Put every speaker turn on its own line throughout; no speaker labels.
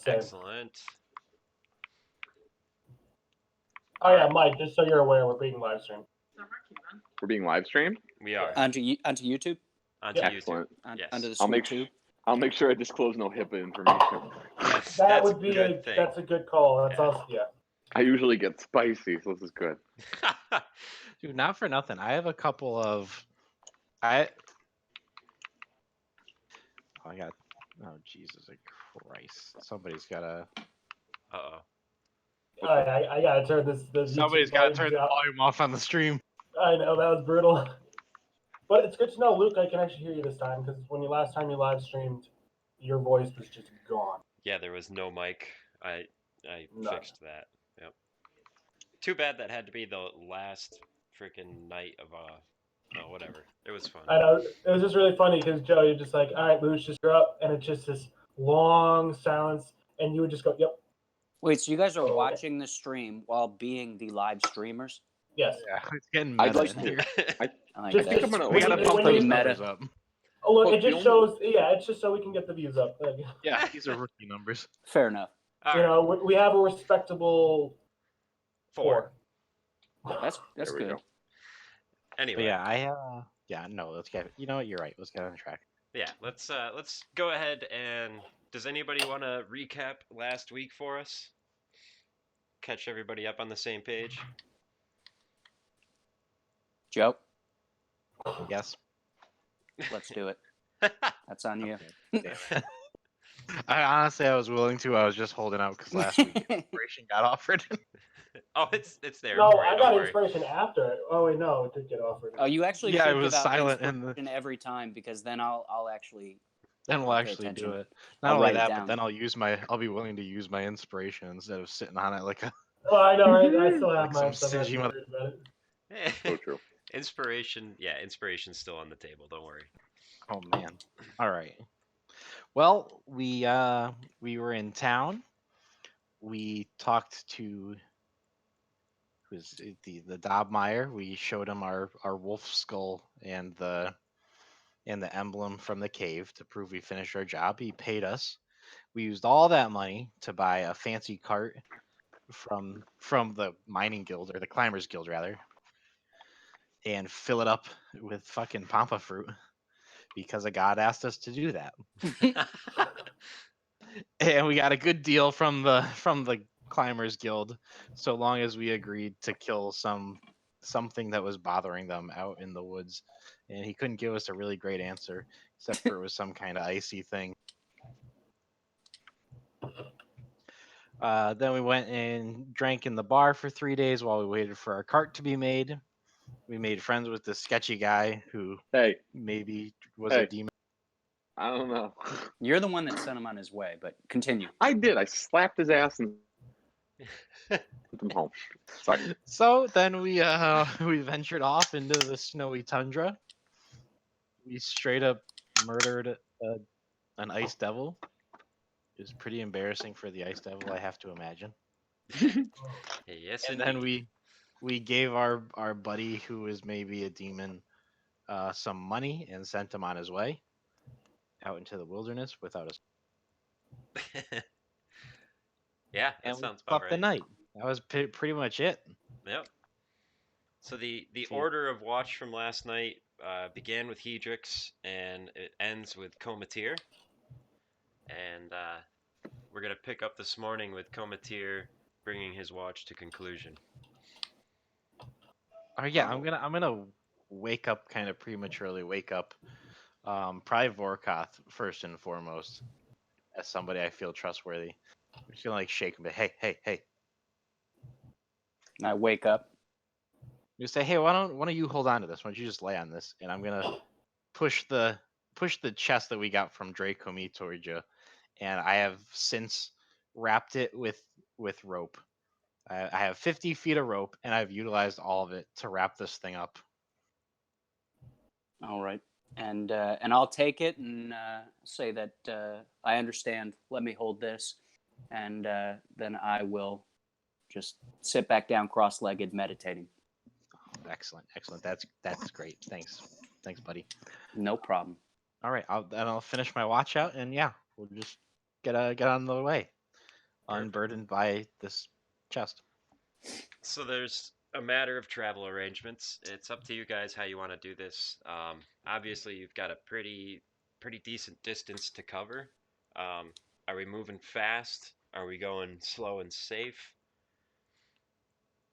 Same.
Excellent.
Oh yeah, Mike. Just so you're aware, we're being live streamed.
We're being live streamed?
We are.
Onto YouTube?
Onto
Yeah.
YouTube.
Excellent.
Yes.
Onto the
I'll
sweet
make
tube?
I'll make sure I disclose no HIPAA information.
Yes,
That
that's
would be
a good thing.
that's a good call. That's
Yeah.
also
I usually get spicy, so this is good.
Dude, not for nothing. I have a couple of oh Jesus Christ. Somebody's gotta
Uh-oh.
All right, I gotta turn this.
Somebody's gotta turn the volume off on the stream.
I know that was brutal, but it's good to know, Luke. I can actually hear you this time because when last time you live streamed, your voice was just gone.
Yeah, there was no mic. I
None.
fixed that. Yep. Too bad that had to be the last freaking night of no, whatever. It was fun.
I know it was just really funny because Joe, you're just like, all right, Luke, just you're up, and it's just this long silence, and you would just go, yep,
Wait, so you guys are
Oh, okay.
watching the stream while being the live streamers?
yes.
Yeah, it's getting
I'd
meta
like
in
to.
here.
I like
Just
that.
think I'm gonna-
We gotta
when
pump
you-
those
meta.
numbers up.
Oh look,
Look,
it just
the
shows. Yeah, it's just so we can get the views up. Like,
Yeah, these are rookie numbers.
Fair enough.
All
you
right.
know, we have a respectable
4.
That's
There we
good.
go.
Anyway.
But yeah, no, let's get you know what, you're right. Let's get on track.
Yeah, let's go ahead and does anybody want to recap last week for us? Catch everybody up on the same page.
Joe,
Yes.
let's do it. That's on you.
I was willing to. I was just holding out because last week inspiration got offered.
Oh, it's there.
No,
for you,
I
don't
got
worry.
inspiration after it. Oh wait, no, it did get offered.
Oh, you actually
Yeah,
should
it was
give out
silent in
inspiration every time because then I'll actually.
Then we'll
Pay
actually
attention.
do it.
I'll
Not only
write it
that,
down.
but then I'll be willing to use my inspiration instead of sitting on it like a.
Oh, I know, right? I still have
Like
mine.
some
So that's
stingy
not worried about it.
So true.
Inspiration's still on the table. Don't worry.
Oh man. All right. Well, we were in town. We talked to who's the Dobmeyer. We showed him our wolf skull and the emblem from the cave to prove we finished our job. He paid us. We used all that money to buy a fancy cart from the mining guild, or the climbers guild rather, and fill it up with fucking pampa fruit because a god asked us to do that. And we got a good deal from the climbers guild, so long as we agreed to kill something that was bothering them out in the woods. And he couldn't give us a really great answer, except for it was some kind of icy thing. Then we went and drank in the bar for 3 days while we waited for our cart to be made. We made friends with this sketchy guy who
Hey,
maybe was a
Hey.
demon.
I don't know.
You're the one that sent him on his way, but continue.
I did. I slapped his ass and sent him home. Sorry.
So then we ventured off into the snowy tundra. We straight up murdered an ice devil. It was pretty embarrassing for the ice devil, I have to imagine.
Yes,
And
indeed.
then we gave our buddy, who is maybe a demon, some money and sent him on his way out into the wilderness without us.
Yeah, that
And we
sounds about
slept the
right.
night. That was pretty much it.
Yep. So the
See.
order of watch from last night began with Hedrix and it ends with Comateer. And we're gonna pick up this morning with Comateer bringing his watch to conclusion.
Oh yeah, I'm gonna wake up kind of prematurely. Wake up, probably Vorkoth first and foremost, as somebody I feel trustworthy. I'm just gonna like shake him, but hey.
I wake up.
You say, hey, why don't you hold on to this? Why don't you just lay on this? And I'm gonna push the chest that we got from Dre'Komi towards you, and I have since wrapped it with rope. I have 50 feet of rope, and I've utilized all of it to wrap this thing up.
All right, and I'll take it and say that I understand. Let me hold this, and then I will just sit back down, cross-legged, meditating.
Excellent. That's great. Thanks, buddy.
No problem.
All right, I'll finish my watch out, and yeah, we'll just get on the way. unburdened by this chest.
So there's a matter of travel arrangements. It's up to you guys how you want to do this. Obviously, you've got a pretty decent distance to cover. Are we moving fast? Are we going slow and safe?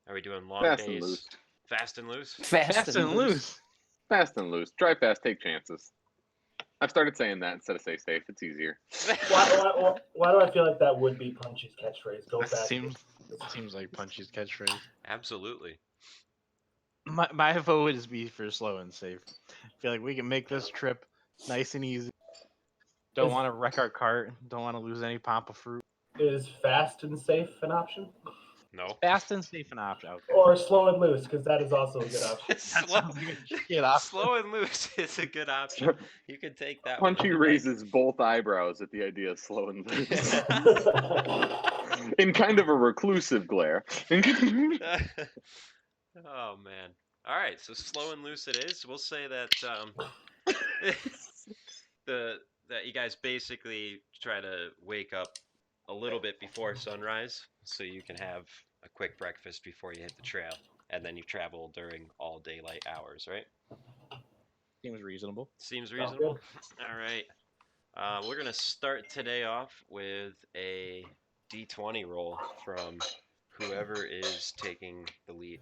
Are we doing long
Fast
days?
and loose.
Fast and loose?
Fast and loose.
Fast and loose. Drive fast, take chances. I've started saying that instead of say safe. It's easier.
Why do I feel like that would be Punchy's catchphrase? Go
That
fast.
seems like Punchy's catchphrase.
Absolutely.
My vote is be for slow and safe. I feel like we can make this trip nice and easy. Don't want to wreck our cart. Don't want to lose any pampa fruit.
Is fast and safe an option?
No.
Fast and safe an option. Okay.
Or slow and loose, because that is also a good option.
That
slow,
sounds like a shit option.
slow and loose is a good option. You can take that one.
Punchy raises both eyebrows at the idea of slow and loose. In kind of a reclusive glare.
Oh man. All right, so slow and loose it is. We'll say that that you guys basically try to wake up a little bit before sunrise so you can have a quick breakfast before you hit the trail, and then you travel during all daylight hours, right?
Seems reasonable.
Seems
Sounds
reasonable. All right. We're gonna start today off with a D20 roll from whoever is taking the lead.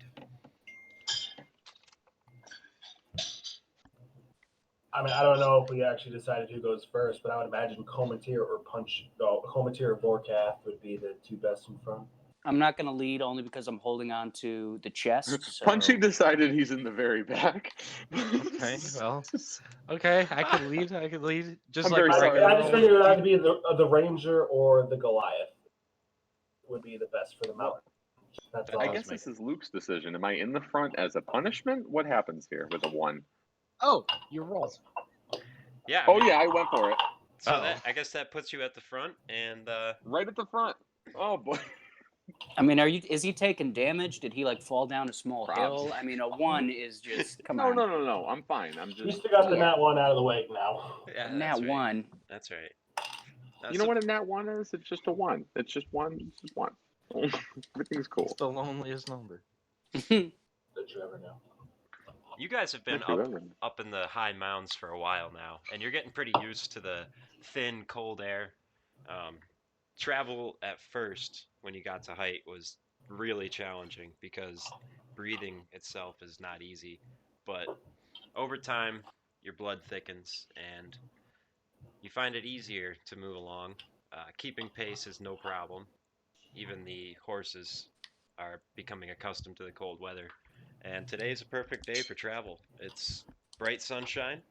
I mean, I don't know if we actually decided who goes first, but I would imagine Cometeer or Cometeer or Vorkath would be the two best in front.
I'm not going to lead only because I'm holding on to the chest. So...
Punchy decided he's in the very back.
Okay, well, okay, I could lead. Just
I'm
like
very
I,
sorry.
I just figured it had to be the Ranger or the Goliath would be the best for the mountain. That's all.
I guess this is Luke's decision. Am I in the front as a punishment? What happens here with a 1?
Oh, you rolled.
Yeah.
Oh yeah, I went for it.
So that, I guess that puts you at the front, and
Right at the front. Oh boy.
I mean, is he taking damage? Did he like fall down a small
Props.
hill? I mean, a 1 is just come
No,
on.
no. I'm fine. I'm
We
just.
still got the Nat 1 out of the way now.
yeah,
Nat
that's right.
1.
That's right.
You know what a nat 1 is? It's just a 1. It's just one. It's just one. Everything's cool.
It's the loneliest number.
That you ever know.
You guys have been up in the high mounds for a while now, and you're getting pretty used to the thin, cold air. Travel at first, when you got to height, was really challenging because breathing itself is not easy. But over time, your blood thickens, and you find it easier to move along. Keeping pace is no problem. Even the horses are becoming accustomed to the cold weather. And today's a perfect day for travel. It's bright sunshine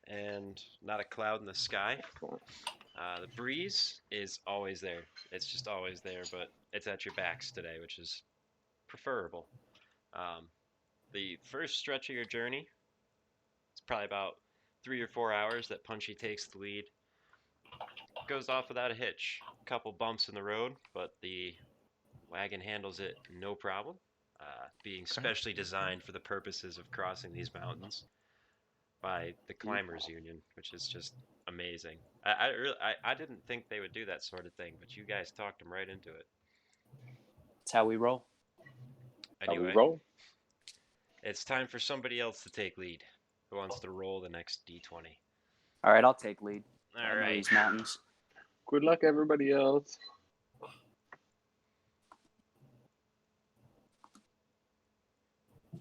and not a cloud in the sky. The breeze is always there. It's just always there, but it's at your backs today, which is preferable. The first stretch of your journey, it's probably about 3 or 4 hours that Punchy takes the lead. Goes off without a hitch. A couple bumps in the road, but the wagon handles it no problem. Being specially designed for the purposes of crossing these mountains by the Climbers Union, which is just amazing. I didn't think they would do that sort of thing, but you guys talked them right into it.
That's how we roll.
Anyway,
roll.
it's time for somebody else to take lead. Who wants to roll the next D20?
All right, I'll take lead.
All
I know
right.
these mountains.
Good luck, everybody else.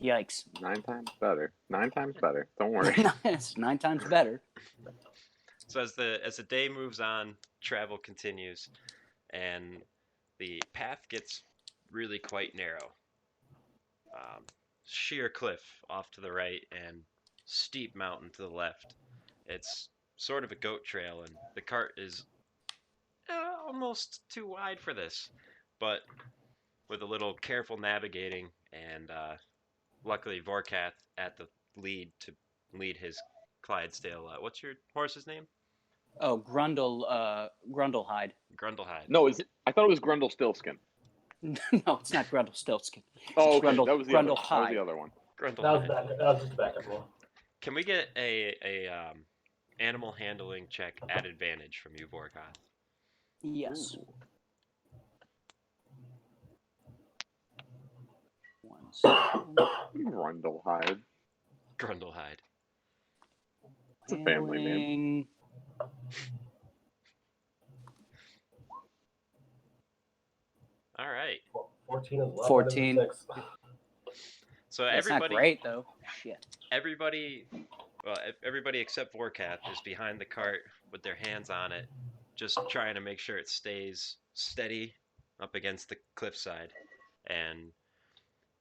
Yikes.
9 times better. 9 times better. Don't worry.
It's 9 times better.
So as the day moves on, travel continues, and the path gets really quite narrow. Sheer cliff off to the right and steep mountain to the left. It's sort of a goat trail, and the cart is almost too wide for this, but with a little careful navigating and luckily Vorkath at the lead to lead his Clydesdale. What's your horse's name?
Oh, Grundlehide.
Grundlehide.
No, is it? I thought it was Grundle Stillskin.
No, it's not Grundlestiltskin.
Oh,
It's
okay.
Grundle-
That was the other. That was
Grundlehide.
the other one.
That
Grundlehide.
was just a backup roll.
Can we get a animal handling check at advantage from you, Vorkath?
Yes.
Grundlehide.
Grundlehide.
It's a family name.
All right.
14 is left.
14.
6.
So
That's not
everybody,
great though. Shit.
everybody, well, everybody except Vorkath is behind the cart with their hands on it, just trying to make sure it stays steady up against the cliffside. And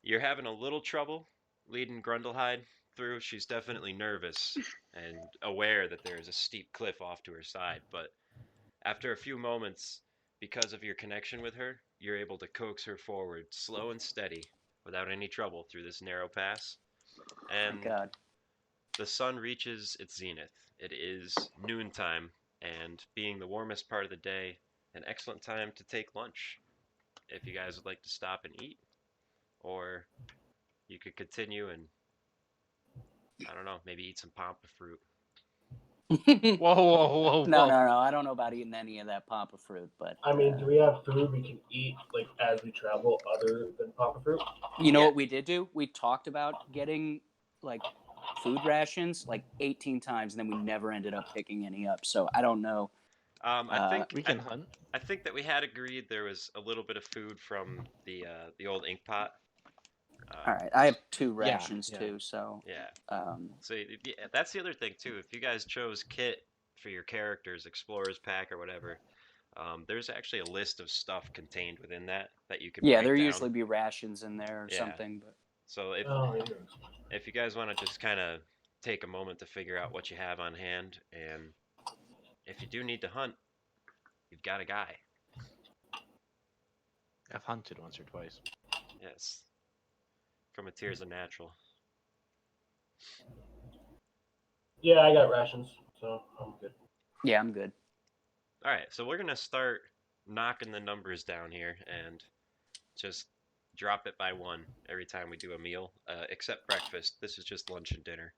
you're having a little trouble leading Grundlehide through. She's definitely nervous and aware that there is a steep cliff off to her side. But after a few moments, because of your connection with her, you're able to coax her forward, slow and steady, without any trouble through this narrow pass. And
Thank God.
the sun reaches its zenith. It is noontime, and being the warmest part of the day, an excellent time to take lunch. If you guys would like to stop and eat, or you could continue and, I don't know, maybe eat some pampa fruit.
Whoa, whoa, whoa,
No,
whoa.
no. I don't know about eating any of that pampa fruit, but
I mean, do we have food we can eat like as we travel other than papa fruit?
you know
Yeah.
what we did do? We talked about getting like food rations like 18 times, and then we never ended up picking any up. So I don't know.
I think
We can hunt.
I think that we had agreed there was a little bit of food from the old ink pot.
All right, I have 2
Yeah,
rations
yeah.
too. So
Yeah.
um,
So yeah, that's the other thing too. If you guys chose kit for your characters, explorer's pack or whatever, there's actually a list of stuff contained within that you can
yeah,
break
there
down.
usually be rations in there or
Yeah.
something. But
So
Oh, yeah.
if you guys want to just kind of take a moment to figure out what you have on hand, and if you do need to hunt, you've got a guy.
I've hunted once or twice.
Yes. Cometeer is a natural.
Yeah, I got rations, so I'm good.
yeah, I'm good.
All right, so we're gonna start knocking the numbers down here and just drop it by 1 every time we do a meal, except breakfast. This is just lunch and dinner.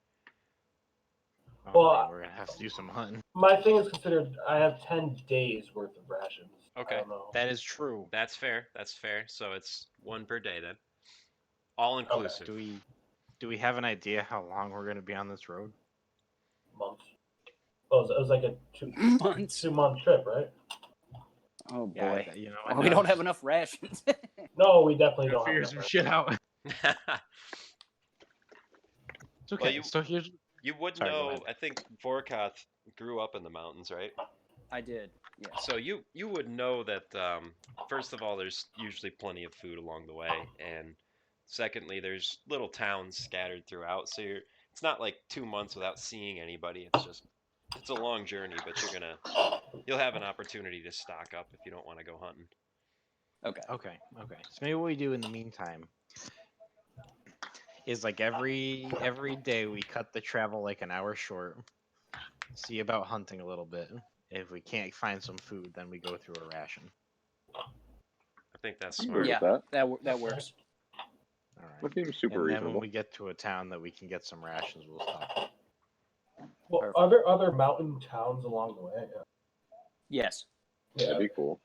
Oh,
Well,
man, we're gonna have to do some hunting.
My thing is considered I have 10 days worth of rations.
Okay.
I don't know.
That is true.
That's fair. That's fair. So it's 1 per day then. All inclusive.
Do we have an idea how long we're gonna be on this road?
Months. Oh, it was like a
Months.
2-month trip, right?
Oh
Yeah,
boy.
you know,
Well, we don't have enough rations.
No, we definitely
Gotta
don't have
figure
enough
some
rations.
shit out. It's okay.
you-
So here's
You would
Sorry, go
know.
ahead.
I think Vorkath grew up in the mountains, right?
I did. Yeah.
So you would know that first of all, there's usually plenty of food along the way, and secondly, there's little towns scattered throughout. So it's not like 2 months without seeing anybody. It's a long journey, but you'll have an opportunity to stock up if you don't want to go hunting.
Okay.
okay. So maybe what we do in the meantime is like every day we cut the travel like an hour short. See about hunting a little bit. If we can't find some food, then we go through a ration.
I think that's
I'm
smart.
good
Yeah,
with that.
that works.
All right.
That seems super
And then
reasonable.
when we get to a town that we can get some rations, we'll stop.
Well,
Perfect.
are there other mountain towns along the way?
Yes.
That'd be cool.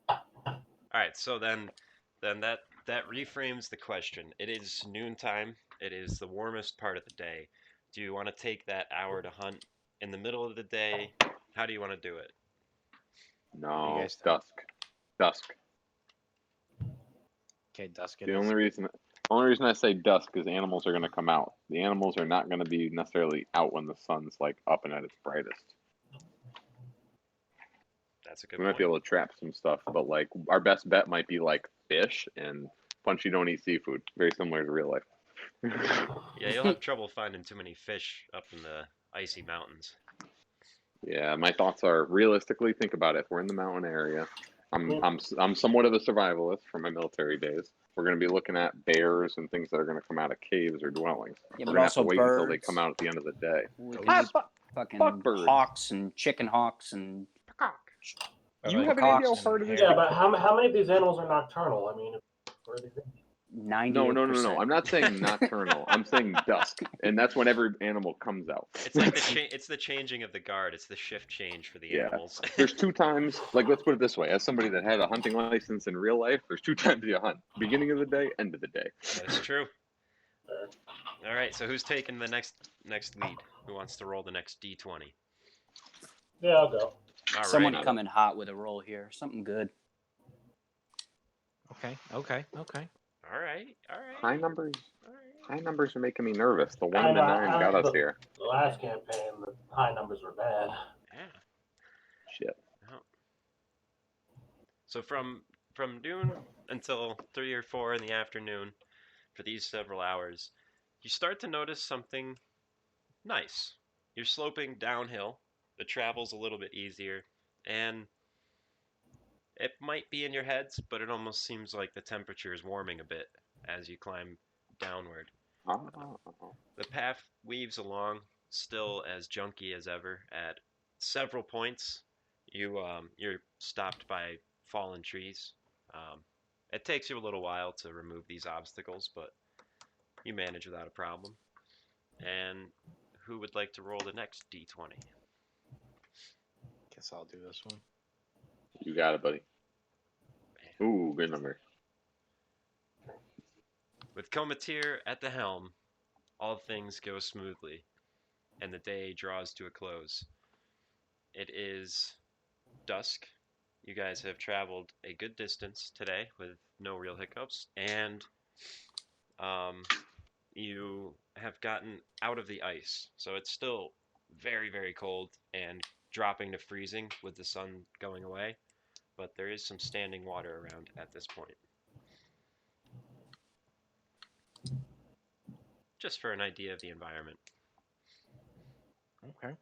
All right, so then that reframes the question. It is noontime. It is the warmest part of the day. Do you want to take that hour to hunt in the middle of the day? How do you want to do it?
No,
guys think?
dusk.
Okay, dusk it
The
is.
only reason I say dusk is animals are going to come out. The animals are not going to be necessarily out when the sun's like up and at its brightest.
That's a good
We might be
point.
able to trap some stuff, but like our best bet might be like fish and Punchy don't eat seafood. Very similar to real life.
Yeah, you'll have trouble finding too many fish up in the icy mountains.
Yeah, my thoughts are realistically think about it. If we're in the mountain area, I'm somewhat of a survivalist from my military days. We're going to be looking at bears and things that are going to come out of caves or dwellings.
Yeah,
We're
but
going to have to
also
wait until they
birds.
come out at the end of the day.
We can
Ah,
eat fucking
fuck birds.
hawks and chicken hawks and.
Or
You
like
have an idea how
hawks
hard
and
it is
Yeah,
to
but how many of these animals are nocturnal? I mean, where are they?
98%.
No. I'm not saying nocturnal. I'm saying dusk, and that's when every animal comes out.
It's like it's the changing of the guard. It's the shift change for the
Yeah.
animals.
There's 2 times. Like, let's put it this way: as somebody that had a hunting license in real life, there's 2 times you hunt: beginning of the day, end of the day.
That's true. All right, so who's taking the next lead? Who wants to roll the next D20?
Yeah, I'll go.
All
Someone
right.
coming hot with a roll here. Something good.
Okay.
All right.
High numbers.
All right.
High numbers are making me nervous. The 1
I
to
know,
9 got us
the-
here.
The last campaign, the high numbers were bad.
Yeah.
Shit.
Oh. So from noon until 3 or 4 in the afternoon, for these several hours, you start to notice something nice. You're sloping downhill. The travel's a little bit easier, and it might be in your heads, but it almost seems like the temperature is warming a bit as you climb downward.
Oh.
The path weaves along, still as junky as ever. At several points, you're stopped by fallen trees. It takes you a little while to remove these obstacles, but you manage without a problem. And who would like to roll the next D20?
Guess I'll do this one.
You got it, buddy. Ooh, good number.
With Comateer at the helm, all things go smoothly, and the day draws to a close. It is dusk. You guys have traveled a good distance today with no real hiccups, and you have gotten out of the ice. So it's still very, very cold and dropping to freezing with the sun going away, but there is some standing water around at this point. Just for an idea of the environment.
Okay.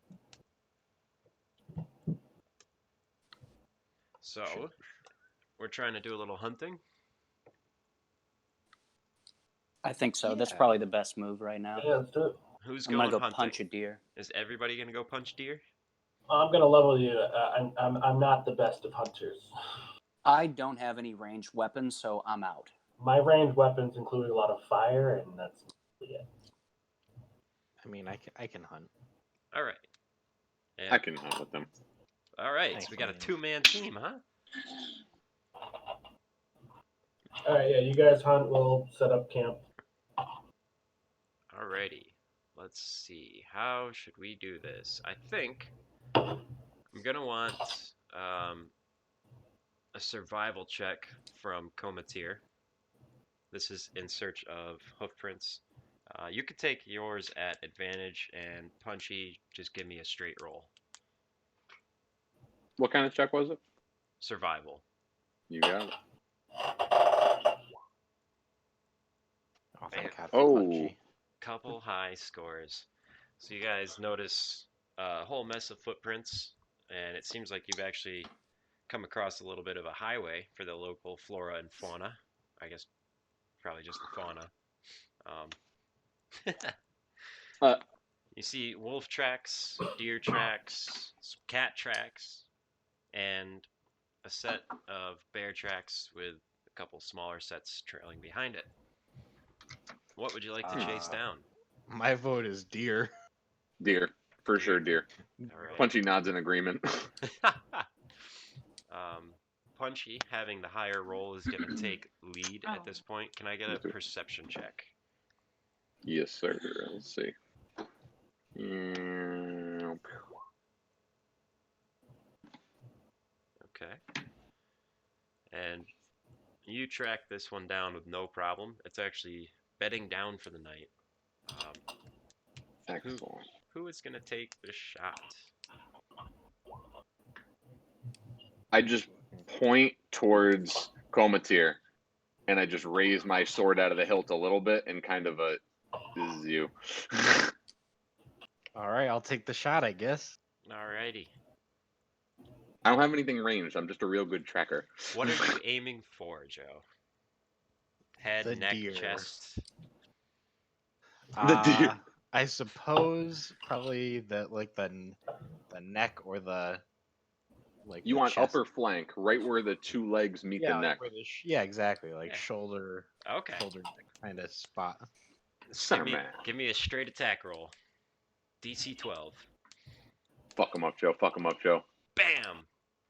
So, we're trying to do a little hunting.
I think so. That's
Yeah.
probably the best move right now.
Yeah, let's do it.
Who's
I'm
going
gonna go
hunting?
punch a deer.
Is everybody gonna go punch deer?
I'm gonna level you. I'm not the best of hunters.
I don't have any ranged weapons, so I'm out.
My ranged weapons include a lot of fire, and that's it.
I mean, I can hunt.
All right. And,
I can hunt with them.
all right.
Thanks,
So we got a
man.
2-man team, huh?
All right, yeah, you guys hunt. We'll set up camp.
Alrighty. Let's see. How should we do this? I think I'm gonna want a survival check from Comateer. This is in search of hoofprints. You could take yours at advantage, and Punchy, just give me a straight roll.
What kind of check was it?
Survival.
You got it.
Oh, thank God.
Oh.
Punchy.
Couple high scores. So you guys notice a whole mess of footprints, and it seems like you've actually come across a little bit of a highway for the local flora and fauna. I guess probably just the fauna. You see wolf tracks, deer tracks, some cat tracks, and a set of bear tracks with a couple smaller sets trailing behind it. What would you like to chase down?
My vote is deer.
Deer. For sure, deer.
All right.
Punchy nods in agreement.
Punchy, having the higher roll, is going to take lead at this point. Can I get a perception check?
Yes, sir. Let's see. Mm,
Okay. And you track this one down with no problem. It's actually bedding down for the night.
excellent.
Who is going to take the shot?
I just point towards Comateer, and I just raise my sword out of the hilt a little bit and kind of a, this is you.
All right, I'll take the shot, I guess.
Alrighty.
I don't have anything ranged. I'm just a real good tracker.
What are you aiming for, Joe? Head,
The
neck,
deer.
chest?
The deer.
I suppose probably the neck or the like.
You
the
want
chest.
upper flank, right where the 2 legs meet
Yeah,
the
like
neck.
where the yeah, exactly, like
Yeah.
shoulder.
Okay.
shoulder kind of spot.
Center man.
Give me a straight attack roll. DC 12.
Fuck him up, Joe. Fuck him up, Joe.
Bam!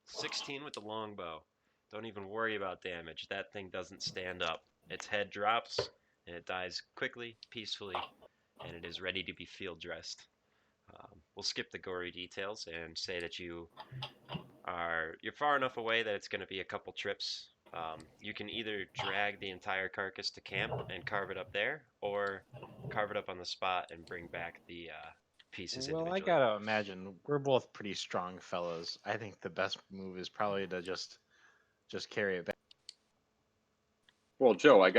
16 with the longbow. Don't even worry about damage. That thing doesn't stand up. Its head drops, and it dies quickly, peacefully, and it is ready to be field dressed. We'll skip the gory details and say that you're far enough away that it's going to be a couple trips. You can either drag the entire carcass to camp and carve it up there, or carve it up on the spot and bring back the pieces
Well,
individually.
I gotta imagine we're both pretty strong fellows. I think the best move is probably to just carry it back.
Well, Joe, I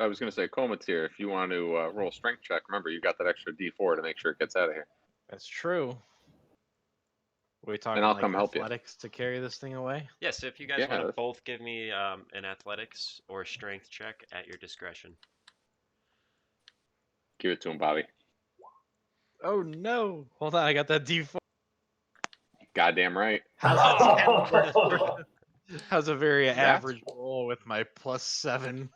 was gonna say Comateer, if you want to roll a strength check, remember you got that extra D4 to make sure it gets out of here.
That's true. Are we talking
I'll
like
come help you.
athletics to carry this thing away?
Yeah, so if you guys
Yeah,
want to
that's-
both give me an athletics or strength check at your discretion.
Give it to him, Bobby.
Oh no! Hold on, I got that D4.
Goddamn right.
How's a very
That's-
average roll with my +7?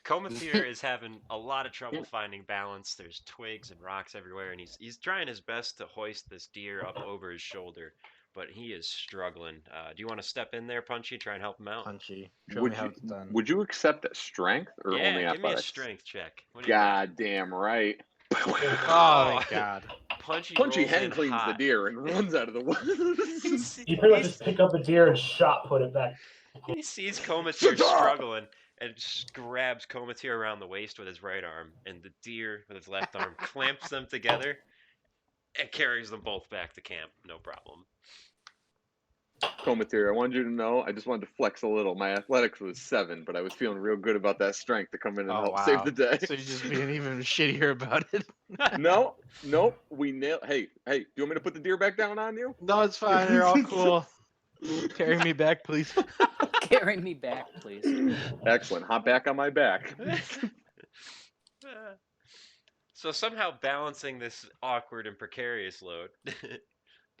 Comateer is having a lot of trouble finding balance. There's twigs and rocks everywhere, and he's trying his best to hoist this deer up over his shoulder, but he is struggling. Do you want to step in there, Punchy, try and help him out?
Punchy. Show me how it's done.
Would you accept strength or
Yeah,
only
give me a
athletics?
strength check. What do you got?
Goddamn right.
Oh, thank God.
Punchy
Punchy
rolls
hen
in
cleans the
hot.
deer and runs out of the woods.
You pretty much just pick up a deer and shot put it back.
He sees Comateer struggling and just grabs Comateer around the waist with his right arm, and the deer with his left arm clamps them together and carries them both back to camp. No problem.
Comateer, I wanted you to know, I just wanted to flex a little. My athletics was 7, but I was feeling real good about that strength to come in and
Oh,
help
wow.
save the day.
So you're just being even shittier about it?
No, nope. We nailed. Hey, do you want me to put the deer back down on you?
No, it's fine. They're all cool. Carry me back, please.
Carry me back, please.
Excellent. Hop back on my back.
So somehow balancing this awkward and precarious load,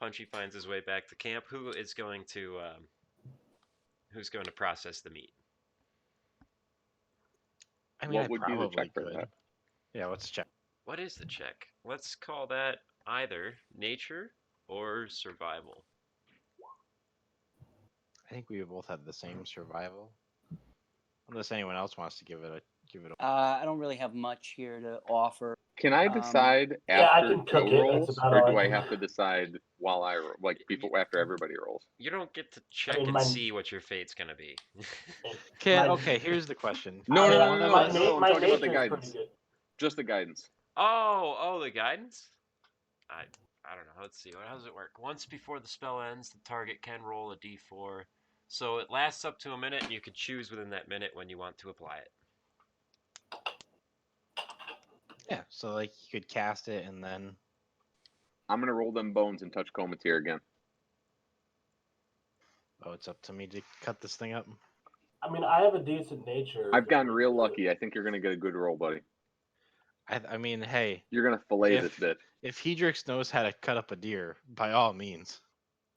Punchy finds his way back to camp. Who's going to process the meat?
I mean,
What
I
would be the
probably
check for
could.
that?
Yeah, what's the check?
What is the check? Let's call that either nature or survival.
I think we both have the same survival. Unless anyone else wants to give it a.
I don't really have much here to offer.
Can I decide
yeah, I
after
can
Joe
cook it.
rolls,
That's about
or
all
do
I
I
can-
have to decide while I before after everybody rolls?
You don't get to check
mean,
and
my-
see what your fate's gonna be.
Okay,
My-
okay, here's the question.
No, no,
Yeah,
no, no,
my
no,
na-
no, I'm
my
talking about the
nature is pretty
guidance.
good.
Just the guidance.
Oh, the guidance? I don't know. Let's see. How does it work? Once before the spell ends, the target can roll a d4. So it lasts up to a minute, and you could choose within that minute when you want to apply it.
Yeah, so like you could cast it and then.
I'm gonna roll them bones and touch Comateer again.
Oh, it's up to me to cut this thing up.
I mean, I have a decent nature.
I've gotten real lucky. I think you're gonna get a good roll, buddy.
I mean, hey,
You're gonna fillet
If-
this bit.
if Hedrix knows how to cut up a deer, by all means.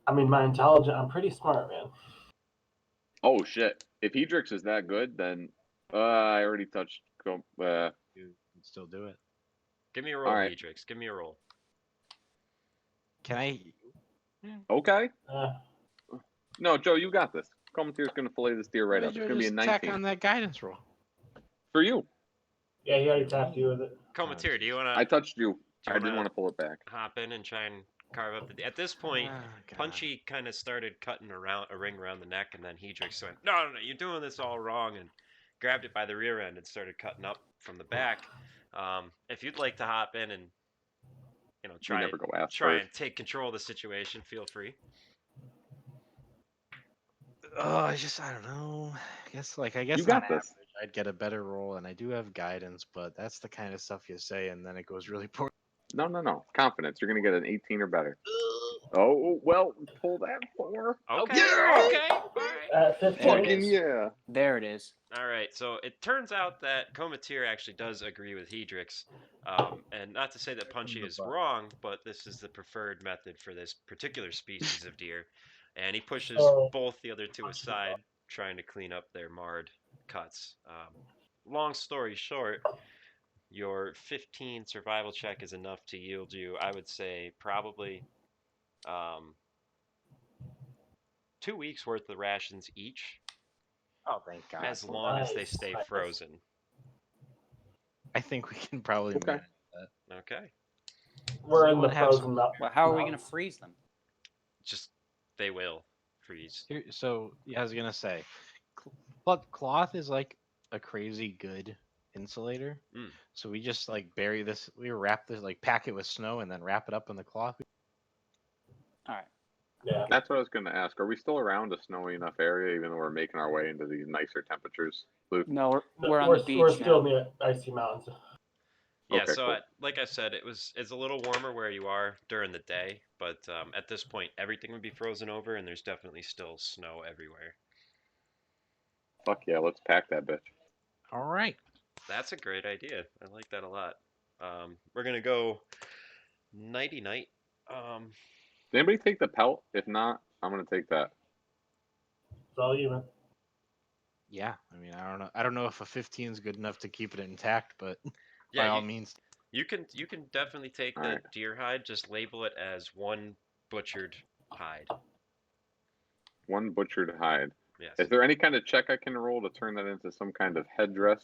I mean, my intelligence. I'm pretty smart, man.
Oh shit! If Hedrix is that good, then I already touched.
You can still do it.
Give me a roll,
Alright.
Hedrix. Give me a roll.
Can I?
Okay.
Uh,
No, Joe, you got this. Comateer's gonna fillet this deer right up. It's
Just
gonna be a
tack
19
on that guidance roll.
for you.
yeah, he already tapped you with it.
Comateer, do you want
I
to
touched you.
do you
I didn't
wanna-
want to pull it back.
hop in and try and carve up the... At this point,
Ah, God.
Punchy kind of started cutting a ring around the neck, and then Hedrix went, no, you're doing this all wrong, and grabbed it by the rear end and started cutting up from the back. If you'd like to hop in and,
You
try
never go ask
try
first.
and take control of the situation, feel free.
Oh, I don't know. I guess
You
on
got
average,
this.
I'd get a better roll, and I do have guidance, but that's the kind of stuff you say, and then it goes really poor.
No. Confidence. You're gonna get an 18 or better. Oh well, pull that 4.
Okay,
Yeah!
okay, all right.
At 15.
Fucking yeah.
There it is.
All right, so it turns out that Comateer actually does agree with Hedrix, and not to say that Punchy is wrong, but this is the preferred method for this particular species of deer, and he pushes
So-
both the other two aside, trying to clean up their marred cuts. long story short, your 15 survival check is enough to yield you, I would say, probably 2 weeks worth of rations each,
Oh, thank God.
as long as they
Nice,
stay
nice.
frozen.
I think we can probably
Okay.
manage that.
Okay.
We're in
anyone
the
have some-
frozen mountain.
Well, how are we going to freeze them?
Just they will freeze.
So yeah, I was gonna say, but cloth is like a crazy good insulator.
Mm.
So we just like bury this. We wrap this, like pack it with snow, and then wrap it up in the cloth.
All right.
Yeah.
That's what I was going to ask. Are we still around a snowy enough area, even though we're making our way into these nicer temperatures, Luke?
No,
No,
we're on the beach
We're still
now.
near icy mountains.
Yeah,
Okay,
so
cool.
like I said, it's a little warmer where you are during the day, but at this point, everything would be frozen over, and there's definitely still snow everywhere.
Fuck yeah, let's pack that bitch.
All right.
That's a great idea. I like that a lot. We're gonna go nighty night.
Did anybody take the pelt? If not, I'm going to take that.
It's all even.
Yeah. I mean, I don't know. I don't know if a 15 is good enough to keep it intact, but by
Yeah,
all means.
you can definitely take the
Alright.
deer hide. Just label it as one butchered hide.
One butchered hide.
Yes.
Is there any kind of check I can roll to turn that into some kind of headdress?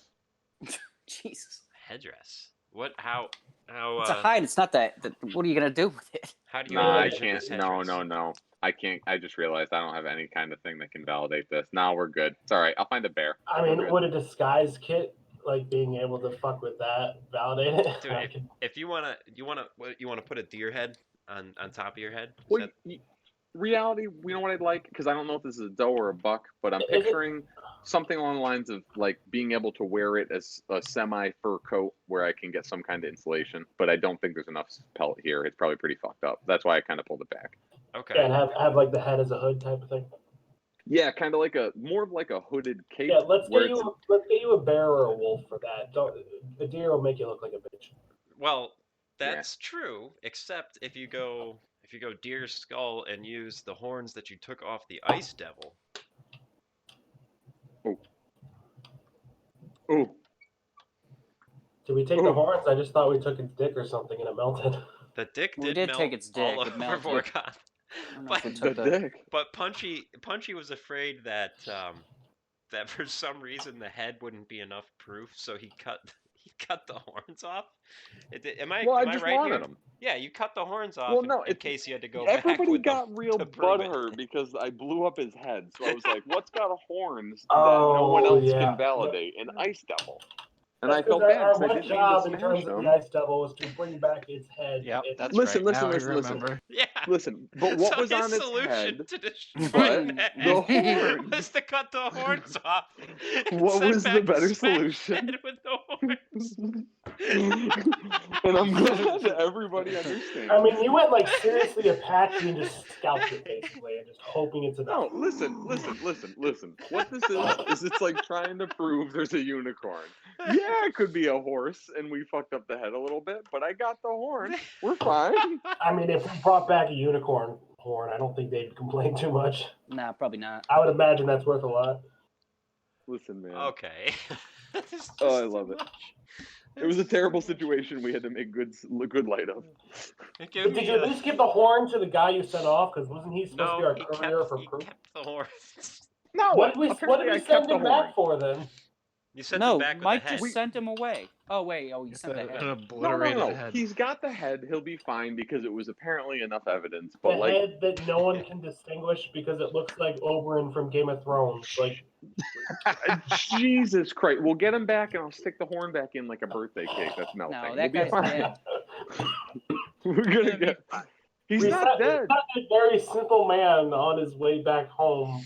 Jesus.
Headdress. What? How?
It's a hide. It's not that. What are you going to do with it?
How do you
Nah, I
envision
can't.
this
No,
headdress?
no. I can't. I just realized I don't have any kind of thing that can validate this. Nah, we're good. It's all right. I'll find a bear.
I
We're
mean,
good.
would a disguise kit, like being able to fuck with that, validate it?
Dude,
I could-
If you wanna put a deer head on top of your head. Is
Well,
that-
reality, you know what I'd like? Because I don't know if this is a doe or a buck, but I'm
Is it-
picturing something along the lines of like being able to wear it as a semi fur coat where I can get some kind of insulation. But I don't think there's enough pelt here. It's probably pretty fucked up. That's why I kind of pulled it back.
Okay.
Yeah, and have like the head as a hood type of thing.
Yeah, kind of like more of like a hooded cape.
Yeah, let's
where
get
it's-
you a bear or a wolf for that. Don't a deer will make you look like a bitch.
Well, that's true, except if you go deer skull and use the horns that you took off the ice devil.
Ooh,
Did we take the
Ooh.
horns? I just thought we took its dick or something and it melted.
The dick
We
did
did
melt
take its dick,
all
it
over
melted.
Vorkon.
I don't know if we
But,
the
took the.
dick.
but Punchy was afraid that that for some reason the head wouldn't be enough proof, so he cut the horns off. Am I
Well, I
am
just
I right
wanted
here?
them.
Yeah, you cut the horns off
Well,
in,
no,
in
it's-
case you had to go back
Everybody
with
got
them
real
to prove it.
butthurt because I blew up his head. So I was like, what's got horns that no one
Oh,
else
yeah.
can validate? An ice devil. And
That's
I felt
'cause
bad
our
because I
one
didn't mean
job
to
in
smash
terms of
them.
the ice devil was to bring back its head.
Yep,
It-
that's
Listen,
right.
listen,
Now
listen,
I
listen.
remember.
Yeah.
Listen, but what
so
was
his
on its
solution
head?
to
But
destroying that
the
head
horns.
was to cut the horns off. and
What
send
was the
back a
better
smashed
solution?
head with the horns.
And I'm glad that everybody understands.
I mean, you went like seriously Apache and just scalped it basically, and just hoping it's enough.
No, listen. What this is it's like trying to prove there's a unicorn. Yeah, it could be a horse, and we fucked up the head a little bit, but I got the horn. We're fine.
I mean, if we brought back a unicorn horn, I don't think they'd complain too much.
Nah, probably not.
I would imagine that's worth a lot.
Listen, man.
Okay. This is
Oh, I
just
love
too
it.
much.
It was a
It's too
terrible
much.
situation we had to make good light of.
Give
But
me
did you at
a-
least give the horn to the guy you sent off? Because wasn't he supposed to be
No,
our
he
courier for
he
proof?
kept the horns.
No,
What did we
apparently I
send
kept the
him
horn.
back for then?
You sent
No,
him back
Mike
with the head.
just sent him away. Oh wait, you
It's
sent the
an
head.
obliterated
No.
head.
He's got the head. He'll be fine because it was apparently enough evidence.
The
But like,
head that no one can distinguish because it looks like Oberyn from Game of Thrones. Like,
Jesus Christ, we'll get him back, and I'll stick the horn back in like a birthday cake that's melting.
No,
We'll
that
be
guy's
fine.
dead.
We're gonna get. He's
we
not
sent
dead.
a very simple man on his way back home.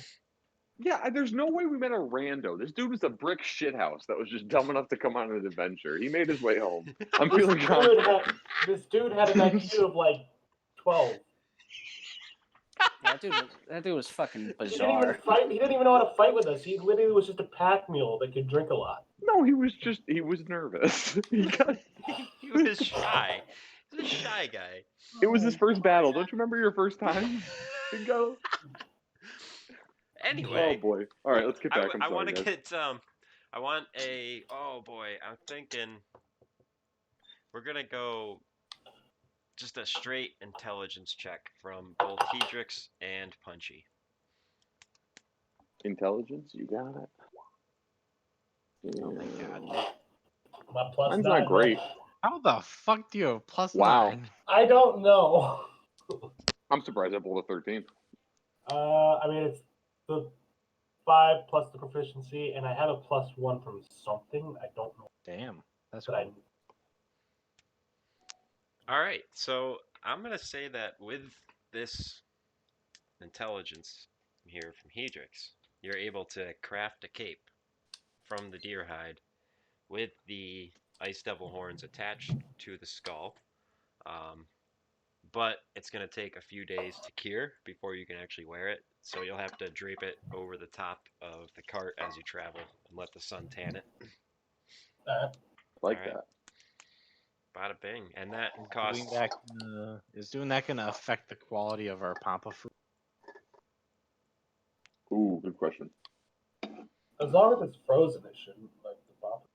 Yeah, there's no way we met a rando. This dude was a brick shithouse that was just dumb enough to come on an adventure. He made his way home. I'm feeling confident.
This dude had an IQ of like 12.
That dude was fucking
He didn't even
bizarre.
fight. He didn't even know how to fight with us. He literally was just a pack mule that could drink a lot.
No, he was nervous. He
was shy. He was a shy guy.
It was his first battle. Don't you remember your first time? Big go.
Anyway.
Oh boy. All right, let's get back. I'm
I
sorry,
want to
guys.
get I want a. Oh boy, I'm thinking we're gonna go just a straight intelligence check from both Hedrix and Punchy.
Intelligence, you got it.
Oh my god.
My plus
Mine's
9.
not great.
man.
How the fuck do you have plus
Wow.
9?
I don't know.
I'm surprised I pulled a 13.
I mean, it's the 5 plus the proficiency, and I have a plus 1 from something. I don't know.
Damn. That's
But
cool.
All right, so I'm gonna say that with this intelligence here from Hedrix, you're able to craft a cape from the deer hide with the ice devil horns attached to the skull. But it's going to take a few days to cure before you can actually wear it. So you'll have to drape it over the top of the cart as you travel and let the sun tan it.
Like
All right.
that.
Bada bing. And that
Is
costs.
doing that gonna affect the quality of our pampa fruit?
Ooh, good question.
as long as it's frozen, it shouldn't like the pop.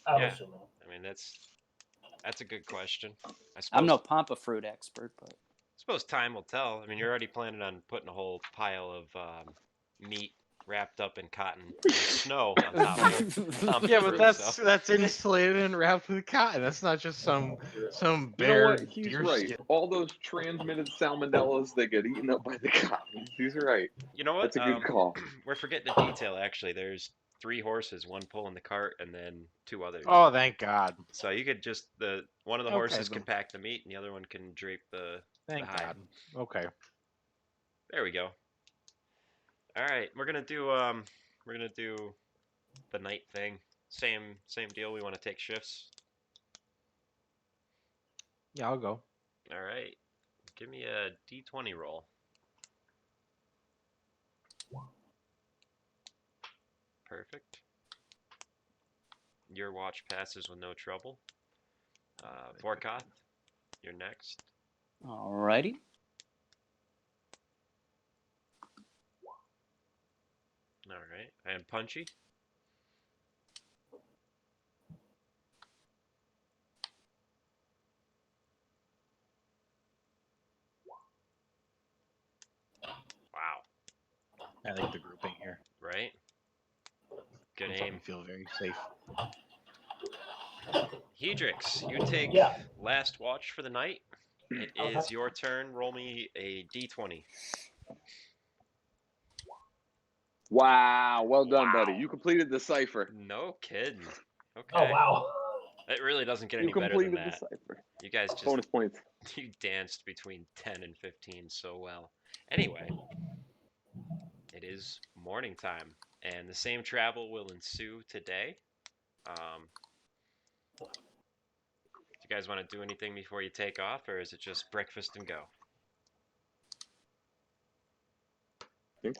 I'm
Yeah.
assuming.
I mean, that's a good question. I suppose,
I'm no pampa fruit expert, but
suppose time will tell. I mean, you're already planning on putting a whole pile of meat wrapped up in cotton and snow on top of it.
Yeah, but
So.
that's insulated and wrapped with cotton. That's not just some
You know
bare
what? He's
deer
right.
skin.
All those transmitted salmonellas, they get eaten up by the cotton. He's right.
You know what?
That's a good call.
We're forgetting a detail. Actually, there's 3 horses, 1 pulling the cart, and then 2 others.
Oh, thank God.
So you could just one of the
Okay,
horses
then.
can pack the meat, and the other one can drape the
Thank
hide.
God. Okay.
There we go. All right, we're gonna do the night thing. Same deal. We want to take shifts.
Yeah, I'll go.
All right, give me a D20 roll. Perfect. Your watch passes with no trouble. Vorkoth, you're next.
alrighty.
All right, and Punchy. Wow.
I like the grouping here.
Right? Good
Makes me
aim.
feel very safe.
Hedrix, you take
Yeah.
last watch for the night. It
Okay.
is your turn. Roll me a D20.
Wow, well done,
Wow.
buddy. You completed the cipher.
No kidding. Okay.
Oh wow.
It really doesn't get
You
any better than
completed the
that.
cipher.
You guys just
Bonus points.
you danced between 10 and 15 so well. Anyway, it is morning time, and the same travel will ensue today. Do you guys want to do anything before you take off, or is it just breakfast and go?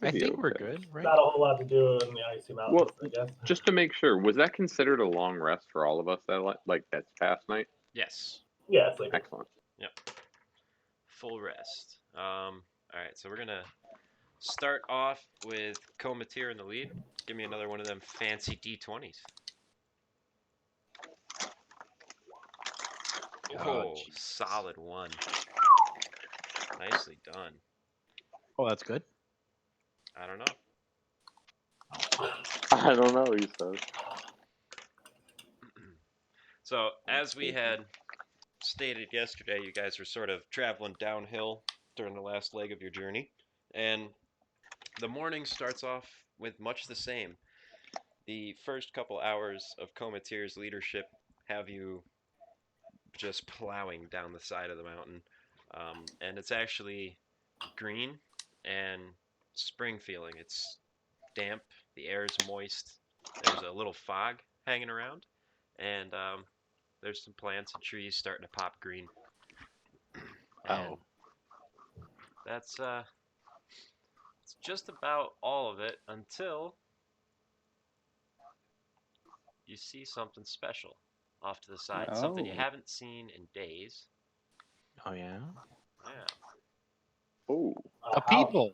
I think we're good, right?
Not a whole lot to do in the icy mountains, I guess.
Just to make sure, was that considered a long rest for all of us that's past night?
Yes.
Yeah, it's like
Excellent.
Yep. Full rest. All right, so we're gonna start off with Comateer in the lead. Give me another one of them fancy D20s. Oh,
jeez.
solid 1. Nicely done.
Oh, that's good.
I don't know.
I don't know, he says.
So, as we had stated yesterday, you guys were sort of traveling downhill during the last leg of your journey. And the morning starts off with much the same. The first couple hours of Comateer's leadership have you just plowing down the side of the mountain. And it's actually green and spring feeling. It's damp, the air is moist, there's a little fog hanging around, and there's some plants and trees starting to pop green. And that's it's just about all of it until you see something special off to the side. Something you
Oh.
haven't seen in days.
Oh yeah.
Yeah.
Oh,
A people.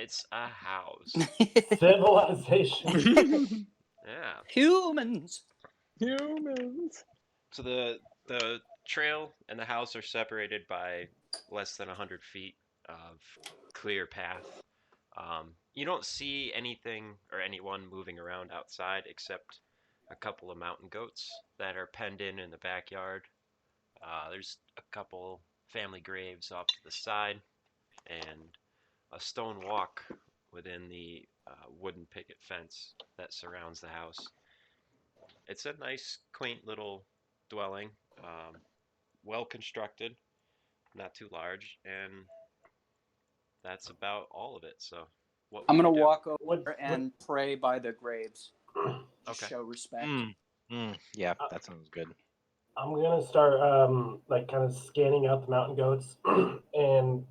It's a house.
Civilization.
Yeah.
Humans.
Humans.
So the trail and the house are separated by less than 100 feet of clear path. You don't see anything or anyone moving around outside except a couple of mountain goats that are penned in the backyard. There's a couple family graves off to the side and a stone walk within the wooden picket fence that surrounds the house. It's a nice, quaint little dwelling, well constructed, not too large, and that's about all of it. So, what
I'm
would
gonna
you do?
walk
What-
over and pray by the graves. Just
Okay.
show respect.
Yeah, that sounds good.
I'm gonna start like kind of scanning out the mountain goats and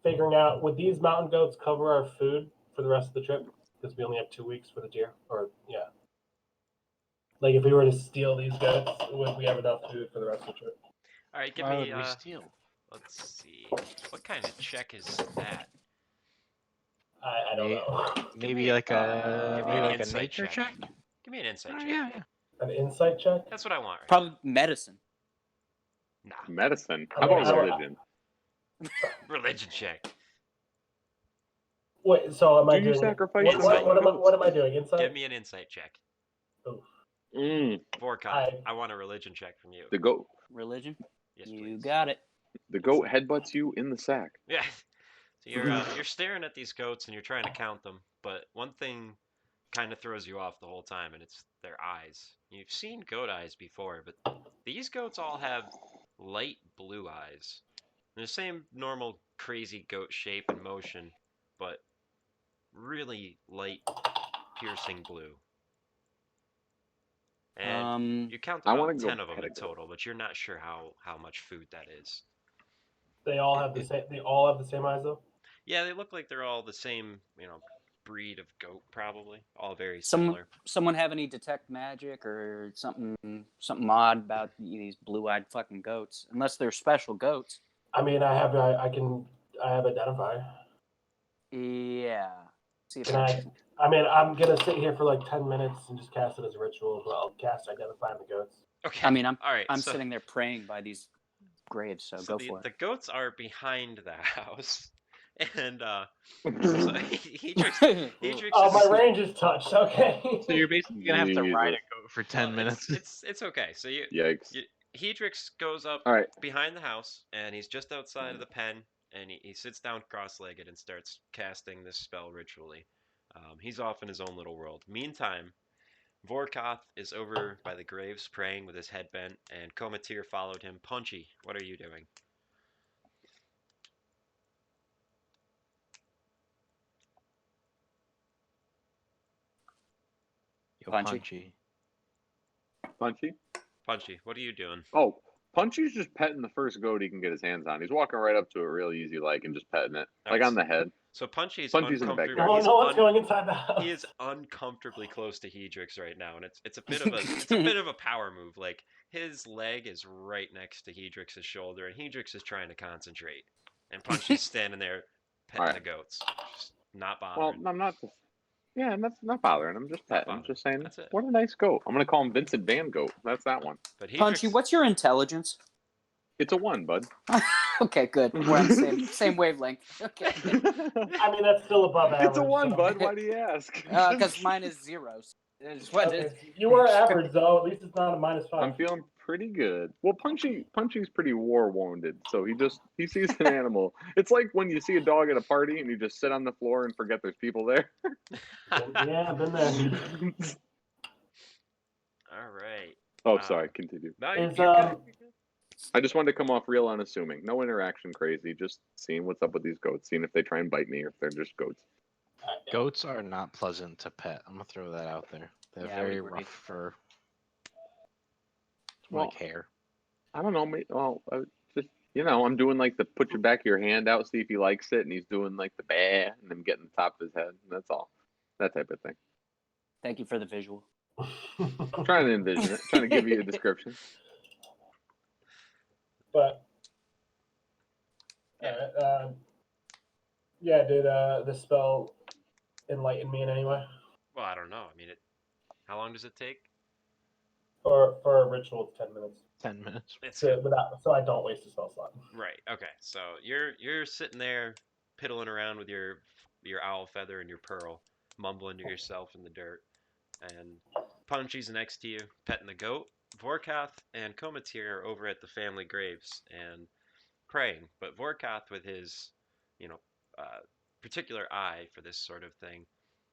figuring out would these mountain goats cover our food for the rest of the trip because we only have 2 weeks for the deer. Or yeah, like if we were to steal these goats, would we have enough food for the rest of the trip?
All right, give
Why
me.
would we steal?
Let's see. What kind of check is that?
I don't
May-
know.
Maybe like
Give me an
a
insight
nature check.
Give me an insight
Oh,
check.
yeah.
An insight check.
That's what I want. Right
Probably medicine.
now.
Medicine.
I
How
mean,
about
I don't-
religion?
Nah. Religion check.
Wait, so am I
Do you
doing
sacrifice
what,
your
what,
mountain
what, am I,
goats?
what am I doing? Insight.
Give me an insight check.
Mm,
Vorkov, I want a religion check from you.
the goat.
Religion.
Yes,
You
please.
got it.
The goat headbutts you in the sack.
Yeah. So you're staring at these goats and you're trying to count them, but one thing kind of throws you off the whole time, and it's their eyes. You've seen goat eyes before, but these goats all have light blue eyes. They're the same normal crazy goat shape and motion, but really light, piercing blue. And you count
I
about
wanna go
10 of them
pet a
in
goat.
total, but you're not sure how much food that is.
They all have the same. They all have the same eyes though.
Yeah, they look like they're all the same, breed of goat, probably. All very
Someone,
similar.
someone have any detect magic or something odd about these blue-eyed fucking goats? Unless they're special goats.
I mean, I have identify.
Yeah. See if
Can I mean, I'm gonna sit here for like 10 minutes and just cast it as a ritual. But I'll cast identify the goats.
Okay.
I mean, I'm
all right.
I'm
so,
sitting there praying by these graves, so go for
the
it.
goats are behind the house, and so Hedrix
Oh,
is.
my range is touched. Okay.
So you're basically gonna have to ride a
Jesus.
goat for 10 minutes.
It's okay. So
Yikes.
Hedrix goes up
All right.
behind the house, and he's just outside of the pen, and he sits down cross-legged and starts casting this spell ritually. He's off in his own little world. Meantime, Vorkoth is over by the graves praying with his head bent, and Komatir followed him. Punchy, what are you doing?
Yo,
Punchy.
Punchy?
Punchy, what are you doing?
Oh, Punchy's just petting the first goat he can get his hands on. He's walking right up to it real easy like and just petting it. Like
Nice.
on the head.
So Punchy's
Punchy's in the
uncomfortable.
backyard.
No one's going inside the house.
He is uncomfortably close to Hedrix right now, and it's a bit of a power move. Like his leg is right next to Hedrix's shoulder, and Hedrix is trying to concentrate, and Punchy's standing there petting
Alright.
the goats, just not
Well,
bothering.
I'm not. Yeah, and that's not bothering. I'm just petting. I'm
bothering.
just saying,
That's it.
what a nice goat. I'm gonna call him Vincent Van Goat. That's that one.
But Hedrix,
Punchy, what's your intelligence?
It's a 1, bud.
Okay, good. We're on the same wavelength. Okay.
I mean, that's still above average.
It's a 1,
so-
bud. Why do you ask?
Because mine is 0. It's what
Okay,
is-
you are average though. At least it's not a -5.
I'm feeling pretty good. Well, Punchy's pretty war wounded, so he sees an animal. It's like when you see a dog at a party and you just sit on the floor and forget there's people there.
Yeah, I've been there.
all right.
Oh, sorry. Continue.
No,
Is,
you're good.
I just wanted to come off real unassuming. No interaction crazy. Just seeing what's up with these goats. Seeing if they try and bite me or if they're just goats.
Goats are not pleasant to pet. I'm gonna throw that out there. They're
Yeah, I would
very
agree.
rough fur. It's
Well,
like hair.
I don't know. Well, just I'm doing like the put your back of your hand out, see if he likes it, and he's doing like the bah, and I'm getting the top of his head. And that's all. That type of thing.
Thank you for the visual.
I'm trying to envision it. Trying to give you a description.
But Yeah, did the spell enlighten me in any way?
Well, I don't know. I mean, how long does it take?
For a ritual, it's 10 minutes.
10 minutes.
It's
So, so I don't waste a spell slot.
right. Okay. So you're sitting there piddling around with your owl feather and your pearl, mumbling to yourself in the dirt, and Punchy's next to you, petting the goat. Vorkath and Komatir are over at the family graves and praying, but Vorkath, with his, you know, uh, particular eye for this sort of thing,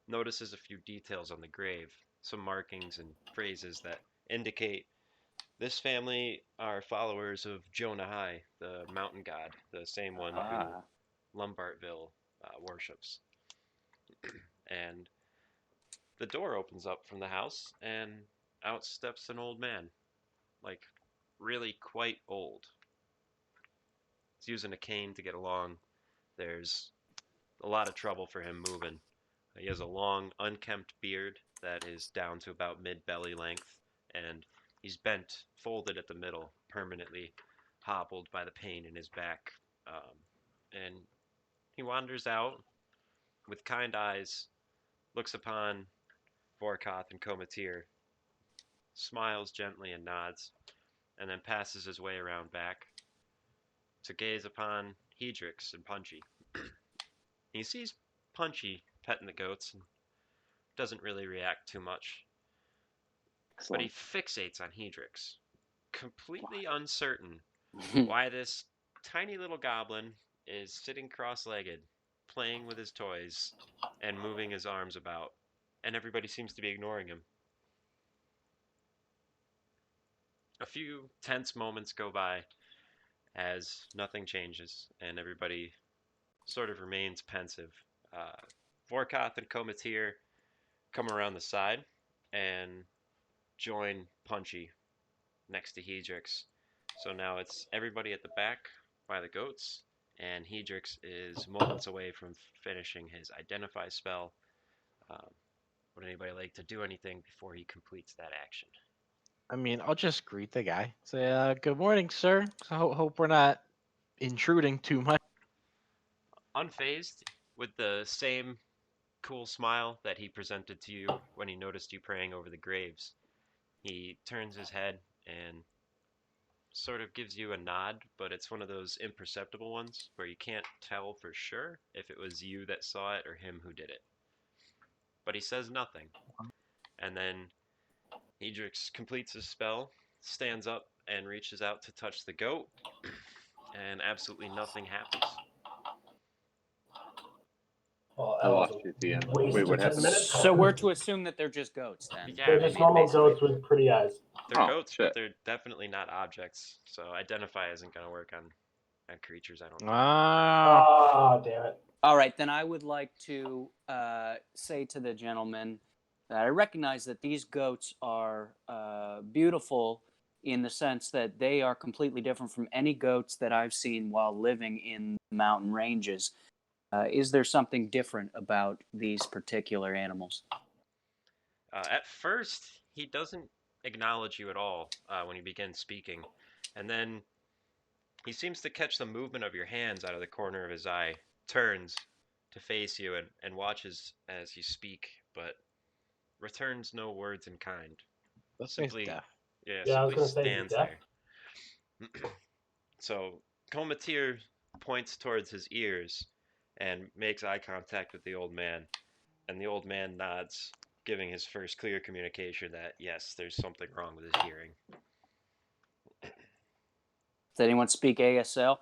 notices a few details on the grave, some markings and phrases that indicate this family are followers of Jonah High, the mountain god, the same one who
Ah.
Lombartville worships. And the door opens up from the house, and out steps an old man, like really quite old. He's using a cane to get along. There's a lot of trouble for him moving. He has a long, unkempt beard that is down to about mid-belly length, and he's bent, folded at the middle, permanently hobbled by the pain in his back. And he wanders out with kind eyes, looks upon Vorkoth and Komatir, smiles gently and nods, and then passes his way around back to gaze upon Hedrix and Punchy. He sees Punchy petting the goats and doesn't really react too much, but he
Excellent.
fixates on Hedrix, completely uncertain why this tiny little goblin is sitting cross-legged, playing with his toys, and moving his arms about, and everybody seems to be ignoring him. A few tense moments go by as nothing changes, and everybody sort of remains pensive. Uh, Vorkoth and Komatir come around the side and join Punchy next to Hedrix. So now it's everybody at the back by the goats, and Hedrix is moments away from finishing his Identify spell. Um, would anybody like to do anything before he completes that action?
I mean, I'll just greet the guy. Say, good morning, sir. Hope we're not intruding too much.
Unfazed, with the same cool smile that he presented to you when he noticed you praying over the graves, he turns his head and sort of gives you a nod, but it's one of those imperceptible ones where you can't tell for sure if it was you that saw it or him who did it. But he says nothing. And then Hedrix completes his spell, stands up, and reaches out to touch the goat, and absolutely nothing happens.
Well,
I
that
lost
was
you at the end.
a waste
Wait,
of
what
10
happened?
minutes.
So we're to assume that they're just goats then.
Yeah,
They're
I
just
mean,
normal
basically,
goats with pretty eyes.
they're
Oh,
goats,
shit.
but they're definitely not objects. So Identify isn't going to work on creatures, I don't think.
Ah,
Ah, damn it.
All right, then I would like to say to the gentleman that I recognize that these goats are beautiful in the sense that they are completely different from any goats that I've seen while living in the mountain ranges. Is there something different about these particular animals?
At first, he doesn't acknowledge you at all when you begin speaking, and then he seems to catch the movement of your hands out of the corner of his eye, turns to face you, and watches as you speak, but returns no words in kind.
this guy's
Simply,
deaf.
yeah,
Yeah, I was
simply
going to say, is he
stands
deaf?
there. So Komatir points towards his ears and makes eye contact with the old man, and the old man nods, giving his first clear communication that yes, there's something wrong with his hearing.
Does anyone speak ASL?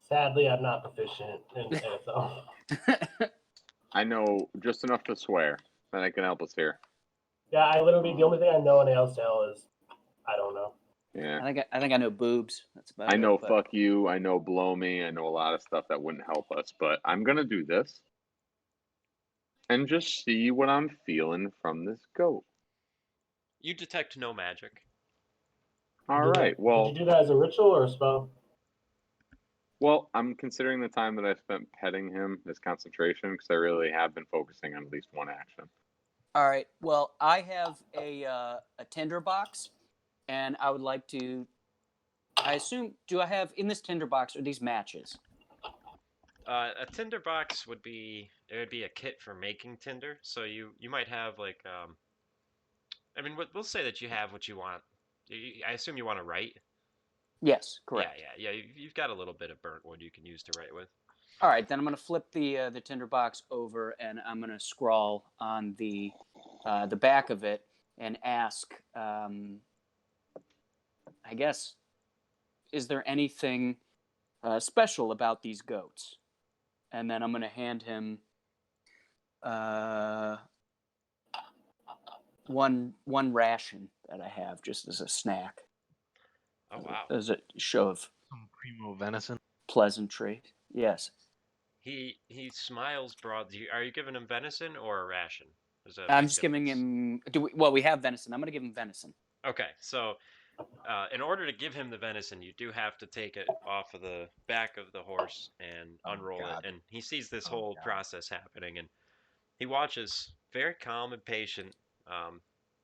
Sadly, I'm not proficient in ASL.
I know just enough to swear that I can help us here.
Yeah, I literally, the only thing I know in ASL is, I don't know.
Yeah.
I think I know boobs. That's about
I
it.
know
but-
fuck you. I know blow me. I know a lot of stuff that wouldn't help us, but I'm going to do this and just see what I'm feeling from this goat.
You detect no magic.
All
Did
right. Well,
you do that as a ritual or a spell?
well, I'm considering the time that I spent petting him as concentration because I really have been focusing on at least one action.
All right. Well, I have a tinderbox, and I would like to. I assume. Do I have in this tinderbox? Are these matches?
A tinder box would be a kit for making tinder. So you might have like I mean we'll say that you have what you want. I assume you want to write.
Yes, correct.
Yeah. You've got a little bit of burnt wood you can use to write with.
All right, then I'm gonna flip the tinderbox over, and I'm gonna scrawl on the back of it and ask. I guess, is there anything special about these goats? And then I'm gonna hand him one ration that I have just as a snack.
Oh wow.
As a show of
Some primo venison.
pleasantry. Yes.
He smiles broadly. Are you giving him venison or a ration? There's a
I'm
big
just giving
difference.
him. We have venison. I'm gonna give him venison.
Okay, so in order to give him the venison, you do have to take it off of the back of the horse and unroll
God.
it. And he sees this
Oh,
whole
God.
process happening, and he watches, very calm and patient,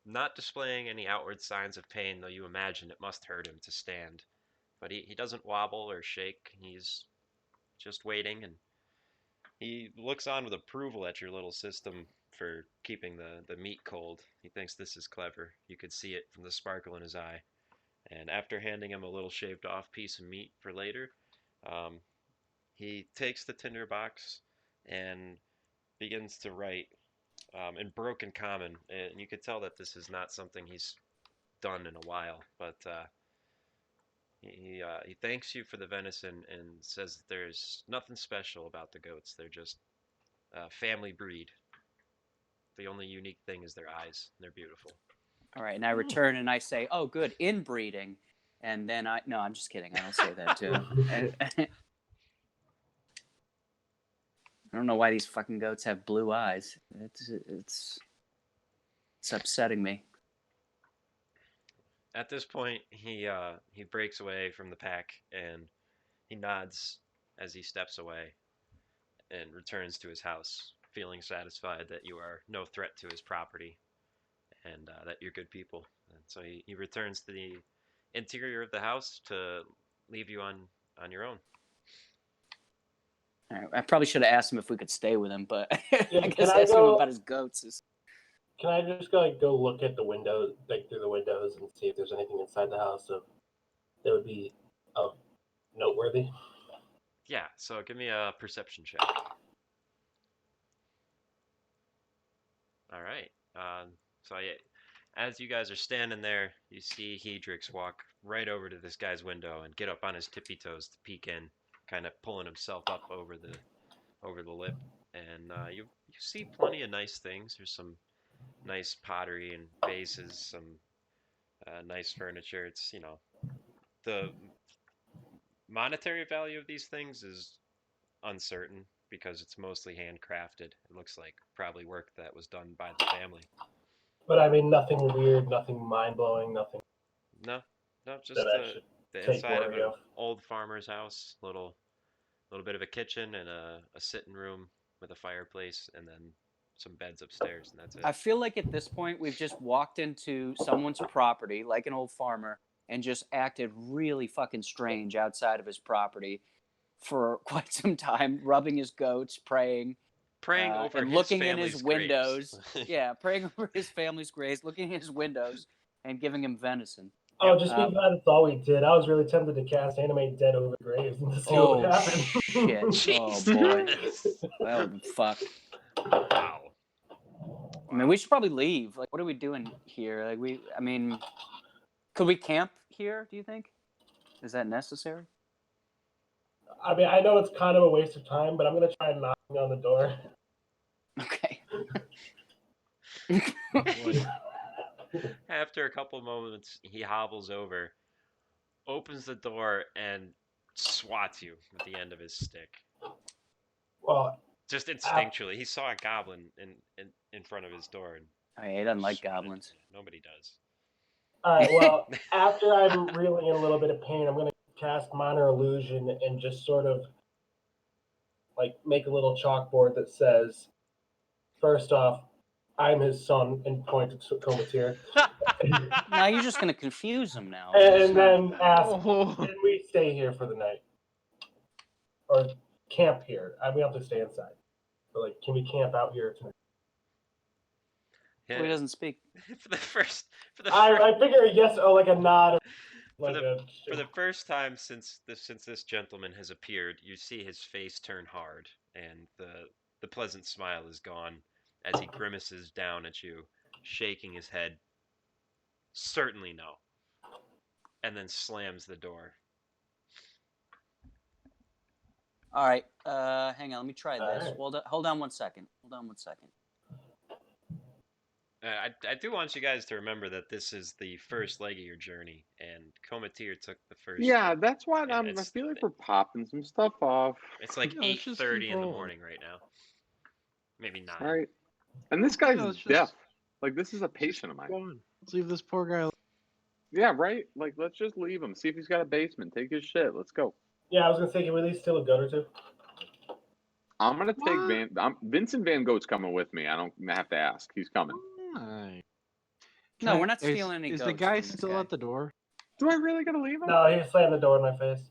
not displaying any outward signs of pain, though you imagine it must hurt him to stand. But he doesn't wobble or shake. He's just waiting, and he looks on with approval at your little system for keeping the meat cold. He thinks this is clever. You could see it from the sparkle in his eye. And after handing him a little shaved off piece of meat for later, um, he takes the tinder box and begins to write in broken common. And you could tell that this is not something he's done in a while. But he thanks you for the venison and says that there's nothing special about the goats. They're just family breed. The only unique thing is their eyes. They're beautiful.
All right, and I return and I say, "Oh, good, inbreeding," and then no, I'm just kidding. I don't say that too. I don't know why these fucking goats have blue eyes. It's upsetting me.
At this point, he breaks away from the pack and he nods as he steps away and returns to his house, feeling satisfied that you are no threat to his property and that you're good people. And so he returns to the interior of the house to leave you on your own.
All right, I probably should have asked him if we could stay with him, but
Yeah,
I guess
can I
asking him
go-
about his goats is.
Can I just go look at the windows, like through the windows, and see if there's anything inside the house that would be noteworthy?
Yeah, so give me a perception check. All right. So yeah, as you guys are standing there, you see Hedrix walk right over to this guy's window and get up on his tippy toes to peek in, kind of pulling himself up over the lip. And you see plenty of nice things. There's some nice pottery and vases, some nice furniture. It's the monetary value of these things is uncertain because it's mostly handcrafted. It looks like probably work that was done by the family.
But I mean, nothing weird, nothing mind blowing, nothing
No, just
that I should
the
take
inside of
worry
an
of.
old farmer's house. Little bit of a kitchen and a sitting room with a fireplace, and then some beds upstairs, and that's it.
I feel like at this point we've just walked into someone's property, like an old farmer, and just acted really fucking strange outside of his property for quite some time, rubbing his goats, praying
over
and
his
looking in
family's
his
graves.
windows. Yeah, praying over his family's graves, looking in his windows, and giving him venison.
Oh, just be glad it's all we did. I was really tempted to cast Animate Dead over graves and to see what would happen.
Shit. Oh, boy. That would be fucked.
Wow.
I mean, we should probably leave. Like, what are we doing here? Could we camp here, do you think? Is that necessary?
I mean, I know it's kind of a waste of time, but I'm going to try knocking on the door.
Okay.
After a couple moments, he hobbles over, opens the door, and swats you with the end of his stick.
Well,
Just instinctually, he saw a goblin in front of his door. And
Oh, yeah, he doesn't like
swatted.
goblins.
Nobody does.
all right, well, after I'm reeling in a little bit of pain, I'm going to cast Minor Illusion and just sort of like make a little chalkboard that says, first off, I'm his son, and point to Comateer.
Now you're just going to confuse him now.
And then ask,
Oh.
can we stay here for the night? Or camp here. We have to stay inside. But like, can we camp out here tonight?
Well, he doesn't speak.
for the first
I figure a yes, or like a nod, or like
for the first time since this gentleman has appeared, you see his face turn hard, and the pleasant smile is gone as he grimaces down at you, shaking his head. Certainly no. And then slams the door.
All right. Hang on. Let me try
All
this.
right.
Hold on 1 second.
I do want you guys to remember that this is the first leg of your journey, and Comatir took the first.
Yeah, that's what
Yeah,
I feel like we're popping some stuff off.
It's like
Yeah, let's just
8:30
keep
in the
rolling.
morning right now. Maybe 9.
All right. And this guy's
let's just-
deaf. Like, this is a patient of mine.
Go on. Let's leave this poor guy.
Yeah, right? Like, let's just leave him. See if he's got a basement. Take his shit. Let's go.
Yeah, I was gonna say, can we at least steal a goat or two?
I'm going to
What?
take Vincent Van Gogh's coming with me. I don't have to ask. He's coming.
Alright.
No, we're not
Is-
stealing any
Is the
goats
guy
from this
still
guy.
at the door?
Do I really got to leave him?
No, he just slammed the door in my face.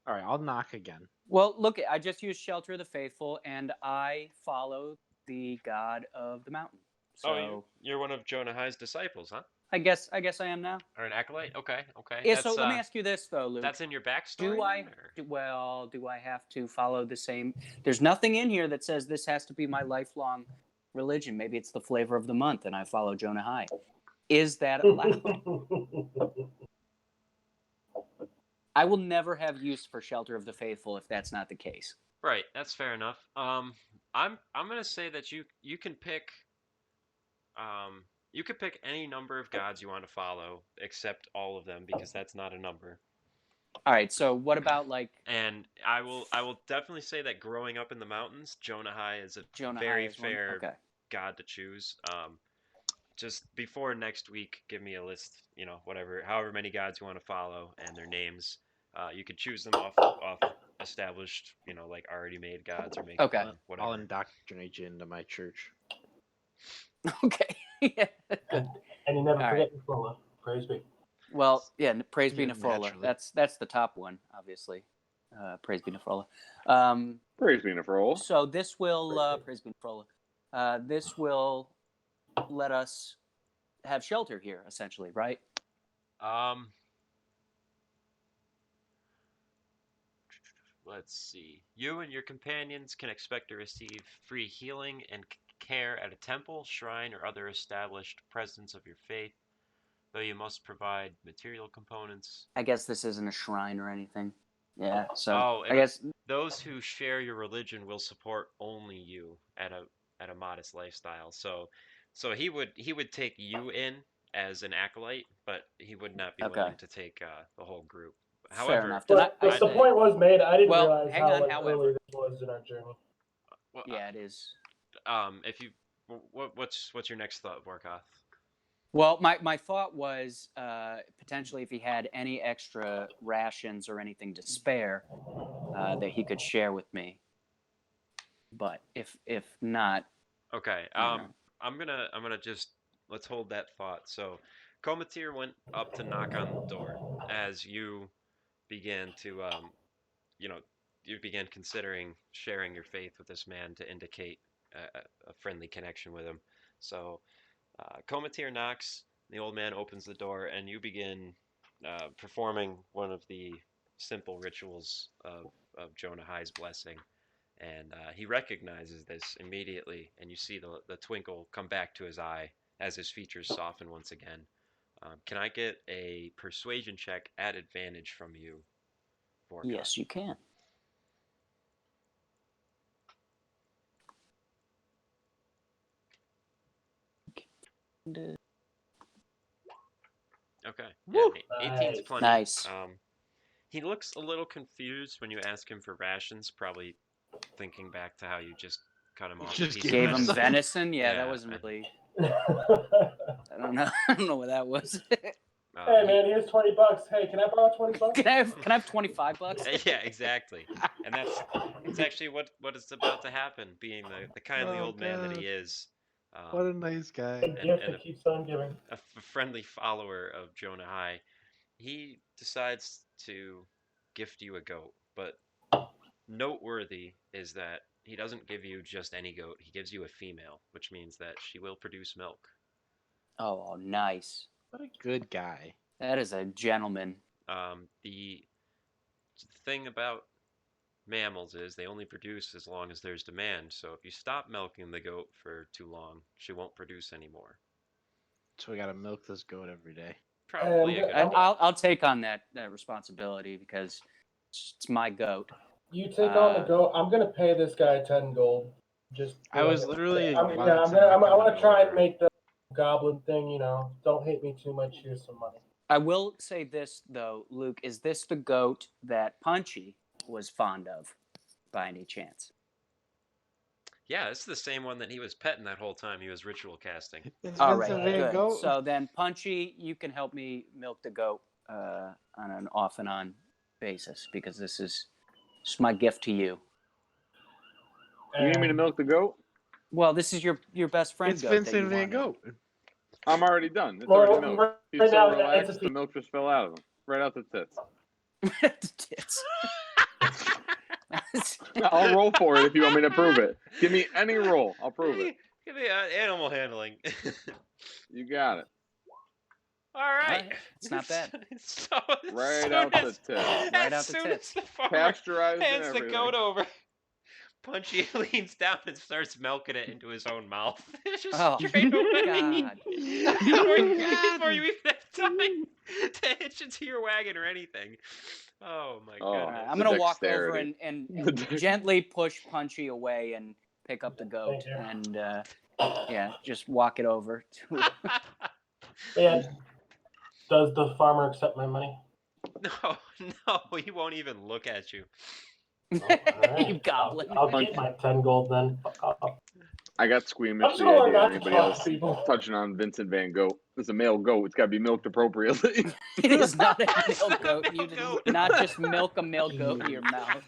All right, I'll knock again.
Well, look, I just used Shelter of the Faithful, and I follow the God of the Mountain. So
Oh, you're one of Jonah High's disciples, huh?
I guess I am now.
Or an acolyte? Okay.
Yeah.
That's,
So let me ask you this though, Luke.
That's in your backstory.
Do I have to follow the same? There's nothing in here that says this has to be my lifelong religion. Maybe it's the flavor of the month, and I follow Jonah High. Is that allowed? I will never have use for Shelter of the Faithful if that's not the case.
Right. That's fair enough. I'm gonna say that you can pick. You could pick any number of gods you want to follow, except all of them, because that's not a number.
All right. So what about like?
And I will definitely say that growing up in the mountains, Jonah High is a
Jonah
very
High is one?
fair
Okay.
god to choose. Just before next week, give me a list. However many gods you want to follow and their names. You could choose them off established, like already made gods, or make
Okay.
them, whatever.
I'll indoctrinate you into my church.
Okay. Yeah.
And you never
All
forget your Frola. Praise be.
Well, yeah. Praise be
Yeah,
Nefrola.
naturally.
That's the top one, obviously. Praise be Nefrola.
Praise be for all.
So this will praise be Nefrola. This will let us have shelter here, essentially, right?
Let's see. You and your companions can expect to receive free healing and care at a temple, shrine, or other established presence of your faith, though you must provide material components.
I guess this isn't a shrine or anything. Yeah. So
Oh,
I guess
those who share your religion will support only you at a modest lifestyle. So he would take you in as an acolyte, but he would not be
Okay.
willing to take the whole group.
Fair
However,
enough. Then
But
I
the
say-
point was made. I didn't
Well,
realize
hang
how
on,
like,
however.
early this was in our journey.
well,
yeah, it is.
if you, what's your next thought, Vorkoth?
Well, my thought was potentially if he had any extra rations or anything to spare that he could share with me. But if not,
Okay.
I don't know.
I'm gonna just let's hold that thought. So, Comatir went up to knock on the door as you began to you began considering sharing your faith with this man to indicate a friendly connection with him. So, Comatir knocks. The old man opens the door, and you begin performing one of the simple rituals of Jonah High's blessing. And he recognizes this immediately, and you see the twinkle come back to his eye as his features soften once again. Can I get a persuasion check at advantage from you, Vorkoth?
Yes, you can.
Okay.
Woo!
Yeah, 18's plenty.
Nice.
He looks a little confused when you ask him for rations, probably thinking back to how you just cut him off.
Just
a piece of
Gave him
venison.
venison. Yeah,
Yeah,
that wasn't
and-
really.
Hey
I don't know. I don't know what that was.
man, here's $20. Hey, can I borrow $20?
Can I have $25?
Yeah, exactly. And that's actually what is about to happen, being the kindly
Oh,
old man that
God.
he is.
What a nice guy.
A gift that keeps on giving.
A friendly follower of Jonah High. He decides to gift you a goat, but noteworthy is that he doesn't give you just any goat. He gives you a female, which means that she will produce milk.
Oh, nice.
What a good guy.
That is a gentleman.
The thing about mammals is they only produce as long as there's demand. So if you stop milking the goat for too long, she won't produce anymore.
So we gotta milk this goat every day.
Probably a good idea.
I'll take on that responsibility because it's my goat.
You take on the goat. I'm gonna pay this guy 10 gold. Just
I was literally.
I want to try and make the goblin thing. You know, don't hate me too much. Here's some money.
I will say this though, Luke, is this the goat that Punchy was fond of, by any chance?
Yeah, it's the same one that he was petting that whole time he was ritual casting.
All right, good. So then, Punchy, you can help me milk the goat on an off and on basis because this is my gift to you.
You need me to milk the goat?
Well, this is your best friend.
It's
goat
Vincent Van Gogh.
I'm already done. It's
Well,
already milked.
right
He's
now,
so
it's
relaxed,
a-
the milk just fell out of him. Right out the tits.
Tits.
I'll roll for it if you want me to prove it. Give me any roll. I'll prove it.
Give me animal handling.
You got it.
All right.
Alright, it's not bad.
So,
Right out the tits.
Right out the
soon
tits.
as the farmer
Pasteurized and
hands the
everything.
goat over, Punchy leans down and starts milking it into his own mouth. Just
Oh,
straight away.
God.
Before you even have time to hitch into your wagon or anything. Oh my
Oh.
goodness.
I'm gonna walk over
dexterity.
and gently push Punchy away and pick up the goat
Thank you.
and yeah, just walk it over to.
And does the farmer accept my money?
No, he won't even look at you.
Oh, all right.
You goblin.
I'll keep my 10 gold then.
I got squeamish
I'm
the
sure
idea
not
of
to
anybody
trust
else
people.
touching on Vincent Van Gogh. It's a male goat. It's got to be milked appropriately.
It is not a
It's
male
not a
goat.
male
You
goat.
did not just milk a male goat in your mouth.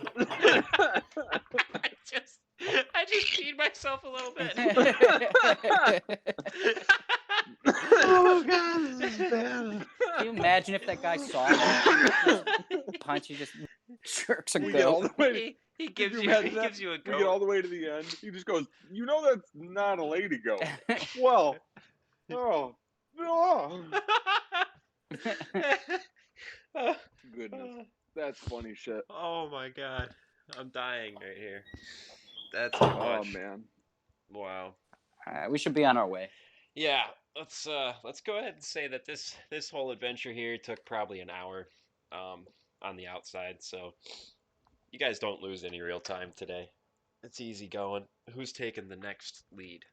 I just peed myself a little bit.
Oh god, this is bad.
Can you imagine if that guy saw that? Punchy just jerks a
We get all
goat.
the way.
He
Could
gives
you
you
imagine that?
gives you a
We get
goat.
all the way to the end. He just goes, "You know that's not a lady goat." Well, oh, no. Goodness, that's funny shit.
Oh my god, I'm dying right here. That's too
Oh
much.
man.
Wow.
We should be on our way.
Yeah, let's go ahead and say that this whole adventure here took probably an hour, on the outside. So you guys don't lose any real time today. It's easy going. Who's taking the next lead?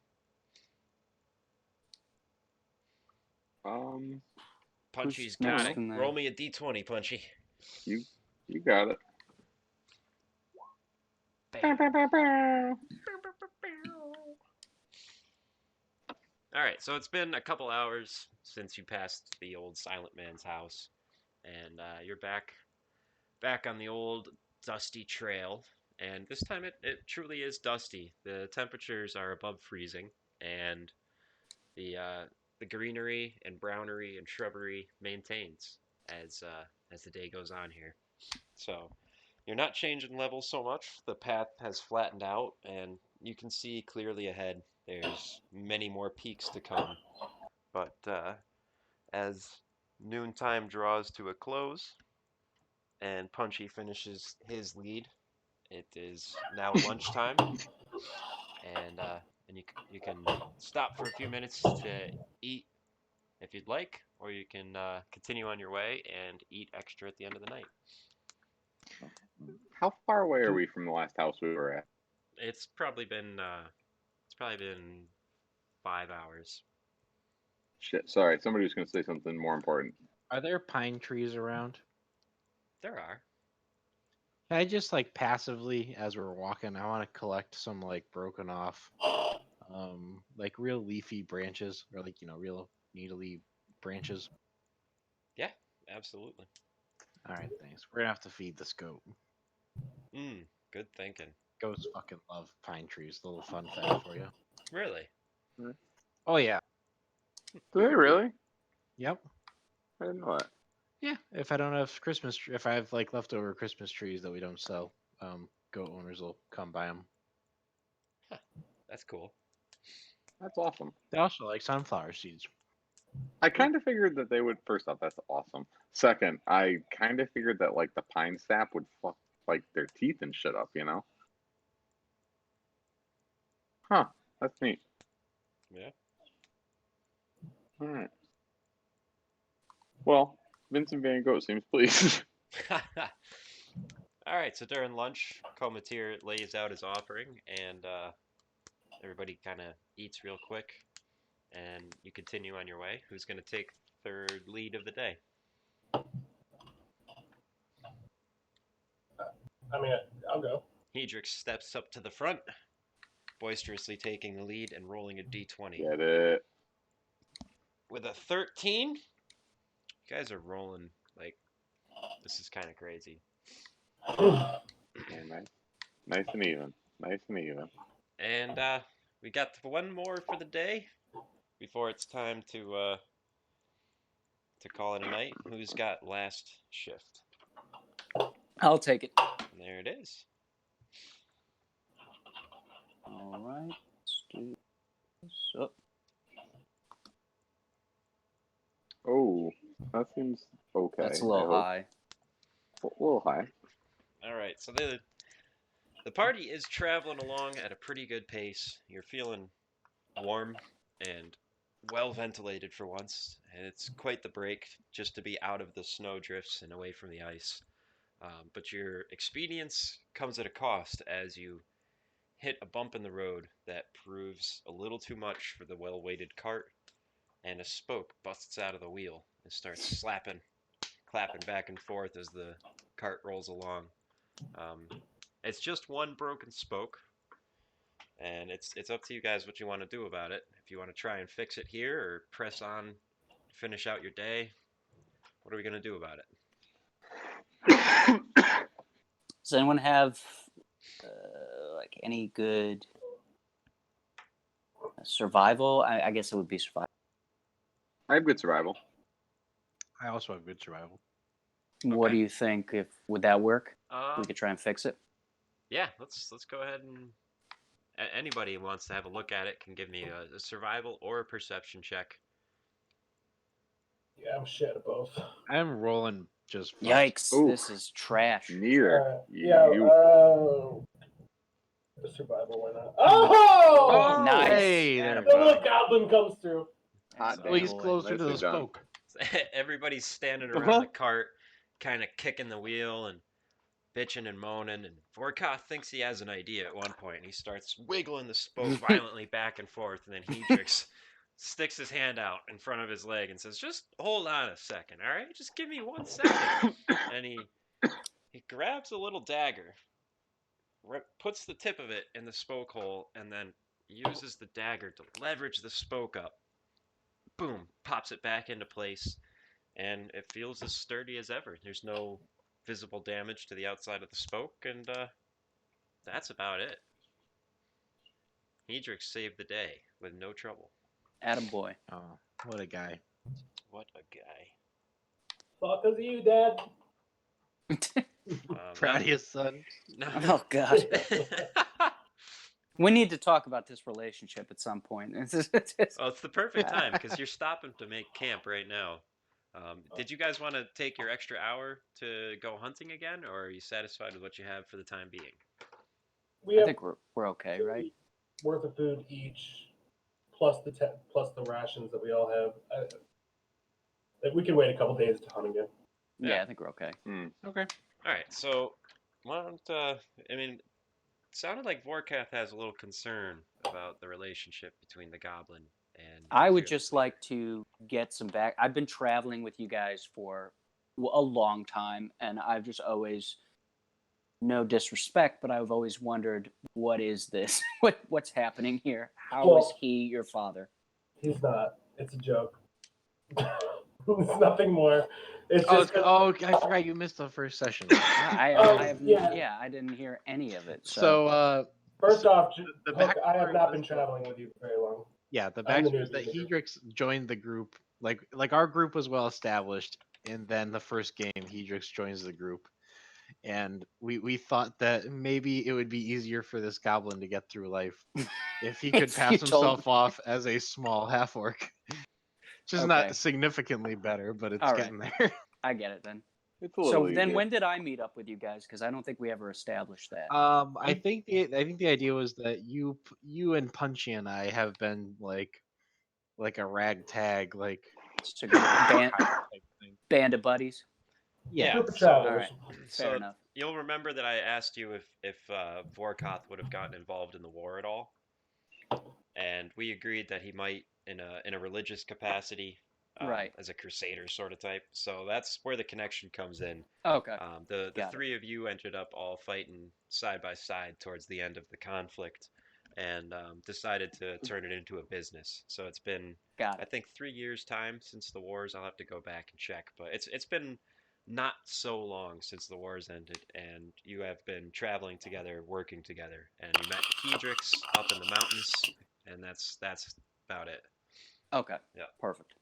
Punchy's got
next
it.
in the-
Roll me a d20, Punchy.
You got it.
Bam. All right, so it's been a couple hours since you passed the old Silent Man's house, and you're back on the old dusty trail. And this time it truly is dusty. The temperatures are above freezing, and the greenery and brownery and shrubbery maintains as the day goes on here. So you're not changing levels so much. The path has flattened out, and you can see clearly ahead. There's many more peaks to come. But as noontime draws to a close and Punchy finishes his lead, it is now lunchtime, and you can stop for a few minutes to eat if you'd like, or you can continue on your way and eat extra at the end of the night.
How far away are we from the last house we were at?
It's probably been 5 hours.
Shit, sorry. Somebody was going to say something more important.
Are there pine trees around?
There are.
Can I just like passively, as we're walking, I want to collect some like broken off, like real leafy branches, or like real needly branches.
Yeah, absolutely.
All right, thanks. We're gonna have to feed this goat.
Good thinking.
Goats fucking love pine trees. A little fun fact for you.
Really?
Oh yeah.
Do they really?
Yep.
I didn't know that.
Yeah. If I don't have if I have like leftover Christmas trees that we don't sell, goat owners will come buy them.
That's cool.
That's awesome.
They also like sunflower seeds.
I kind of figured that they would. First off, that's awesome. Second, I kind of figured that like the pine sap would fuck like their teeth and shit up. Huh? That's neat.
Yeah.
All right. Well, Vincent Van Gogh seems pleased.
All right, so during lunch, Cometeer lays out his offering, and everybody kind of eats real quick, and you continue on your way. Who's going to take third lead of the day?
I mean, I'll go.
Hedrix steps up to the front, boisterously taking the lead and rolling a d20.
Get it?
With a 13, you guys are rolling like this is kind of crazy.
Yeah, nice and even. Nice and even.
And we got one more for the day before it's time to call it a night. Who's got last shift?
I'll take it.
There it is.
All right. Let's do this up.
Oh, that seems okay.
That's a little high.
A little high.
All right, so the party is traveling along at a pretty good pace. You're feeling warm and well ventilated for once, and it's quite the break just to be out of the snow drifts and away from the ice. But your expedience comes at a cost as you hit a bump in the road that proves a little too much for the well-weighted cart, and a spoke busts out of the wheel and starts clapping back and forth as the cart rolls along. It's just one broken spoke, and it's up to you guys what you want to do about it. If you want to try and fix it here or press on, finish out your day, what are we going to do about it?
Does anyone have like any good survival? I guess it would be survival.
I have good survival.
I also have good survival.
What
Okay.
do you think? Would that work? We could try and fix it.
Yeah, let's go ahead and anybody who wants to have a look at it can give me a survival or a perception check.
Yeah, I'm shit at both.
I'm rolling just fine.
Yikes!
Ooh.
This is trash.
Neither.
Yeah.
You.
The survival went out. Oh!
Oh, nice.
Hey, there
Atta
we
The
go.
little goblin comes through.
Hot
So-
damn.
Please closer to the
Nicely done.
spoke.
Everybody's standing around the cart, kind of kicking the wheel and bitching and moaning. And Vorkoth thinks he has an idea at one point, and he starts wiggling the spoke violently back and forth. And then Hedrix sticks his hand out in front of his leg and says, "Just hold on a second, all right? Just give me 1 second." And he grabs a little dagger, puts the tip of it in the spoke hole, and then uses the dagger to leverage the spoke up. Boom, pops it back into place, and it feels as sturdy as ever. There's no visible damage to the outside of the spoke, and that's about it. Hedrix saved the day with no trouble.
Attaboy.
Oh, what a guy.
What a guy.
Fuck is you, Dad.
Proud of you, son.
No.
Oh God. We need to talk about this relationship at some point.
Well, it's the perfect time because you're stopping to make camp right now. Did you guys want to take your extra hour to go hunting again, or are you satisfied with what you have for the time being?
We
I
have
think we're okay, right?
worth of food each, plus the rations that we all have. We can wait a couple days to hunt again.
Yeah, I think we're okay.
Okay.
All right, so why don't I mean, it sounded like Vorkath has a little concern about the relationship between the goblin and.
I would
Fearless
just
Leader.
like to get some back. I've been traveling with you guys for a long time, and I've just always, no disrespect, but I've always wondered, what is this? What's happening here? How is
Well-
he your father?
He's not. It's a joke. It's nothing more. It's
Oh,
just
I forgot you missed the first session.
yeah.
I didn't hear any of it.
So,
first off,
the
Hook, I have
backstory
not
was
been
that-
traveling with you very long.
yeah, the
I'm the
backstory is
newbie
that
here.
Hedrix joined the group. Like our group was well established, and then the first game, Hedrix joins the group, and we thought that maybe it would be easier for this goblin to get through life if he could
If
pass
you told-
himself off as a small half orc. Just
Okay.
not significantly better, but it's
All right.
getting there.
I get it then.
It's a little
So then,
easier.
when did I meet up with you guys? Because I don't think we ever established that.
I think the idea was that you and Punchy and I have been like a ragtag like
It's a good band,
type thing.
band of buddies.
Yeah.
Group of
so-
travelers.
All right. Fair
So
enough.
you'll remember that I asked you if Vorkoth would have gotten involved in the war at all, and we agreed that he might in a religious capacity,
Right.
as a crusader sort of type. So that's where the connection comes in.
Okay.
The
Got it.
three of you ended up all fighting side by side towards the end of the conflict, and decided to turn it into a business. So it's been,
Got
I
it.
think, 3 years time since the wars. I'll have to go back and check, but it's been not so long since the wars ended, and you have been traveling together, working together, and you met Hedrix up in the mountains, and that's about it.
Okay.
Yeah.
Perfect.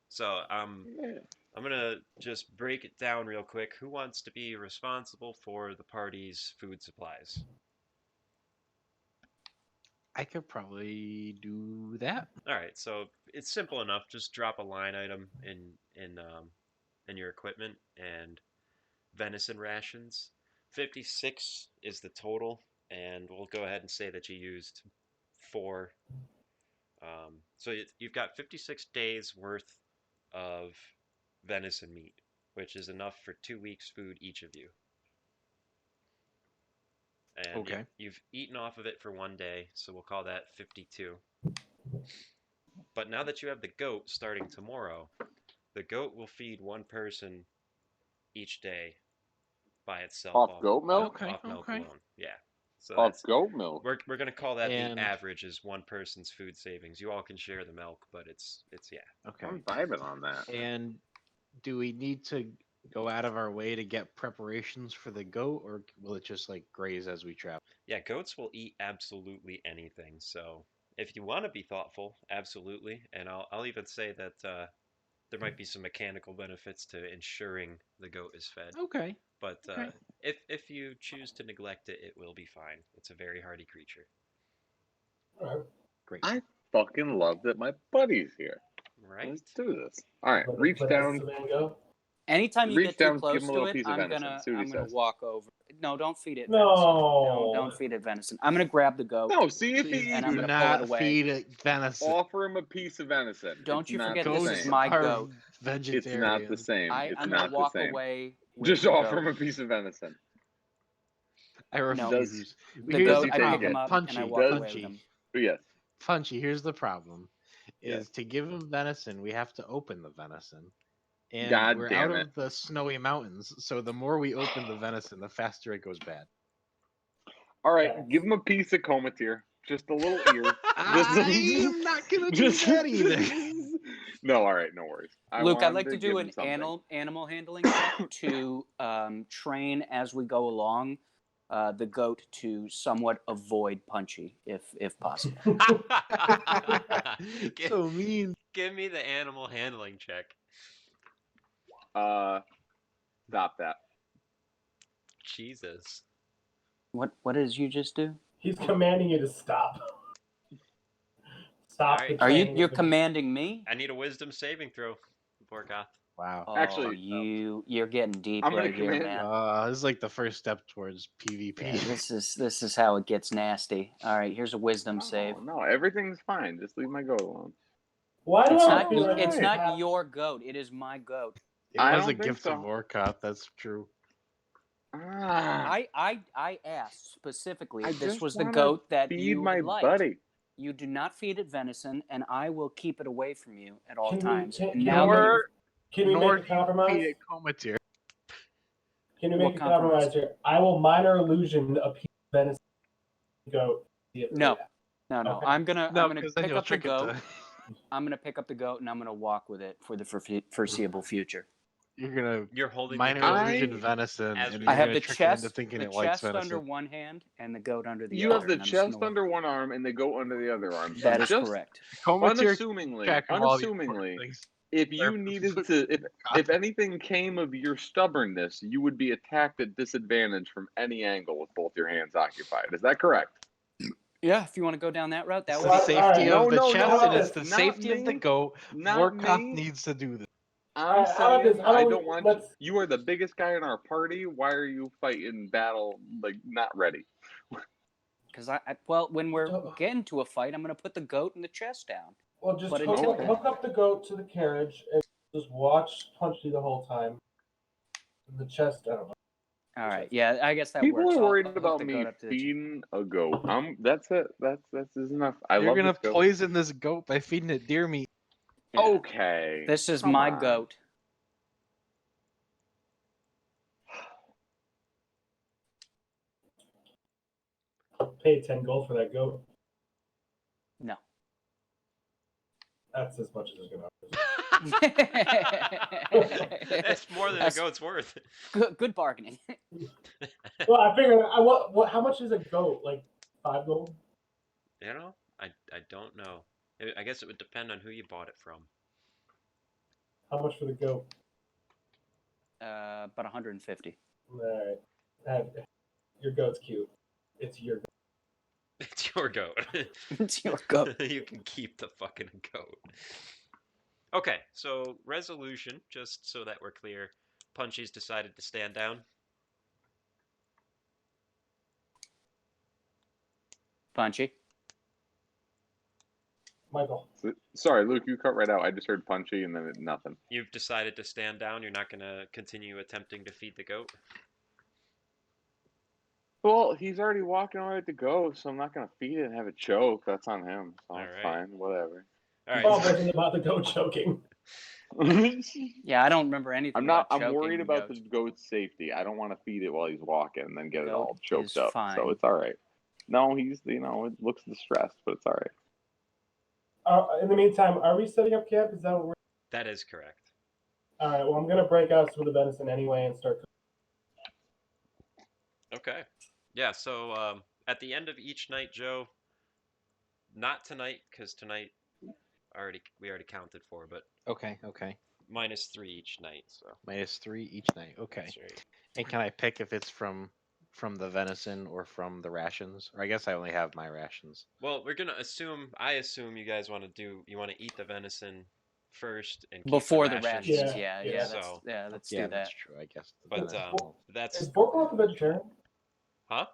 So
Yeah.
I'm gonna just break it down real quick. Who wants to be responsible for the party's food supplies?
I could probably do that.
All right, so it's simple enough. Just drop a line item in your equipment, and venison rations. 56 is the total, and we'll go ahead and say that you used 4. So you've got 56 days worth of venison meat, which is enough for 2 weeks' food each of you. And
Okay.
you've eaten off of it for 1 day, so we'll call that 52. But now that you have the goat starting tomorrow, the goat will feed one person each day by itself
Off goat milk?
off milk
Okay.
alone. Yeah. So
Off
that's
goat milk.
we're gonna call that
And-
the average is one person's food savings. You all can share the milk, but it's yeah.
Okay.
I'm vibing on that.
And do we need to go out of our way to get preparations for the goat, or will it just like graze as we travel?
Yeah, goats will eat absolutely anything. So if you want to be thoughtful, absolutely. And I'll even say that there might be some mechanical benefits to ensuring the goat is fed.
Okay.
But
Okay.
if you choose to neglect it, it will be fine. It's a very hardy creature.
Great.
I fucking love that my buddy's here.
Right?
Let's do this. All right,
Let-
reach
let
down.
this man go.
Anytime you
Reach
get too
down, give
close
him a
to
little
it,
piece of
I'm
venison.
gonna
See what he says.
walk over. No, don't feed it.
No.
venison. No, don't feed it venison. I'm gonna grab the goat.
No, see if
Please
he
And
do
I'm gonna pull
not
it away.
feed it venison.
offer him a piece of venison.
Don't
It's
you
not
forget
the
this
same.
is my
Are
goat.
It's not the
vegetarian.
same.
I'm
It's
gonna
not the
walk
same.
away. With
Just
the
offer
goat.
him a piece of venison.
I
No.
refuse.
The
Here's
goat.
he
I
take
pick
it?
him up
Punchy,
and I walk away with
Punchy.
him.
Yes.
Punchy, here's the problem.
Yes.
Is to give him venison, we have to open the venison. And
God
we're
damn
out
it.
of the snowy mountains, so the more we open the venison, the faster it goes bad.
All right,
Yes.
give him a piece of comateer. Just a little ear.
I'm not gonna do
Just
that either.
No, all right, no worries.
Luke, I'd
wanted
like to
give
do
him
an
something.
animal handling check to train as we go along the goat to somewhat avoid Punchy, if possible.
Give-
So mean.
Give me the animal handling check.
Stop that.
Jesus.
What did you just do?
He's commanding you to stop. Stop.
Alright.
the
Are
training
you're
of the-
commanding me?
I need a wisdom saving throw, Vorkoth.
Wow.
Oh,
Actually,
you're getting deep
I'm gonna
right here,
command-
man.
This is like the first step towards PvP.
Yeah, this is how it gets nasty. All right, here's a wisdom
No,
save.
no, everything's fine. Just leave my goat alone.
Why do
It's
I
not
feel like
it's
I
not
have-
your goat. It is my goat.
It
I
was a
don't think
gift
so.
of Orkoth, that's true.
Ah,
I asked specifically
I
if this
just
was the
wanna
goat that
feed
you
my
liked.
buddy.
You do not feed it venison, and I will keep it away from you at all
Can we-
times.
can-
And
can
now
we-
that
Can we
Nor
make a
do you
compromise?
feed it comateer.
Can we
What
make a compromise here? I will minor illusion a piece of venison goat.
No. no,
Okay.
I'm gonna
No,
pick
because then you'll
up the
trick it
goat.
to.
I'm gonna pick up the goat and I'm gonna walk with it for the foreseeable future.
You're gonna
You're holding
minor
the goat.
illusion venison,
as
and
we-
you're
I have
gonna
the
trick it into
chest,
thinking
the
it likes
chest
venison.
under one hand and the goat under the
You
other.
have the
and I'm just
chest
gonna-
under one arm and the goat under the other arm. So
That is
just
correct.
Comateer
unassumingly,
check all the important
unassumingly,
things.
if you needed to, if anything came of your stubbornness, you would be attacked at disadvantage from any angle with both your hands occupied. Is that correct?
Yeah, if you want to go down that route, that
It's
would
the
Well,
be
safety
alright.
of the
No,
chest, and
no,
it's the
not
safety of the
me.
goat.
Not
Vorkoth
me.
needs to do this.
I'm
How about this?
saying
How
I
about
don't
we
want
let's
you are the biggest guy in our party. Why are you fighting battle like not ready?
because well, when we're
Don't-
getting to a fight, I'm going to put the goat and the chest down.
well just
But
hook,
until
Okay.
hook up the goat to the carriage and just watch Punchy the whole time. The chest, I don't know.
All right, yeah, I guess that
People
works.
are worried
I'll hook
about
the
me
goat up to the chest.
feeding a goat. That's it. That's enough. I
You're
love
gonna
this goat.
poison this goat by feeding it deer meat.
Yeah.
Okay.
This is
come
my
on.
goat.
Pay 10 gold for that goat.
No.
That's as much as it's gonna.
That's more than a
That's
goat's worth.
good bargaining.
Well, I figured. What? How much is a goat? Like 5 gold?
You know, I don't know. I guess it would depend on who you bought it from.
How much for the goat?
About 150.
All right. Your goat's cute. It's your goat.
It's your goat.
It's your goat.
You can keep the fucking goat. Okay, so resolution, just so that we're clear. Punchy's decided to stand down.
Punchy.
Michael.
Sorry, Luke. You cut right out. I just heard punchy and then nothing.
You've decided to stand down. You're not going to continue attempting to feed the goat.
Well, he's already walking away with the goat, so I'm not gonna feed it and have it choke. That's on him. So
All
it's
right.
fine. Whatever.
All
Oh,
right.
wasn't about the goat choking.
Yeah, I don't remember anything
I'm not.
about
I'm
choking
worried about
goats.
the goat's safety. I don't want to feed it while he's walking and then get it
Goat
all choked
is
up.
fine.
So it's all right. No, he's. It looks distressed, but it's all right.
In the meantime, are we setting up camp? Is that what we're?
That is correct.
All right. Well, I'm gonna break out some of the venison anyway and start.
Okay. Yeah, so at the end of each night, Joe, not tonight, because tonight we already counted for, but
Okay.
-3 each night. So
-3 each night. Okay.
that's right.
And can I pick if it's from the venison or from the rations? Or I guess I only have my rations.
Well, we're gonna assume. I assume you guys want to eat the venison first and keep
Before
the
the
rations.
rations,
Yeah,
yeah,
yeah.
So,
let's
Yeah,
do that.
that's true. I guess. the
but
venison will-
that's
Is Vorkoth a vegetarian?
huh?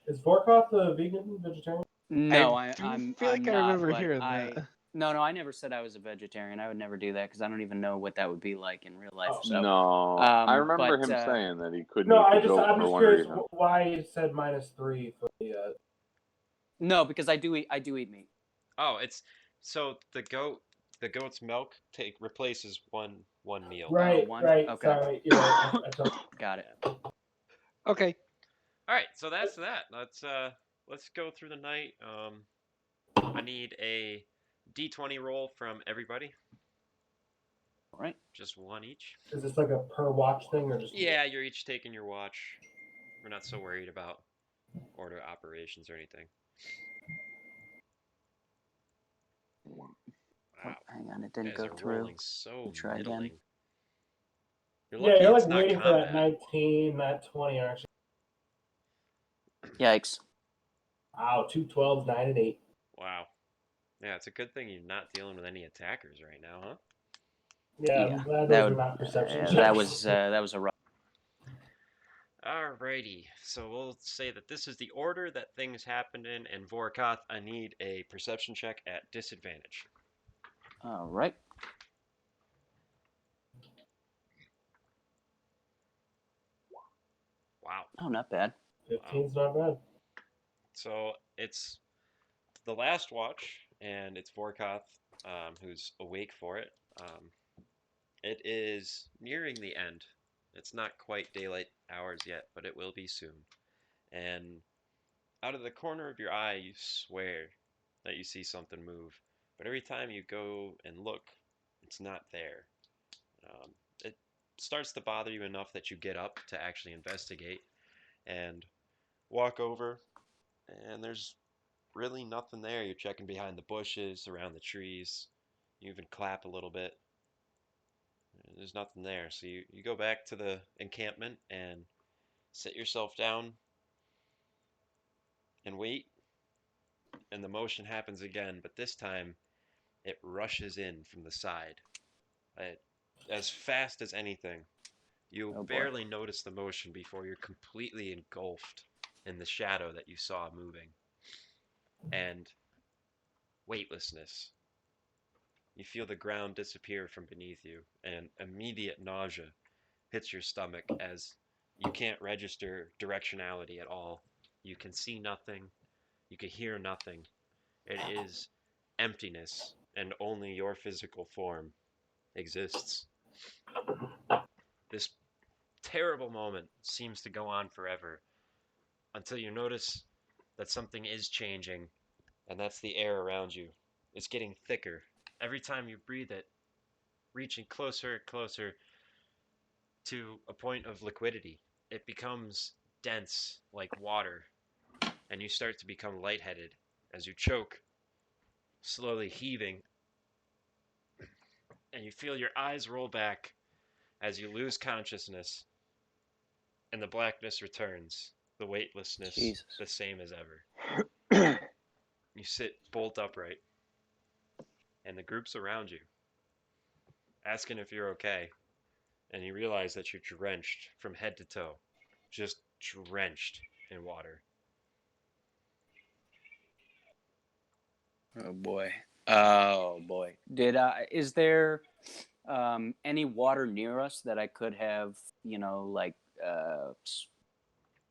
Is Vorkoth a vegan vegetarian?
No,
I do
I'm.
feel like
I'm
I
not,
remember
but
hearing
I,
that.
No, I never said I was a vegetarian. I would never do that because I don't even know what that would be like in real life.
Oh,
So,
No, I remember
but,
him saying that he couldn't
No,
eat the goat
I'm
for
just
one
curious
reason.
why you said -3 for the.
no, because I do eat meat.
Oh, it's so the goat's milk replaces one meal.
Right,
one?
right.
Okay.
Sorry, you're right. I totally.
Got it.
Okay.
All right, so that's that. Let's go through the night. I need a D20 roll from everybody.
All right.
Just one each.
Is this like a per watch thing or just?
Yeah, you're each taking your watch. We're not so worried about order operations or anything. Wow.
Oh, hang on, it didn't
You guys
go
are
through.
rolling so
Try again.
middling. You're
Yeah,
lucky
you're
it's
like
not
waiting for that
combat.
19, that 20 are actually.
Yikes.
Wow, 2 12s, 9 and 8.
Wow. Yeah, it's a good thing you're not dealing with any attackers right now, huh?
Yeah,
Yeah,
I'm glad
that
those
would-
are not perception checks.
that was a rough.
Alrighty, so we'll say that this is the order that things happened in, and Vorkoth, I need a perception check at disadvantage.
All right.
Wow.
Oh, not bad.
15's not bad.
So it's the last watch, and it's Vorkoth who's awake for it. It is nearing the end. It's not quite daylight hours yet, but it will be soon. And out of the corner of your eye, you swear that you see something move. But every time you go and look, it's not there. It starts to bother you enough that you get up to actually investigate and walk over, and there's really nothing there. You're checking behind the bushes, around the trees. You even clap a little bit. There's nothing there. So you go back to the encampment and sit yourself down and wait, and the motion happens again, but this time it rushes in from the side. It, as fast as anything. You
Oh boy.
barely notice the motion before you're completely engulfed in the shadow that you saw moving. And weightlessness. You feel the ground disappear from beneath you, and immediate nausea hits your stomach as you can't register directionality at all. You can see nothing, you can hear nothing. It is emptiness, and only your physical form exists. This terrible moment seems to go on forever until you notice that something is changing, and that's the air around you. It's getting thicker. Every time you breathe it, reaching closer and closer to a point of liquidity. It becomes dense like water, and you start to become lightheaded as you choke, slowly heaving, and you feel your eyes roll back as you lose consciousness, and the blackness returns, the weightlessness
Jesus.
the same as ever. You sit bolt upright, and the group's around you, asking if you're okay, and you realize that you're drenched from head to toe, just drenched in water.
Oh boy. Oh boy. Is there any water near us that I could have, like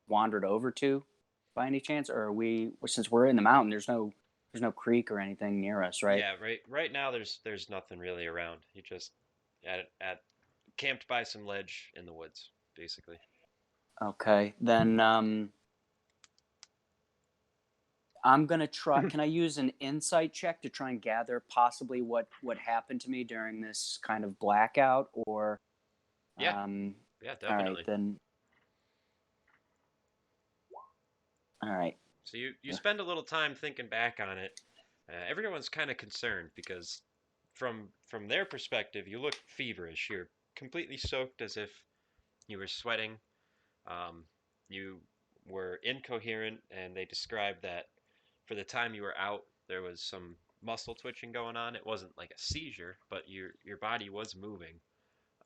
wandered over to by any chance, or are we, since we're in the mountain, there's no creek or anything near us, right?
Yeah, right now there's nothing really around. You just at camped by some ledge in the woods, basically.
Okay. Then I'm gonna try. Can I use an insight check to try and gather possibly what happened to me during this kind of blackout, or
Yeah,
all right,
definitely.
then. All right.
So you spend a little time thinking back on it. Everyone's kind of concerned because from their perspective, you look feverish. You're completely soaked as if you were sweating. You were incoherent, and they described that for the time you were out, there was some muscle twitching going on. It wasn't like a seizure, but your body was moving.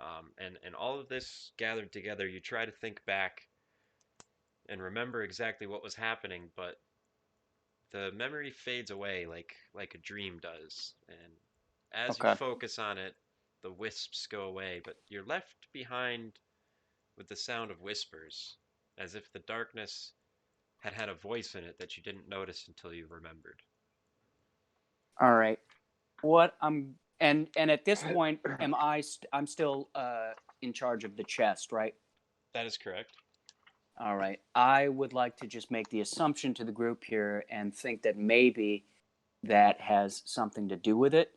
And all of this gathered together, you try to think back and remember exactly what was happening, but the memory fades away like a dream does. And as you
Okay.
focus on it, the wisps go away, but you're left behind with the sound of whispers, as if the darkness had a voice in it that you didn't notice until you remembered.
All right. What and at this point, I'm still in charge of the chest, right?
That is correct.
All right. I would like to just make the assumption to the group here and think that maybe that has something to do with it.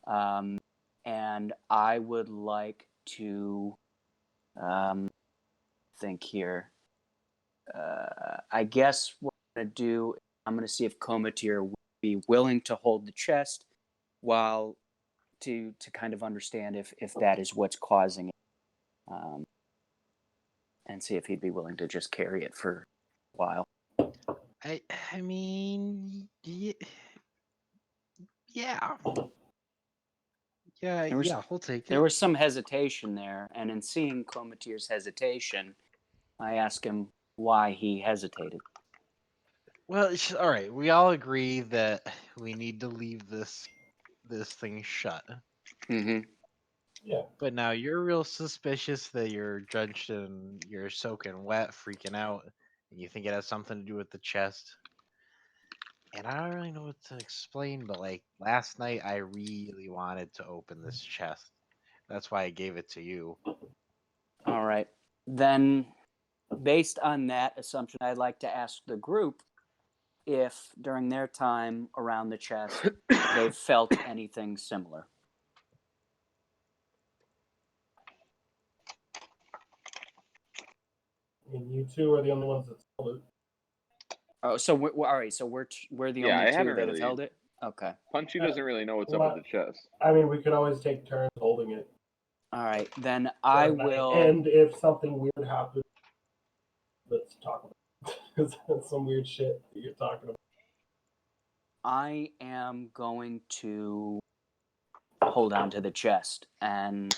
And I would like to think here. I guess what I'm going to do, I'm going to see if Comatier will be willing to hold the chest while to kind of understand if that is what's causing it. And see if he'd be willing to just carry it for a while.
I mean, yeah, yeah,
There was,
we'll take
there
it.
was some hesitation there, and in seeing Comatier's hesitation, I asked him why he hesitated.
Well, all right. We all agree that we need to leave this thing shut.
Mm-hmm.
Yeah.
But now you're real suspicious that you're drenched and you're soaking wet, freaking out, and you think it has something to do with the chest. And I don't really know what to explain, but like last night, I really wanted to open this chest. That's why I gave it to you.
All right. Then, based on that assumption, I'd like to ask the group if during their time around the chest, they've felt anything similar.
I mean, you two are the only ones that sold it.
Oh, so all right. So we're the
Yeah,
only
I
two
haven't
that have
really.
held it. Okay.
Punchy doesn't really know what's up
What?
with the chest.
I mean, we could always take turns holding it.
All right, then I
Good night.
will.
And if something weird happens, let's talk about it. It's some weird shit that you're talking about.
I am going to hold on to the chest and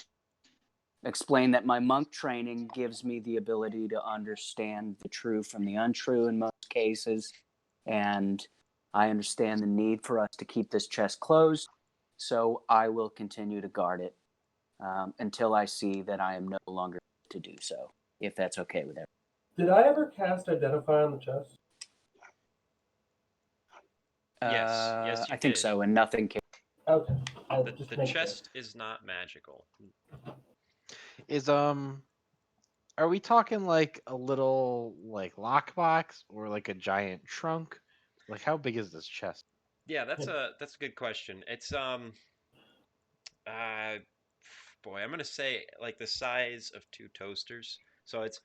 explain that my monk training gives me the ability to understand the true from the untrue in most cases, and I understand the need for us to keep this chest closed, so I will continue to guard it until I see that I am no longer to do so, if that's okay with everyone.
Did I ever cast Identify on the chest?
Yes, you
I think
did.
so, and nothing came.
Okay.
The chest is not magical.
Is are we talking like a little like lockbox or like a giant trunk? Like how big is this chest?
Yeah, that's a good question. It's uh boy, I'm gonna say like the size of two toasters. So it's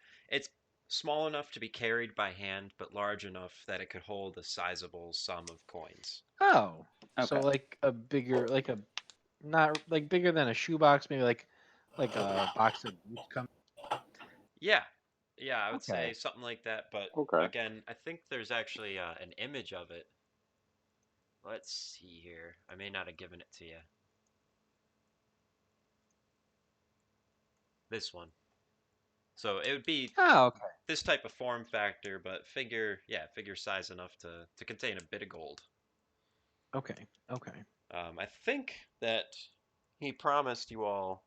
small enough to be carried by hand, but large enough that it could hold a sizable sum of coins.
Oh, so
Okay.
like a bigger, like a not like bigger than a shoebox, maybe like a box of boots come.
Yeah, yeah, I would say
Okay.
something like that. But
Okay.
again, I think there's actually an image of it. Let's see here. I may not have given it to you. This one. So it would be
Oh, okay.
this type of form factor, but figure size enough to contain a bit of gold.
Okay. Okay.
I think that he promised you all,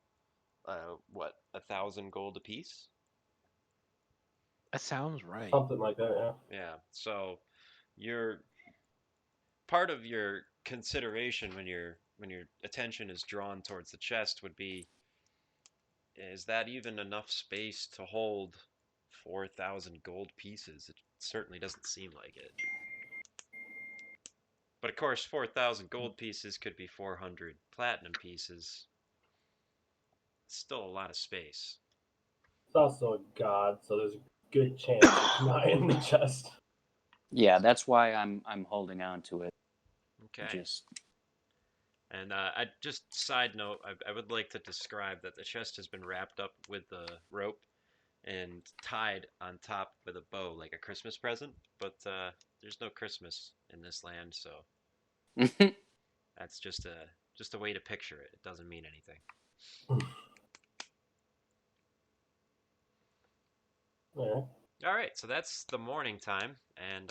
what, 1,000 gold apiece?
That sounds right.
Something like that, yeah.
Yeah. So your part of your consideration when your attention is drawn towards the chest would be, is that even enough space to hold 4,000 gold pieces? It certainly doesn't seem like it. But of course, 4,000 gold pieces could be 400 platinum pieces. It's still a lot of space.
It's also a god, so there's a good chance it's not in the chest.
Yeah, that's why I'm holding on to it.
Okay.
Just
And I just side note, I would like to describe that the chest has been wrapped up with the rope and tied on top with a bow like a Christmas present. But there's no Christmas in this land, so that's just a way to picture it. It doesn't mean anything.
Yeah.
All right, so that's the morning time, and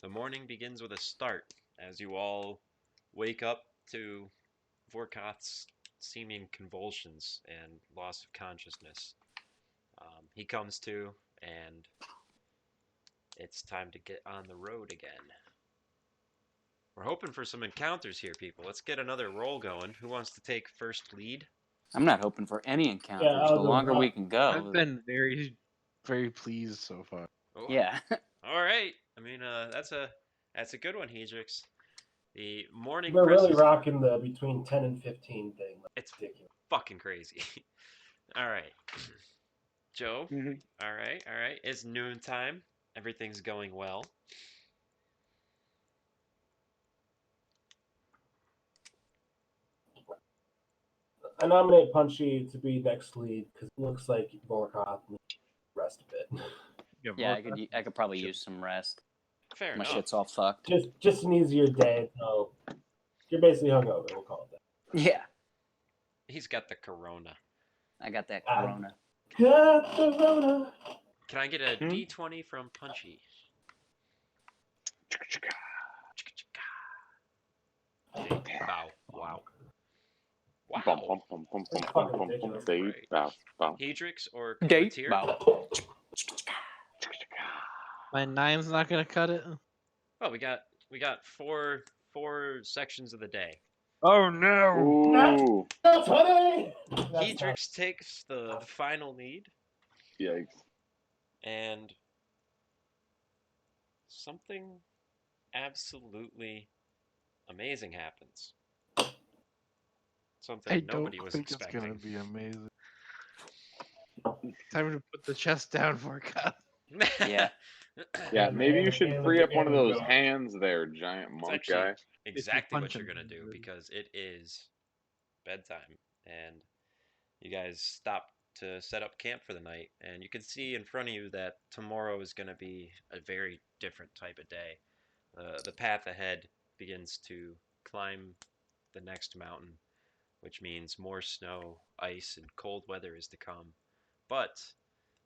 the morning begins with a start as you all wake up to Vorkoth's seeming convulsions and loss of consciousness. He comes to, and it's time to get on the road again. We're hoping for some encounters here, people. Let's get another roll going. Who wants to take first lead?
I'm not hoping for any encounters.
I'll
The
go
longer
first.
we can go.
I've been very, very pleased so far.
Oh,
Yeah.
all right. I mean, that's a good one, Hedrix. The morning
We're really
presses.
rocking the between 10 and 15 thing.
It's
ridiculous.
fucking crazy. All right, Joe.
Mhm.
All right. It's noontime. Everything's going well.
I nominate Punchy to be next lead because it looks like Vorkoth needs to rest a bit.
Yeah, I could probably use some rest.
Fair
My
enough.
shit's all fucked.
Just an easier day. So you're basically hungover. We'll call it that.
Yeah,
He's got the corona.
I got that
Ah.
corona.
Got the Rona.
Can I get a
Hmm?
D20 from Punchy? Bow. Wow.
Bum,
Wow.
bum, bum, bum, bum,
That's
bum,
fucking
bum, bum,
ridiculous.
date,
Right.
bow, bow.
Hedrix or
Date.
Cometeer?
Bow.
My nine's not gonna cut it.
Well, we got four sections of the day.
Oh no!
Ooh,
That's funny. That's not-
Hedrix takes the final lead,
yikes.
and something absolutely amazing happens. Something
I don't
nobody was
think
expecting.
it's gonna be amazing. Time to put the chest down for God.
Yeah.
Yeah, maybe you should
and
free up one of those
go.
hands there, giant monk
actually-
guy.
Exactly what
punch
you're
him,
gonna do
dude.
because it is bedtime, and you guys stop to set up camp for the night, and you can see in front of you that tomorrow is going to be a very different type of day. The path ahead begins to climb the next mountain, which means more snow, ice, and cold weather is to come. But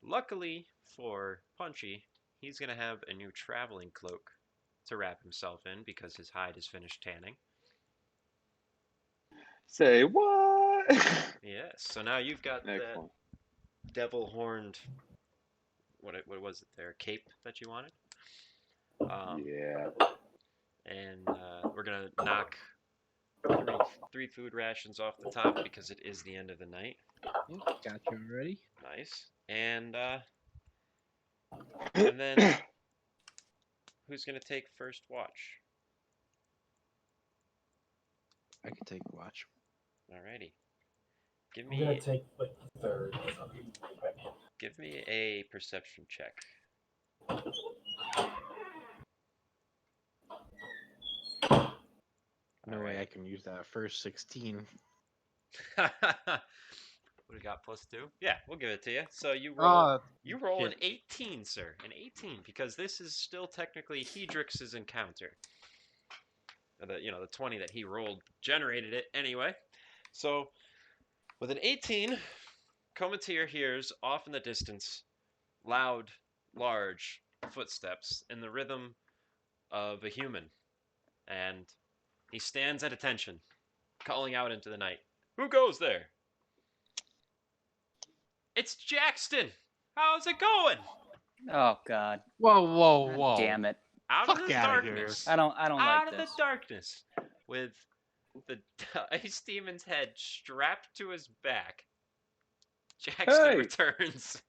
luckily for Punchy, he's going to have a new traveling cloak to wrap himself in because his hide is finished tanning.
Say what?
Yes, so now you've got that
Excellent.
devil horned, what was it there, cape that you wanted?
Yeah.
And we're going to knock three food rations off the top because it is the end of the night.
Yep, got you already.
Nice. And then who's gonna take first watch?
I can take watch.
Alrighty. Give
I'm gonna
me
take like third.
give me a perception check.
No way I can use that first 16.
What do we got, +2? Yeah, we'll give it to you. So you roll an
shit.
18, sir. An 18, because this is still technically Hedrix's encounter. The 20 that he rolled generated it anyway. So with an 18, Cometeer hears off in the distance loud, large footsteps in the rhythm of a human, and he stands at attention, calling out into the night, "Who goes there?" "It's Jackson! How's it going?"
Oh God.
Whoa, whoa,
God
whoa!
damn it.
Out
Fuck
of the
outta here.
darkness.
I don't
Out
like
of
this.
the darkness, with the ice demon's head strapped to his back, Jackson
Hey!
returns.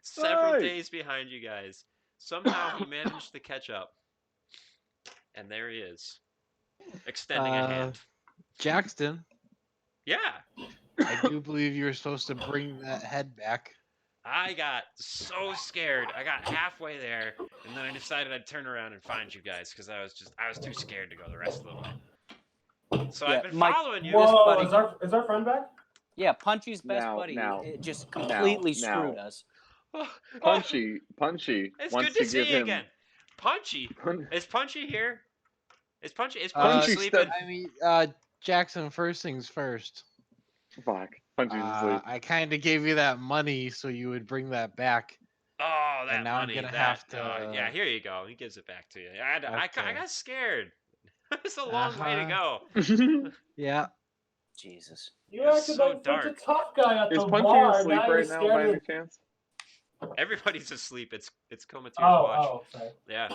Several
Hey!
days behind you guys. Somehow he managed to catch up. And there he is, extending a hand.
Jackson,
Yeah,
I do believe you were supposed to bring that head back.
I got so scared. I got halfway there, and then I decided I'd turn around and find you guys because I was too scared to go the rest of the way. So
Yeah,
I've been
Mike,
following you.
Whoa,
Whoa,
buddy.
is our friend back?
Yeah, Punchy's best
Now-
buddy
now-
it just completely
now-
screwed us.
Oh,
Punchy
it's
wants
good to
to
see
give
you
him.
again. Punchy, is Punchy here? Is Punchy
Punchy
sleeping?
stepped-
I mean, Jackson, first things first.
Fuck. Punchy's asleep.
I kind of gave you that money so you would bring that back.
Oh, that
And now I'm
money.
gonna
that,
have to-
yeah, here you go. He gives it back to you. I
Okay.
got scared. It's a long way to go.
Yeah.
Jesus.
You
It's
acted
so
like such
dark.
a tough guy at
Is
the
Punchy
bar.
asleep
Now you're
right now
scared
by
of
any chance?
Everybody's asleep. It's Cometeer's
Oh,
watch.
sorry.
Yeah.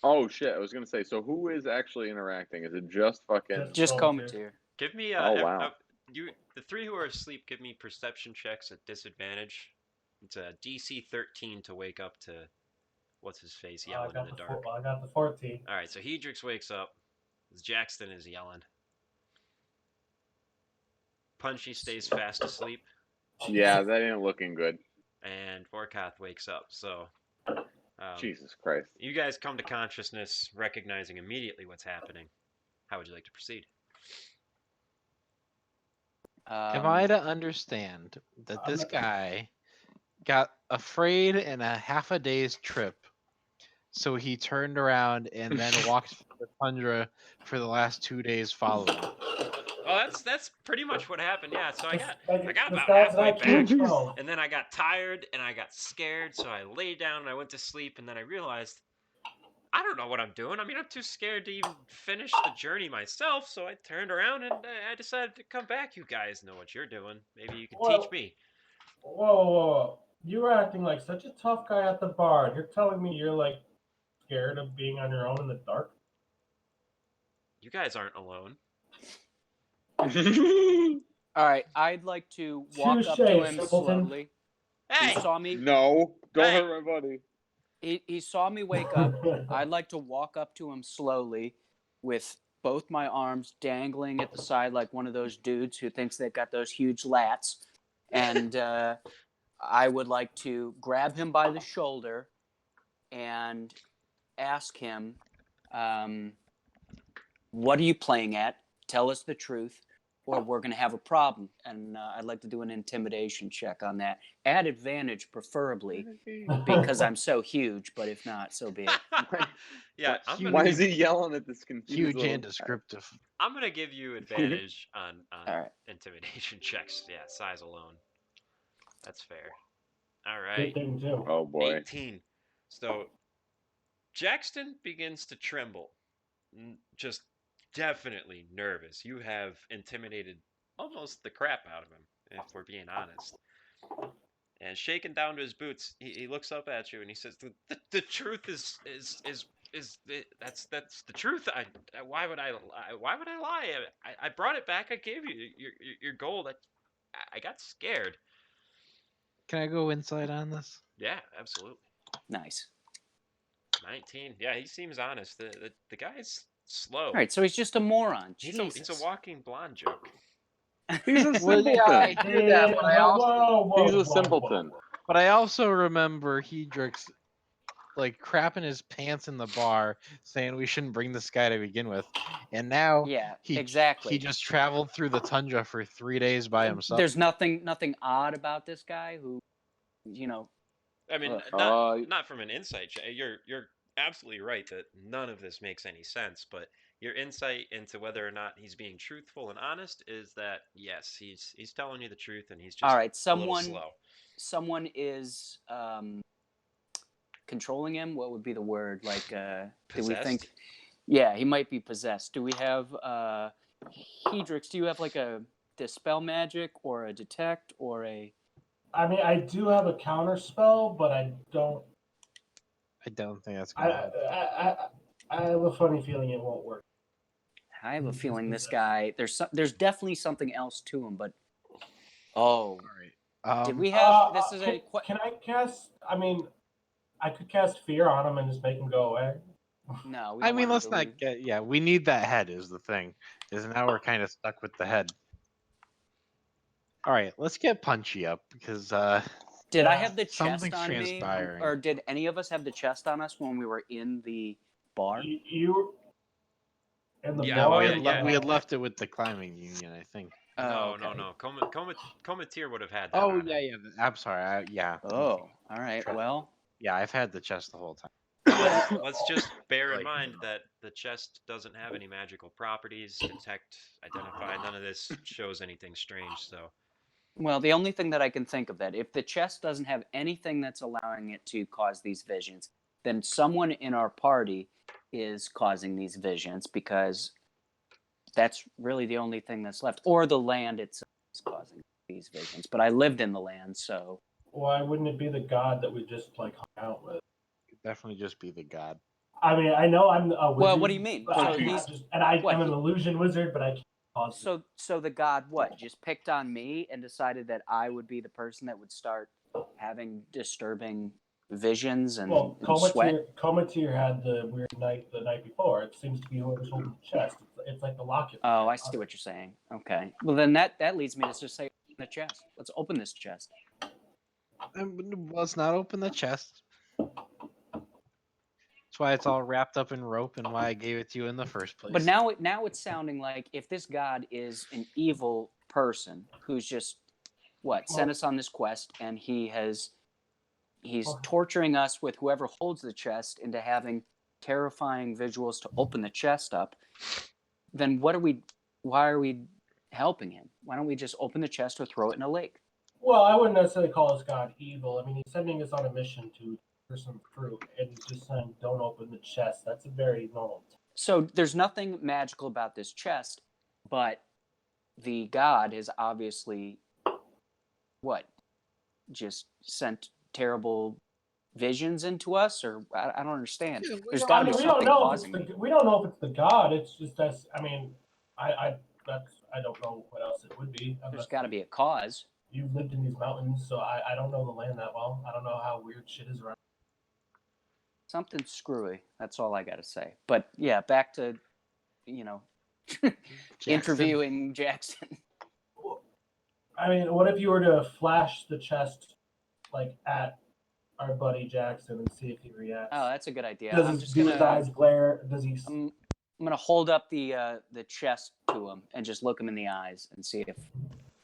Oh shit! I was gonna say. So who is actually interacting? Is it just fucking?
Just
Cometeer.
Cometeer.
Give me
Oh, wow.
the three who are asleep, give me perception checks at disadvantage. It's a DC 13 to wake up to what's his face
I
yelling in
got
the
the
dark.
I got the 14.
All right, so Hedrix wakes up as Jackson is yelling. Punchy stays fast asleep,
Yeah, that ain't looking good.
and Vorkath wakes up. So
Jesus Christ.
you guys come to consciousness, recognizing immediately what's happening. How would you like to proceed?
Am I to understand that this guy got afraid in a half a day's trip, so he turned around and then walked through the tundra for the last 2 days following?
Well, that's pretty much what happened. Yeah. So I got
This
about
guy's
halfway
not
back,
control.
and then I got tired and I got scared, so I laid down and I went to sleep, and then I realized I don't know what I'm doing. I mean, I'm too scared to even finish the journey myself, so I turned around and I decided to come back. You guys know what you're doing. Maybe you can teach me.
Whoa. You were acting like such a tough guy at the bar. You're telling me you're like scared of being on your own in the dark?
You guys aren't alone.
All right, I'd like to walk up to
Touche,
him
simpleton.
slowly.
Hey!
He saw me.
No, don't
Hey.
hurt my buddy.
He saw me wake up. I'd like to walk up to him slowly with both my arms dangling at the side like one of those dudes who thinks they've got those huge lats. And I would like to grab him by the shoulder and ask him, what are you playing at? Tell us the truth. or we're going to have a problem. And I'd like to do an intimidation check on that. Add advantage, preferably, because I'm so huge. But if not, so be it.
Yeah,
Why is he yelling at this confused
Huge
little
and descriptive.
I'm gonna give you advantage on
All right.
intimidation checks. Yeah, size alone. That's fair. All
Good
right.
thing too.
Oh boy.
18. So Jackson begins to tremble, just definitely nervous. You have intimidated almost the crap out of him, if we're being honest. And shaken down to his boots, he looks up at you and he says, "The truth that's the truth. Why would I lie? Why would I lie? I brought it back. I gave you your gold. I got scared.
Can I go inside on this?
Yeah, absolutely.
Nice.
19. Yeah, he seems honest. The guy's slow.
All right, so he's just a moron.
He's
Jesus.
a walking blonde joke.
He's a
Well,
simpleton.
yeah, I hear that, but I also
He's a simpleton.
But I also remember Hedrix like crapping his pants in the bar, saying we shouldn't bring this guy to begin with, and now
Yeah,
he
exactly.
just traveled through the tundra for 3 days by himself.
There's nothing odd about this guy who, you know.
I mean,
Uh,
not from an insight check. You're absolutely right that none of this makes any sense. But your insight into whether or not he's being truthful and honest is that yes, he's telling you the truth, and he's just
All right,
a little slow.
someone is controlling him. What would be the word? Like, do we think?
Possessed?
Yeah, he might be possessed. Do we have Hedrix? Do you have like a dispel magic or a detect or a?
I mean, I do have a counter spell, but I don't.
I don't think that's gonna help.
I have a funny feeling it won't work.
I have a feeling this guy. There's definitely something else to him, but oh,
All right.
did we have? This is
Can I cast? I mean, I could cast fear on him and just make him go away.
No.
I mean, let's not get. Yeah, we need that head. Is the thing. Is now we're kind of stuck with the head. All right, let's get Punchy up because
Did I have the chest
something's
on me,
transpiring.
or did any of us have the chest on us when we were in the bar?
You and the
Yeah,
bar.
we had left it with the climbing union, I think.
No. Cometeer would have had that.
Oh
on
yeah,
him.
yeah. I'm sorry. Yeah.
Oh, all right. Well,
Yeah, I've had the chest the whole time.
Let's just bear in
Like-
mind that the chest doesn't have any magical properties. Detect, identify. None of this shows anything strange. So
the only thing that I can think of that if the chest doesn't have anything that's allowing it to cause these visions, then someone in our party is causing these visions because that's really the only thing that's left, or the land itself is causing these visions. But I lived in the land, so
Why wouldn't it be the god that we just like hung out with?
Could definitely just be the god.
I mean, I know I'm a wizard.
Well, what do you mean?
but
So
I
he's-
just, and I'm an
he-
illusion wizard, but I can't cause it.
so the god just picked on me and decided that I would be the person that would start having disturbing visions and,
Well,
and sweat.
Cometeer had the weird night the night before. It seems to be whoever's holding the chest. It's like the locket.
Oh, I see what you're saying. Okay. Well, then that leads me to just say open the chest. Let's open this chest.
Let's not open the chest. That's why it's all wrapped up in rope and why I gave it to you in the first place.
But now it's sounding like if this god is an evil person who's just sent us on this quest and he's torturing us with whoever holds the chest into having terrifying visuals to open the chest up, then why are we helping him? Why don't we just open the chest or throw it in a lake?
Well, I wouldn't necessarily call this god evil. I mean, he's sending us on a mission to for some fruit, and he's just saying, "Don't open the chest." That's a very normal.
So there's nothing magical about this chest, but the god has obviously just sent terrible visions into us, or I don't understand.
Yeah,
There's
I
got to
mean,
be
we don't
something
know if it's
causing it.
we don't know if it's the god. It's just us. I mean, I don't know what else it would be.
There's got to be a cause.
You've lived in these mountains, so I don't know the land that well. I don't know how weird shit is around.
Something screwy. That's all I got to say. But yeah, back to interviewing Jackson.
I mean, what if you were to flash the chest like at our buddy Jackson and see if he reacts?
Oh, that's a good idea.
Does
I'm
his,
just
do his
gonna.
eyes glare? Does he?
I'm gonna hold up the chest to him and just look him in the eyes and see if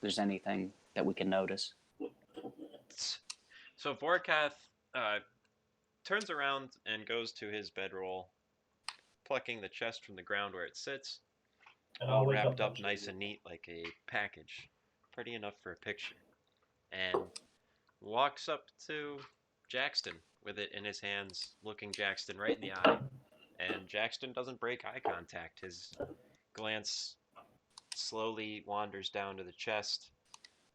there's anything that we can notice.
So Vorkath turns around and goes to his bedroll, plucking the chest from the ground where it sits,
And
all
I'll wake
wrapped up
Punchy.
nice and neat like a package. Pretty enough for a picture. And walks up to Jackson with it in his hands, looking Jackson right in the eye. And Jackson doesn't break eye contact. His glance slowly wanders down to the chest,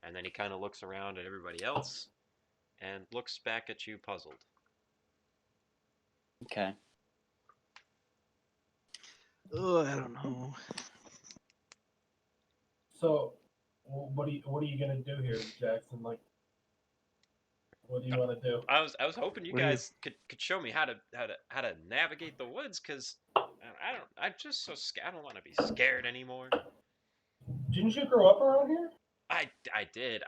and then he kind of looks around at everybody else and looks back at you puzzled.
Okay.
Oh, I don't know.
So, what are you gonna do here, Jackson? Like, what do you want to do?
I was hoping you
What do you-
guys could show me how to navigate the woods, because I'm just so scared. I don't want to be scared anymore.
Didn't you grow up around here?
I did,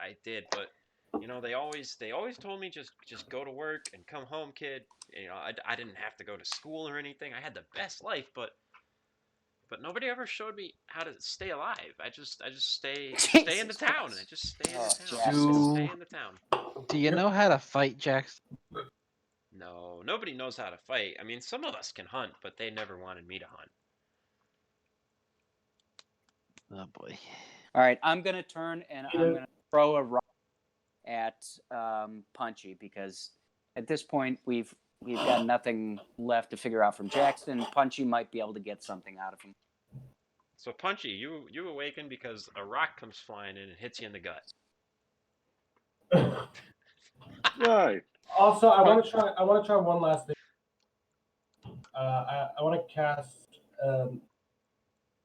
but you know, they always told me just go to work and come home, kid. You know, I didn't have to go to school or anything. I had the best life, but nobody ever showed me how to stay alive. I just stay in the
Jesus
town.
Christ.
I just stay in
Oh,
the town.
Jackson.
Just stay in the town.
Do you know how to fight, Jackson?
No, nobody knows how to fight. I mean, some of us can hunt, but they never wanted me to hunt.
Oh boy.
All right, I'm gonna turn and I'm
Yeah.
gonna throw a rock at Punchy because at this point we've got nothing left to figure out from Jackson. Punchy might be able to get something out of him.
So Punchy, you awaken because a rock comes flying in and hits you in the gut.
Nice.
Also, I want to try one last thing. I want to cast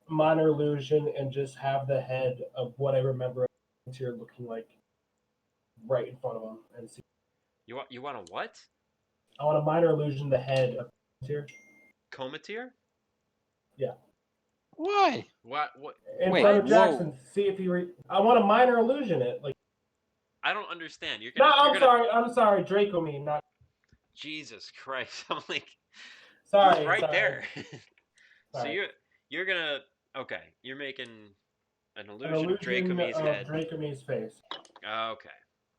minor illusion and just have the head of what I remember here looking like right in front of him and see.
You want a what?
I want a minor illusion the head of here
Comateer?
Why?
What?
in
Wait,
front of
whoa.
Jackson. See if he. I want a minor illusion it. Like,
I don't understand.
no, I'm sorry, Dre'Komi, not.
Jesus Christ! I'm like,
Sorry,
he's right
sorry.
there. So
Sorry.
you're gonna You're making an
An
illusion of
illusion
Dre'Komi's
of
head.
Dre'Komi's face.
Okay.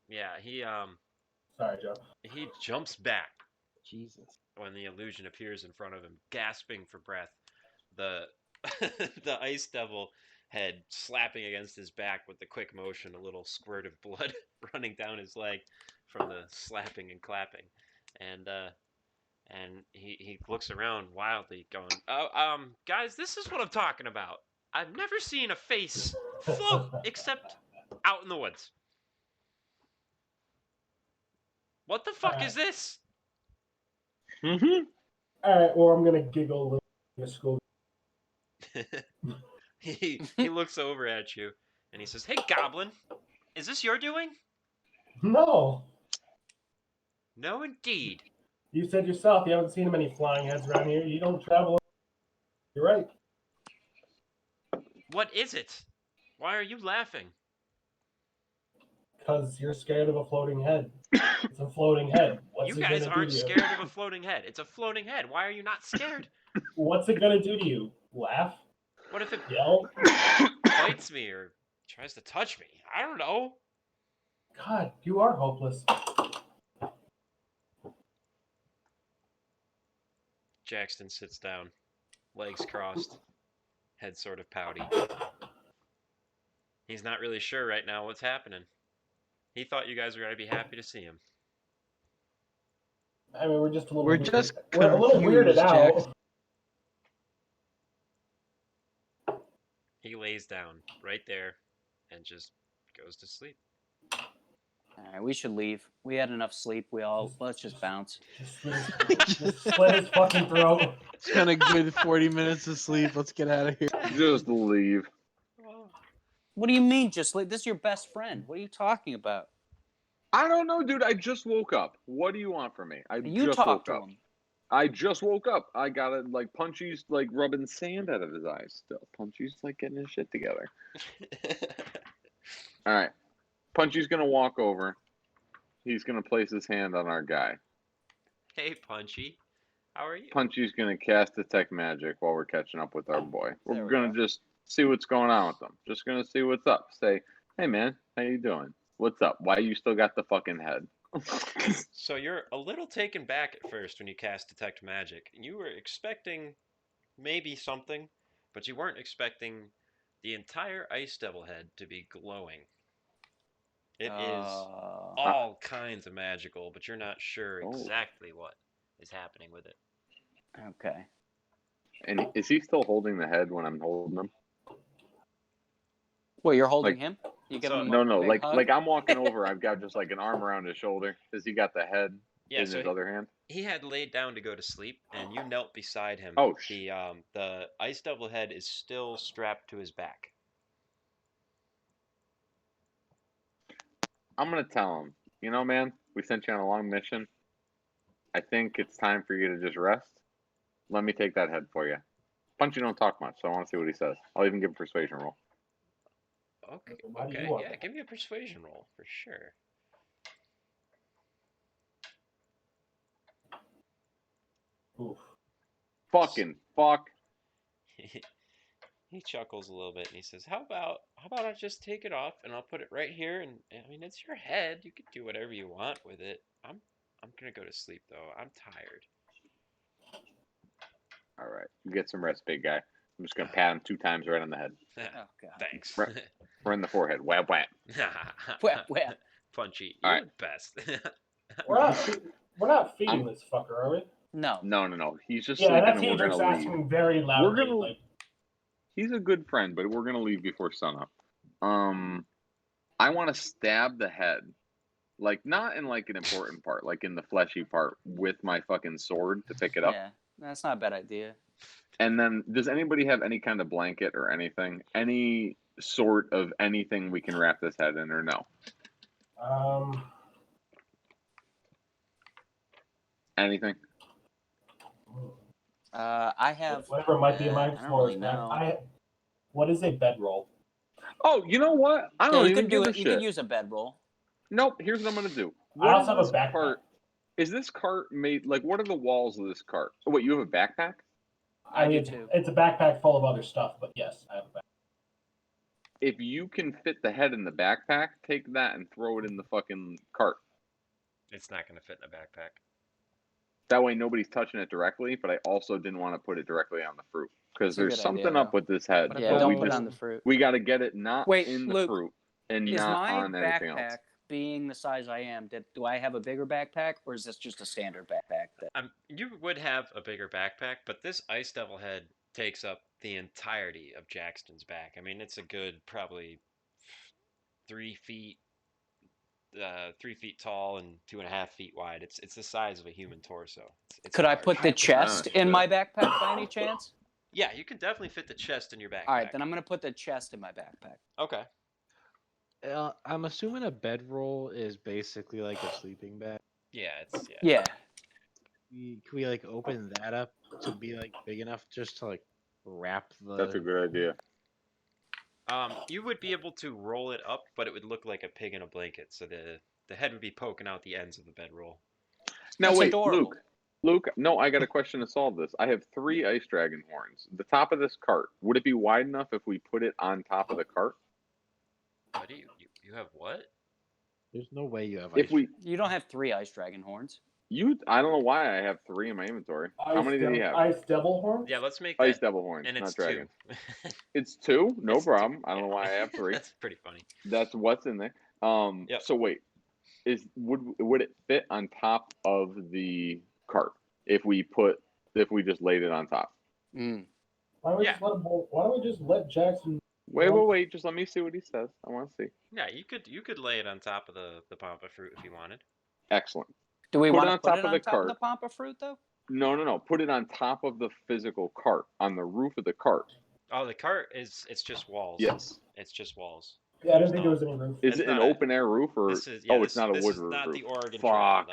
Yeah,
Sorry, Joe.
he jumps back
Jesus.
when the illusion appears in front of him, gasping for breath. The the ice devil head slapping against his back with the quick motion, a little squirt of blood running down his leg from the slapping and clapping, and he looks around wildly, going, "Oh, guys, this is what I'm talking about. I've never seen a face float except out in the woods. What the fuck is this?"
Mm-hmm.
All right, well, I'm gonna giggle a little in school.
He looks over at you and he says, "Hey, Goblin, is this your doing?"
No,
"No, indeed."
you said yourself you haven't seen many flying heads around here. You don't travel. You're right.
"What is it? Why are you laughing?"
Because you're scared of a floating head. It's a floating head. What's
You
it
guys
gonna
aren't
do to you?
scared of a floating head. It's a floating head. Why are you not scared?
What's it gonna do to you? Laugh?
What if it
Yell?
bites me or tries to touch me? I don't know.
God, you are hopeless.
Jackson sits down, legs crossed, head sort of pouty. He's not really sure right now what's happening. He thought you guys were going to be happy to see him.
I mean, we're just a little.
We're
weirded.
just
We're a little weirded
confused,
out.
Jackson.
He lays down right there and just goes to sleep.
All right, we should leave. We had enough sleep. Let's just bounce.
Just slit his fucking throat.
It's been a good 40 minutes of sleep. Let's get out of here.
Just leave.
What do you mean, just like this is your best friend? What are you talking about?
I don't know, dude. I just woke up. What do you want from me? I
You
just
talk
woke
to
up.
him.
I just woke up. I got it like Punchy's like rubbing sand out of his eyes still. Punchy's like getting his shit together. All right. Punchy's gonna walk over. He's gonna place his hand on our guy.
"Hey, Punchy, How are you?
Punchy's gonna cast detect magic while we're catching up with our boy.
There
We're
we
gonna
go.
just see what's going on with them. Just gonna see what's up. Say, hey man, how you doing? What's up? Why you still got the fucking head?
So you're a little taken back at first when you cast detect magic. You were expecting maybe something, but you weren't expecting the entire ice devil head to be glowing. It is all kinds of magical, but you're not sure
Oh.
exactly what is happening with it.
Okay.
And is he still holding the head when I'm holding him?
Well, you're holding
Like-
him? You give
So-
him
No,
a big
like
hug?
I'm walking over. I've got just like an arm around his shoulder. Has he got the head
Yeah,
in
so
his other hand?
he had laid down to go to sleep, and you knelt beside him.
Oh,
The ice devil head is still strapped to his back.
I'm gonna tell him. You know, man, we sent you on a long mission. I think it's time for you to just rest. Let me take that head for you. Punchy don't talk much, so I want to see what he says. I'll even give a persuasion roll.
Okay,
Why do you
okay,
want
yeah,
that?
give me a persuasion roll for sure.
Oof.
Fucking fuck.
He chuckles a little bit and he says, how about I just take it off and I'll put it right here, and I mean, it's your head. You can do whatever you want with it. I'm gonna go to sleep though. I'm tired."
All right, you get some rest, big guy. I'm just gonna pat him 2 times right on the head,
Oh, God.
Thanks.
Right. right in the forehead. Whap whap.
Well.
Punchy,
All
you're
right.
the best.
We're not feeding this fucker, are we?
No.
No. He's just
Yeah,
sleeping,
that's
and we're
Hedrix
gonna leave.
asking very loudly.
gonna-
Like,
He's a good friend, but we're gonna leave before sunup. I want to stab the head, like not in like an important part, like in the fleshy part, with my fucking sword to pick it up.
Yeah, that's not a bad idea.
And then, does anybody have any kind of blanket or anything? Any sort of anything we can wrap this head in, or no? Anything?
I have.
whatever might be in my
I don't
floor
really
pack.
know.
What is a bedroll?
Oh, you know what? I
Yeah,
don't
you
even
could do
give a
it. You
shit.
could use a bedroll.
Nope. Here's what I'm gonna do.
I
What
also
is
have a
this
backpack.
cart? Is this cart made like? What are the walls of this cart? Oh, wait, you have a backpack?
I do
mean,
too.
It's a backpack full of other stuff, but yes, I have a backpack.
If you can fit the head in the backpack, take that and throw it in the fucking cart.
It's not gonna fit in a backpack.
That way nobody's touching it directly, but I also didn't want to put it directly on the fruit. Because
That's a
there's
good
something
idea,
up
though.
with this head.
What if
Yeah,
but
don't
we
put it
just
on the fruit.
we gotta get it not
Wait,
in the
Luke,
fruit and
Is
not
my
on anything
backpack,
else.
being the size I am, do I have a bigger backpack, or is this just a standard backpack?
You would have a bigger backpack, but this ice devil head takes up the entirety of Jackson's back. I mean, it's a good probably 3 feet, 3 feet tall and 2.5 feet wide. It's the size of a human torso. It's
Could I
large.
put the chest in
shit.
my backpack by any chance?
Yeah, you can definitely fit the chest in your backpack.
All right, then I'm going to put the chest in my backpack.
Okay.
I'm assuming a bedroll is basically like a sleeping bag.
Yeah, it's yeah.
Yeah.
Can we like open that up to be like big enough just to like wrap the?
That's a good idea.
You would be able to roll it up, but it would look like a pig in a blanket. So the head would be poking out the ends of the bedroll.
Now
That's
wait,
adorable.
Luke, no, I got a question to solve this. I have 3 ice dragon horns. The top of this cart, would it be wide enough if we put it on top of the cart?
What do you have? What?
There's no way you have.
If
ice
we
You don't have 3 ice dragon horns.
I don't know why I have 3 in my inventory. How many do you have?
Ice devil horns?
Yeah, let's make
Ice
that.
devil horns,
And
not
it's
dragon.
2.
It's 2, no
It's 2,
problem. I don't know
yeah.
why I have 3.
That's pretty funny.
That's what's in there.
Yep.
So wait, would it fit on top of the cart if we just laid it on top?
Mm.
Why don't we
Yeah.
just why don't we just let Jackson?
Wait. Just let me see what he says. I want to see.
Yeah, you could lay it on top of the pampa fruit if you wanted.
Excellent.
Do we
Put it
want
on
to put
top
it
of
on
the
top of
cart.
the pampa fruit, though?
No. Put it on top of the physical cart, on the roof of the cart.
Oh, the cart it's just walls.
Yes.
It's just walls.
Yeah, I
There's
didn't think
no-
there was any roof.
Is
It's
it an
not a-
open air roof or?
This is
It's not a
this
wood
is
roof.
not the Oregon Trail,
Fuck.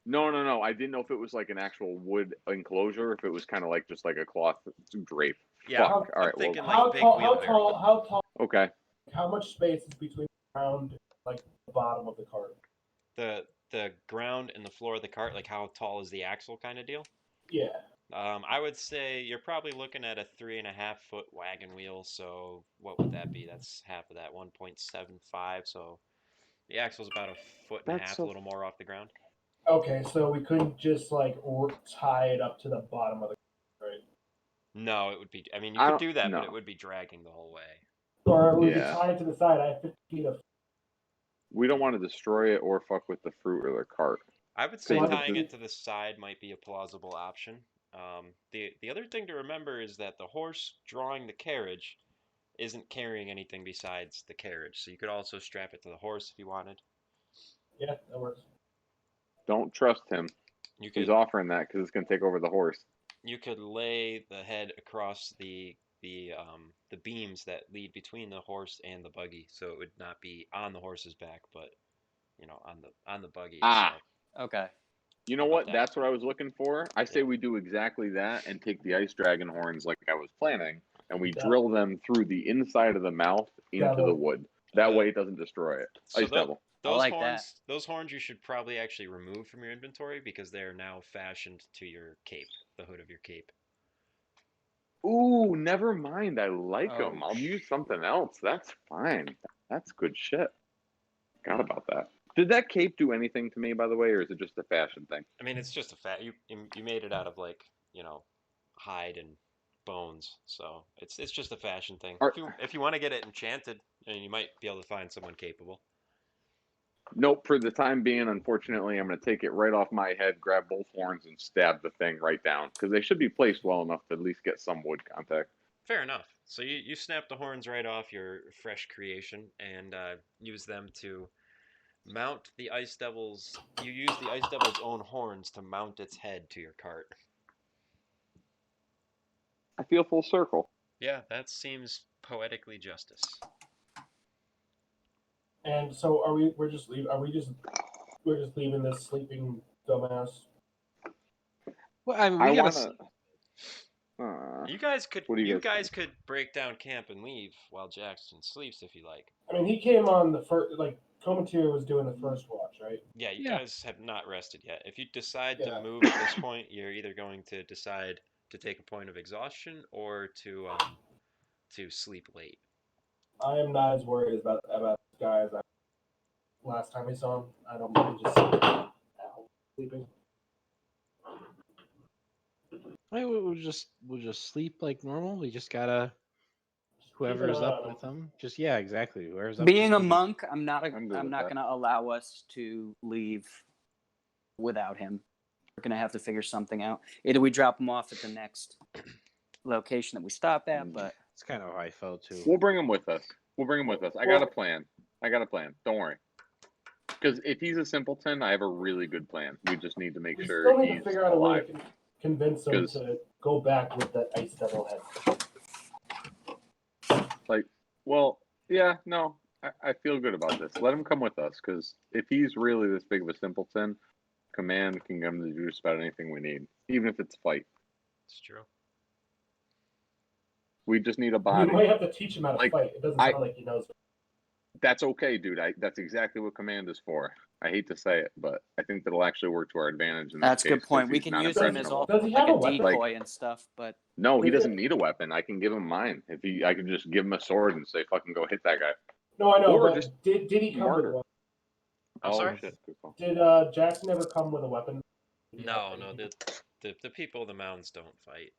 no.
No. I didn't know if it was like an actual wood enclosure, if it was kind of like just like a cloth drape.
Yeah,
Fuck. All
I'm
right.
thinking
Well,
like big wheelbarrow.
How tall?
okay.
How much space is between the ground and like the bottom of the cart?
The ground and the floor of the cart, like how tall is the axle kind of deal?
Yeah.
I would say you're probably looking at a 3.5 foot wagon wheel. So what would that be? That's half of that, 1.75. So the axle's about a foot and a
That's
half, a
so.
little more off the ground.
Okay, so we couldn't just like tie it up to the bottom of the right,
No, it would be. I mean, you
I
could
don't.
do that, but it
No.
would be dragging the whole way.
or we could
Yeah.
tie it to the side. I have 50 feet of.
We don't want to destroy it or fuck with the fruit or the cart.
I would say
Well,
tying it to the side might be a plausible option. The other thing to remember is that the horse drawing the carriage isn't carrying anything besides the carriage. So you could also strap it to the horse if you wanted.
Yeah, that works.
Don't trust him.
You
He's
could
offering that because it's gonna take over the horse.
lay the head across the beams that lead between the horse and the buggy, so it would not be on the horse's back, but on the buggy
Ah,
itself.
Okay.
you
How
know
about
what?
that?
That's what I was looking for. I say
Yeah.
we do exactly that and take the ice dragon horns like I was planning, and we
Yeah.
drill them through the inside of the mouth into the
Devil.
wood. That
The-
way it doesn't destroy it.
So
Ice devil.
I
those
like
horns, those horns you should probably actually remove from your inventory because they are now fashioned to your cape, the hood of your cape.
Ooh, never mind. I like
Oh,
them. I'll use something else. That's fine. That's good shit. Forgot about that. Did that cape do anything to me, by the way, or is it just a fashion thing?
I mean, it's just a fat. You made it out of like hide and bones, so it's just a fashion thing.
Are,
If you want to get it enchanted, and you might be able to find someone capable.
nope. For the time being, unfortunately, I'm going to take it right off my head, grab both horns, and stab the thing right down because they should be placed well enough to at least get some wood contact.
Fair enough. So you snap the horns right off your fresh creation and use them to mount the ice devil's. You use the ice devil's own horns to mount its head to your cart.
I feel full circle.
Yeah, that seems poetically justice.
And so are we? We're just leaving. Are we just? We're just leaving this sleeping dumbass.
Well, I mean,
I
we
want
gotta.
to.
You guys could
What do you
you
guys
guys could break down camp and leave while Jackson sleeps if you like.
I mean, he came on the first. Like Cometeer was doing the first watch, right?
Yeah, you
Yeah.
guys have not rested yet. If you decide
Yeah.
to move at this point, you're either going to decide to take a point of exhaustion or to sleep late.
I am not as worried about this guy as I last time we saw him. I don't mind just sleeping.
We'll just sleep like normal. We just gotta
Keep
whoever's
an eye
up
on him.
with them. Just yeah, exactly. Whoever's up.
being
just
a
keep-
monk, I'm not
I'm good with
not
that.
going to allow us to leave without him. We're going to have to figure something out. Either we drop him off at the next location that we stop at, but
It's kind of how I felt too.
We'll bring him with us. I got a plan. Don't worry. Because if he's a simpleton, I have a really good plan. We just need to make
We
sure
still need to
he's
figure out a way
alive.
to convince him
'Cause-
to go back with that ice devil head.
Well, yeah, no, I feel good about this. Let him come with us, because if he's really this big of a simpleton, Command can get him to do just about anything we need, even if it's fight.
It's true.
We just need a
We
body.
might have to teach him how to
Like,
fight. It doesn't
I-
sound like he knows.
That's okay, dude. That's exactly what Command is for. I hate to say it, but I think that'll actually work to our advantage. In
that's a
this
good
case,
point.
'cause
We
he's
can
not
use him as
impressionable.
all,
Does he
like
have
a
a weapon?
decoy and stuff, but
No, he
Is it-
doesn't need a weapon. I can give him mine. I can just give him a sword and say, "Fucking go hit that guy."
No, I know,
Or
but
just
did he come
martyr.
with one?
I'm
oh
sorry?
shit! Good call.
Did Jackson ever come with a weapon? Did he
No,
have
no,
anything?
the people of the mountains don't fight.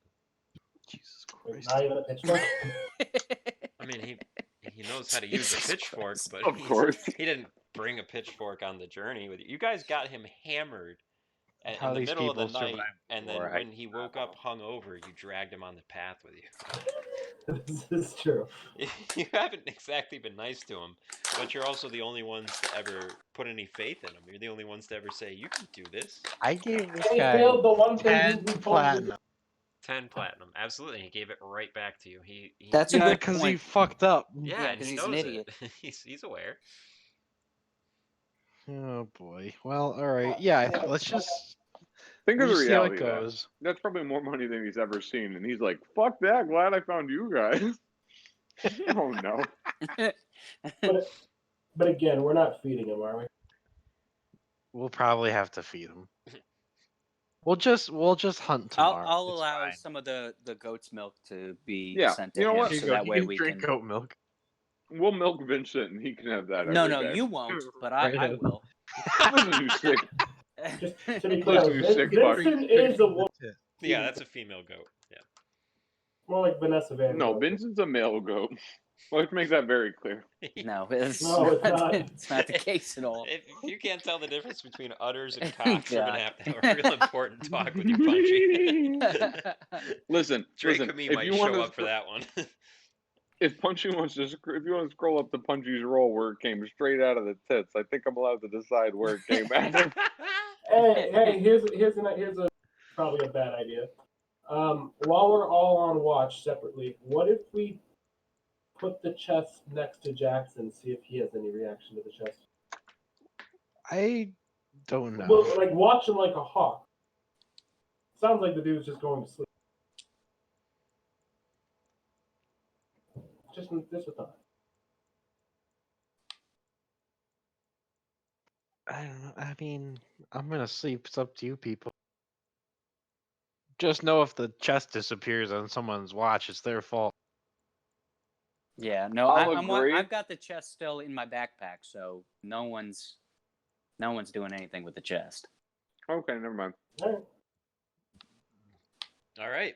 Jesus
Wait,
Christ.
not even a pitchfork.
I mean, he knows how to use a
Jesus
pitchfork,
Christ.
but
Of course.
he didn't bring a pitchfork on the journey with you. You guys got him hammered
How
in the
these
middle of the
people
night,
survived
and
before,
then
I
when he woke up hungover, you dragged him on the path with you.
This is true.
You haven't exactly been nice to him, but you're also the only ones to ever put any faith in him. You're the only ones to ever say, "You can do this."
I gave this
And he
guy
failed the one thing
10
he told me to
platinum.
10 platinum, absolutely. He gave it right back to you. He
that's a
Yeah,
good
because he
point.
fucked up.
yeah,
Yeah,
and
'cause
he
he's an
knows
idiot.
it. He's aware.
Oh boy. Well, all right. Yeah, let's just
Think of
we'll
the
just see how it
reality of that.
goes.
That's probably more money than he's ever seen, and he's like, "Fuck that! Glad I found you guys." Oh no!
But again, we're not feeding him, are we?
We'll probably have to feed him. We'll just hunt tomorrow.
I'll
It's
allow
fine.
some of the goat's milk to be
Yeah,
sent to
you know
him,
what?
Here you
so
go.
that
You
way
can
we
drink
can.
goat milk.
We'll milk Vincent, and he can have that
No,
every
no,
day.
you won't, but
Right
I
on.
will.
Listen, you sick.
Just to be clear,
Listen, you sick fuck.
Vincent is a woman.
Yeah, that's a female goat. Yeah.
More like Vanessa Van
No,
Gogh.
Vincent's a male goat. Let's make that very clear.
No, it's
No, it's not.
It's not the case at all.
If you can't tell the difference between udders and cocks, we're gonna
God.
have a real important talk with you, Punchy.
Listen,
Dre'Komi
if
might
you want
show
to,
up for that one.
if Punchy wants to, if you want to scroll up to Punchy's roll where it came straight out of the tits, I think I'm allowed to decide where it came out of.
Hey, here's a probably a bad idea. While we're all on watch separately, what if we put the chest next to Jackson, see if he has any reaction to the chest?
I don't know.
Well, like watch him like a hawk. Sounds like the dude's just going to sleep. Just a thought.
I don't know. I mean, I'm gonna sleep. It's up to you people. Just know if the chest disappears on someone's watch, it's their fault.
Yeah, no,
I'll agree.
I've got the chest still in my backpack, so no one's doing anything with the chest.
Okay, never mind.
All right.
All right.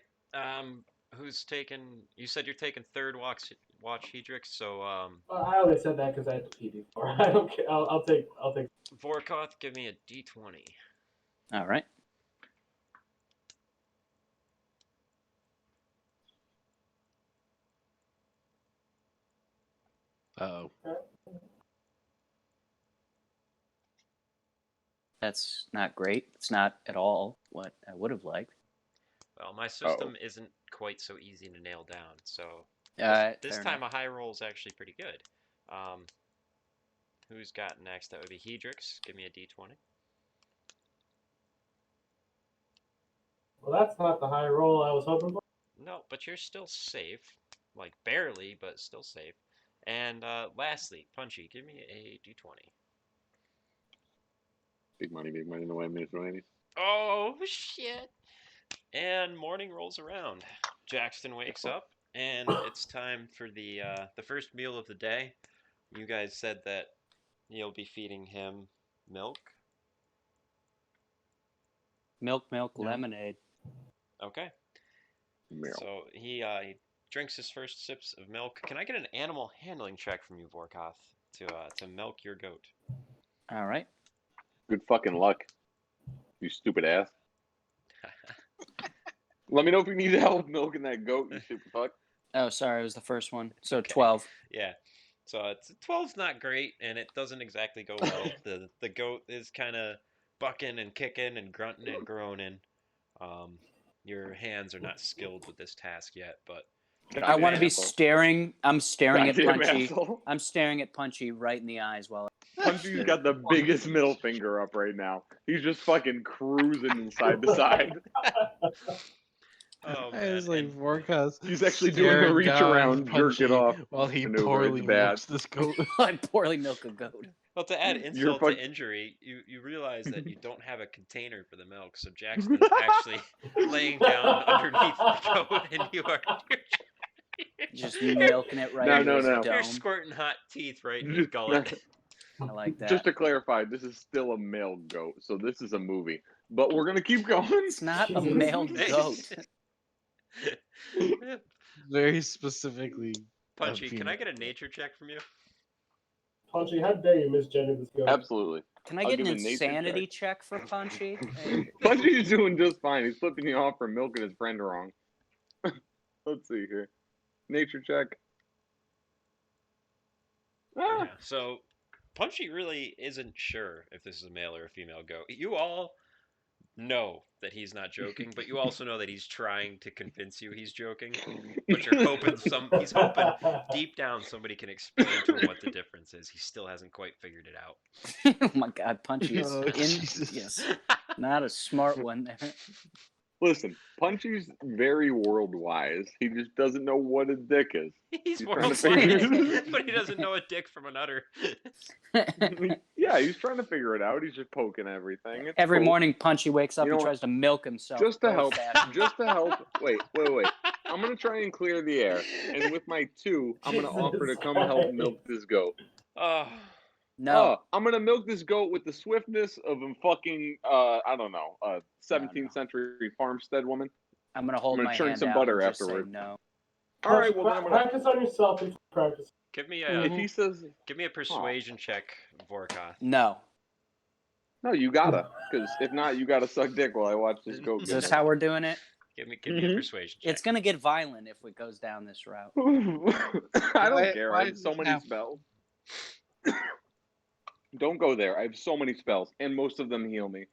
Who's taking? You said you're taking third watch Hedrix, so
I only said that because I had to pee before. I don't care. I'll take.
Vorkoth, give me a d20.
All right.
Oh,
That's not great. It's not at all what I would have liked.
Well, my system isn't quite so easy to nail down, so this
Fair
time
enough.
a high roll is actually pretty good. Who's got next? That would be Hedrix. Give me a d20.
Well, that's not the high roll I was hoping for.
No, but you're still safe. Like, barely, but still safe. And lastly, Punchy, give me a d20.
Big money, no way, minutes.
Oh, shit! And morning rolls around. Jackson wakes up, and it's time for the first meal of the day. You guys said that you'll be feeding him milk.
Milk,
Yeah.
lemonade.
Okay.
Meryl.
So he drinks his first sips of milk. Can I get an animal handling check from you, Vorkoth, to milk your goat?
All right.
Good fucking luck, you stupid ass. Let me know if you need help milking that goat, you stupid fuck.
Oh, sorry, it was the first one. So
Okay.
12.
Yeah. So 12's not great, and it doesn't exactly go well. The goat is kind of bucking and kicking and grunting and groaning. Your hands are not skilled with this task yet, but
I want to be
asshole.
staring. I'm staring at
Goddamn
Punchy.
asshole.
I'm staring at Punchy right in the eyes while.
Punchy's got the biggest middle finger up right now. He's just fucking cruising side to side.
oh
I
man,
was like,
and
Vorkoth.
He's actually doing a
staring
reach
down
around, jerk it
Punchy
off.
while he
maneuver.
poorly
It's bad.
milks this goat.
I poorly milk a goat.
well, to add
You're
insult
fuck-
to injury, you realize that you don't have a container for the milk, so Jackson's actually laying down underneath the goat, and you are
Just milking it right
No,
into
no,
his
no.
you're
dome.
squirting hot teeth right in his gullet.
I like that.
Just to clarify, this is still a male goat, so this is a movie. But we're gonna keep going.
It's not a male goat.
Very specifically.
Punchy, can I
female.
get a nature check from you?
Punchy, how dare you misgender this goat?
Absolutely.
Can I
I'll
get an
give a nature
insanity check for Punchy?
Punchy's doing just fine. He's flipping you off for milking his friend wrong. Let's see here. Nature check. Ah,
Yeah. So Punchy really isn't sure if this is a male or a female goat. You all know that he's not joking, but you also know that he's trying to convince you he's joking. But you're hoping he's hoping deep down somebody can explain to him what the difference is. He still hasn't quite figured it out.
Oh my God, Punchy is
Oh, Jesus.
yes, not a smart one there.
Listen, Punchy's very world wise. He just doesn't know what a dick is.
He's
trying
world
to figure
wise,
it
but he doesn't know a dick from an udder.
Yeah, he's trying to figure it out. He's just poking everything. It's
Every
cool.
morning, Punchy wakes up
You know
and
what?
tries to milk himself.
Just to help.
old-fashioned.
Just to help. Wait. I'm gonna try and clear the air, and with my 2, I'm gonna offer to come help milk this goat.
Oh,
No,
I'm gonna milk this goat with the swiftness of a fucking I don't know, 17th century farmstead woman.
I'm gonna hold
I'm gonna
my
churn
hand
some
out
butter
and just
afterward.
say no.
All right, well then I'm gonna.
Practice on yourself before practice.
give me
If
a
he says
persuasion check, Vorkoth.
No.
no, you gotta, because if not, you gotta suck dick while I watch this goat.
Is
get
this how we're doing it?
Give me a persuasion check.
It's gonna get violent if it goes down this route.
I don't care.
why
I have
does
so
this
many
happen?
spells. Don't go there. I have so many spells, and most of them heal me.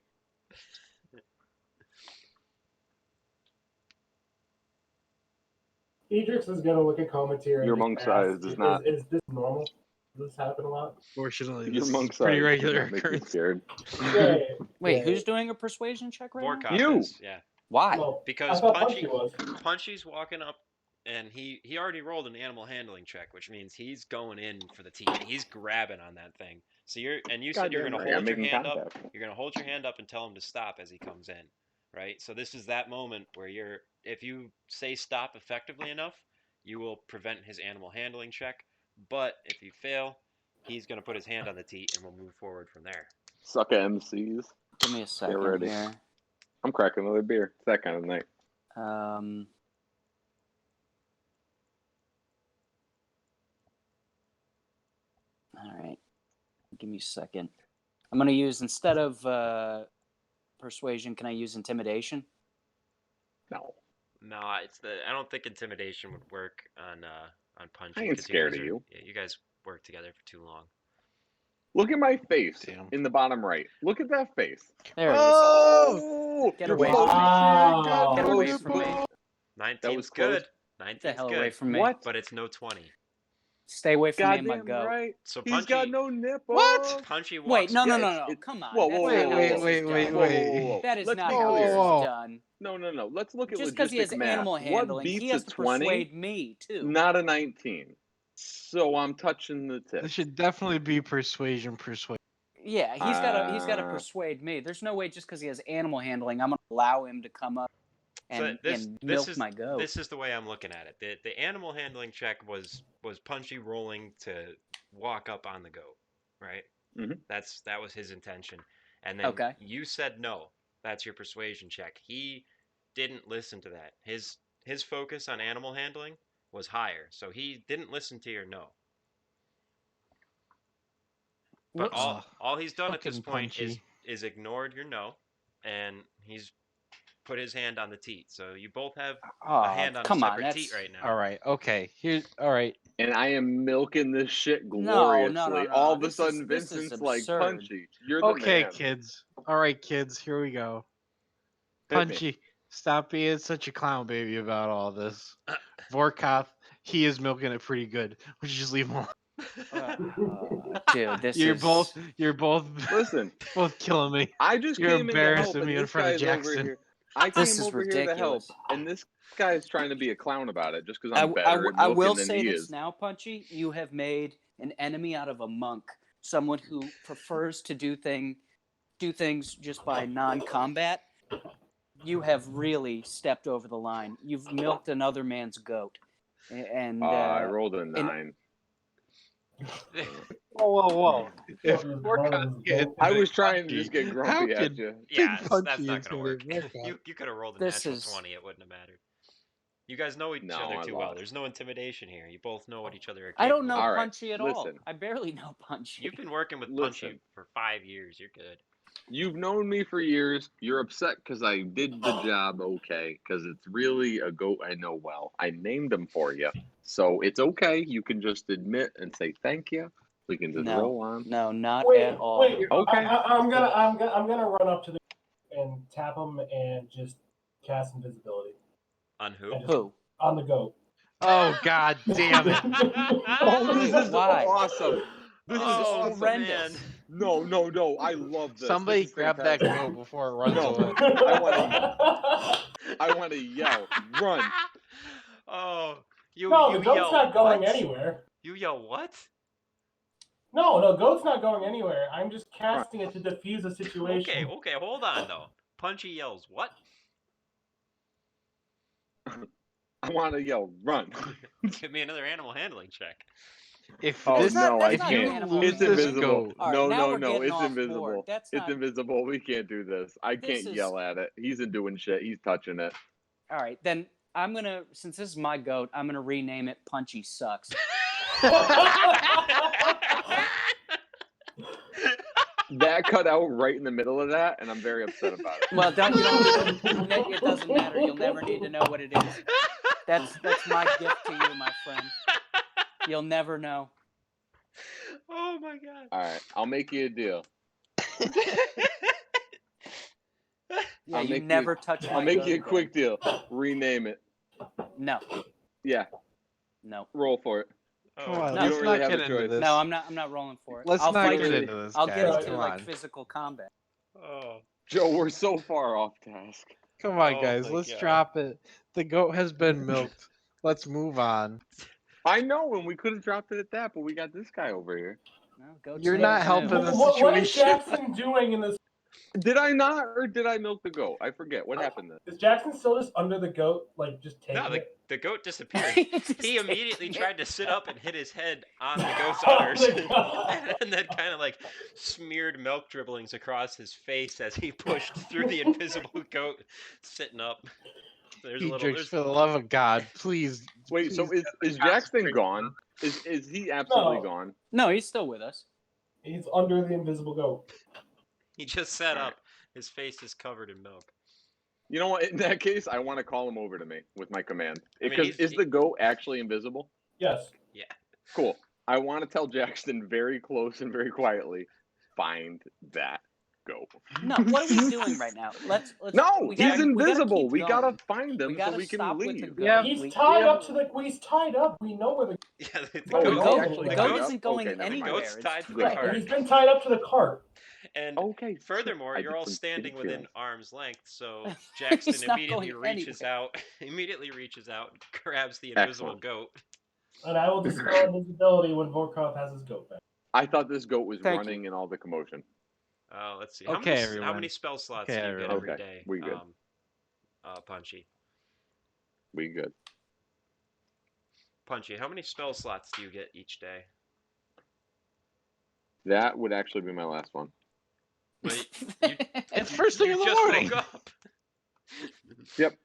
Idrix is gonna look at Cometeer.
Your
and
monk
just
size
ask,
does not.
Is this normal? Does this happen a lot?
Fortunately,
Your
this is
monk
a pretty
size
regular
does not make me
occurrence.
scared.
Yeah.
Wait,
yeah.
who's doing a persuasion check right now?
Vorkoth
You.
is, yeah.
Why?
Well,
Because
I thought
Punchy
Punchy was.
Punchy's walking up, and he already rolled an animal handling check, which means he's going in for the teeth. He's grabbing on that thing. So you said you're
Goddamn
gonna
right, I'm
hold your
making
hand up.
contact.
You're gonna hold your hand up and tell him to stop as he comes in, right? So this is that moment where if you say stop effectively enough, you will prevent his animal handling check. But if you fail, he's gonna put his hand on the teat, and we'll move forward from there.
Suck at MCs.
Give me a second
ready.
here.
I'm cracking another beer. It's that kind of night.
All right. Give me a second. I'm gonna use, instead of persuasion, can I use intimidation?
No,
No, I don't think intimidation would work on Punchy.
I ain't
'cause
scared
guys
of you.
Yeah, you guys work together for too long.
Look at my face
Damn.
in the bottom right. Look at that face.
There it is.
Oh,
Get
you
away
holy
from me.
Wow.
shit,
Get
God,
away
close
from me.
ball.
19's
close.
good.
Get the
19's
hell
good.
away from me.
What?
But it's no 20.
Stay away from me and my
Goddamn
goat.
right.
So
He's
Punchy,
got no nipples.
What?
Punchy walks.
Wait, no,
Yeah,
no, no,
it's-
no.
it-
Come on.
Whoa,
That's
whoa,
not
whoa,
how
wait,
this
wait,
is
wait,
done.
wait.
That is
Let's
not
be
how this
clear.
is
Whoa.
done.
No. Let's look at
Just because he has
logistic math.
animal handling,
What
he
beats
has
a
to
20?
persuade me too.
Not a 19. So I'm touching the tip.
This should definitely be persuasion.
Yeah, he's got to
Uh,
persuade me. There's no way just because he has animal handling, I'm gonna allow him to come up and, and milk my goat.
This is the way I'm looking at it. The animal handling check was Punchy rolling to walk up on the goat, right?
Mhm.
That was his intention. And then
Okay.
you said no. That's your persuasion check. He didn't listen to that. His focus on animal handling was higher, so he didn't listen to your no. But
Whoops.
all he's done at this
Fucking
point
Punchy.
is ignored your no, and he's put his hand on the teat. So you both have
Oh,
a hand on a
come on,
separate
that's
teat right now.
All right. Okay. All right.
And I am milking this shit
No,
gloriously.
no.
All of a
This is-
sudden,
this is
Vincent's like,
absurd.
Punchy, you're the
Okay,
man.
kids. All right, kids. Here we go.
Hit me.
Punchy, stop being such a clown baby about all this. Vorkoth, he is milking it pretty good. We should just leave him alone.
Dude, this
You're
is
both
Listen,
both killing me.
I just
You're
came in to help,
embarrassing
and
me in
this
front of
guy's over
Jackson.
here. I came
This is
over here to help,
ridiculous.
and this guy's trying to be a clown about it just because
I,
I'm better at
I will
milking than
say
he
this
is.
now, Punchy. You have made an enemy out of a monk, someone who prefers to do things just by non-combat. You have really stepped over the line. You've milked another man's goat, and
I rolled a 9.
Whoa. If
Well,
Vorkoth getting
I was trying to
Punchy,
just get
how
grumpy at
could
you.
Yeah,
Big
that's
Punchy
not gonna work.
intimidate Vorkoth?
You could have rolled a
This
natural
is-
20. It wouldn't have mattered. You guys know each
No,
other
I
too well.
lost.
There's no intimidation here. You both know what each other are
I
capable
don't know
of.
All right,
Punchy at all.
listen.
I barely know Punchy.
You've been working with
Listen.
Punchy for 5 years. You're good.
You've known me for years. You're upset because I did the job okay, because it's really a goat I know well. I named him for you. So it's okay. You can just admit and say thank you. We can just roll on.
No, not
Wait,
at all.
wait.
Okay.
I'm gonna run up to the and tap him and just cast invisibility
On who?
Who?
on the goat.
Oh God damn it!
Oh, this is
Why?
awesome. This is
Oh,
awesome.
horrendous.
man.
No. I love this.
Somebody
This is
grab that
fantastic.
goat before it runs
No.
away.
I want I want to yell, run.
Oh, you
No,
you
the goat's
yell
not going
what?
anywhere.
You yell what?
No, goat's not going anywhere. I'm just casting it to defuse a situation.
Okay, hold on though. Punchy yells what?
I want to yell, run.
Give me another animal handling check.
If
Oh,
this,
no, I
if
can't.
you
animal
lose
It's
this
handling.
invisible.
goat,
All right,
No,
now
no,
we're
no.
getting
It's
off
invisible.
board. That's
It's
not.
invisible. We can't do this. I
This
can't
is-
yell at it. He isn't doing shit. He's touching it.
All right, then I'm gonna. Since this is my goat, I'm gonna rename it Punchy Sucks.
That cut out right in the middle of that, and I'm very upset about it.
Well, you don't need to, it doesn't matter. You'll never need to know what it is. That's my gift to you, my friend. You'll never know.
Oh my god.
All right, I'll make you a deal.
Yeah,
I'll
you
make
never touch my
I'll make
goat
you a
again.
quick deal. Rename it.
No,
Yeah,
no,
roll for it.
come
Oh,
on,
No.
let's
You don't
not
really have
get
a
into
choice.
this.
no. I'm not rolling for it.
Let's
I'll
not
fight
get
you.
into this,
I'll
guys.
get into
Come
like
on.
physical combat.
oh.
Joe, we're so far off task.
Come on,
Oh
guys.
my
Let's
God.
drop it. The goat has been milked. Let's move on.
I know, and we could have dropped it at that, but we got this guy over here.
No, goats
You're
never
not
knew.
helping the
What is
situation.
Jackson doing in this?
Did I not, or did I milk the goat? I forget. What happened then?
Is Jackson still just under the goat, like just taking
No,
it?
the goat disappeared.
Just
He immediately
taking it.
tried to sit up and hit his head on the goat's
Oh
udders.
my God.
And then kind of like smeared milk dribblings across his face as he pushed through the invisible goat sitting up. There's a little.
Hedrix,
There's,
for the love of God, please.
Wait, so
please
is Jackson gone? Is he absolutely
No.
gone?
No, he's still with us.
He's under the invisible goat.
he just sat up. His face is covered in milk.
You know what? In that case, I want to call him over to me with my command.
I mean,
Because is the goat actually invisible?
Yes.
Yeah.
Cool. I want to tell Jackson very close and very quietly, find that goat.
No, what are we doing right now? Let's.
No,
we gotta-
he's invisible.
keep
We gotta
going.
find him
We
so
gotta
we can
stop with the
leave.
goat.
Yeah.
He's tied up to the. He's tied up. We know where the.
Yeah. The
Oh,
goat.
no,
goat,
actually
the
tied
goat
up?
isn't going
Okay, never mind.
anywhere.
Goat's
It's
tied to the
Right,
cart.
he's been tied up to the cart.
And
Okay.
furthermore,
I
you're
get
all
some
standing
shitty
within
feelings.
arm's length, so Jackson
He's not
immediately
going
reaches
anywhere.
out, grabs the invisible
Excellent.
goat.
And I will dispel invisibility when Vorkov has his goat back.
I thought this goat was
Thank
running in all the commotion.
Let's see.
Okay,
How
everyone.
many spell slots
Okay,
do you get
everyone.
every
Okay,
day?
we good.
Punchy.
We good.
Punchy, how many spell slots do you get each day?
That would actually be my last one.
But
It's first thing
you
in the
just
morning.
woke up.
Yep.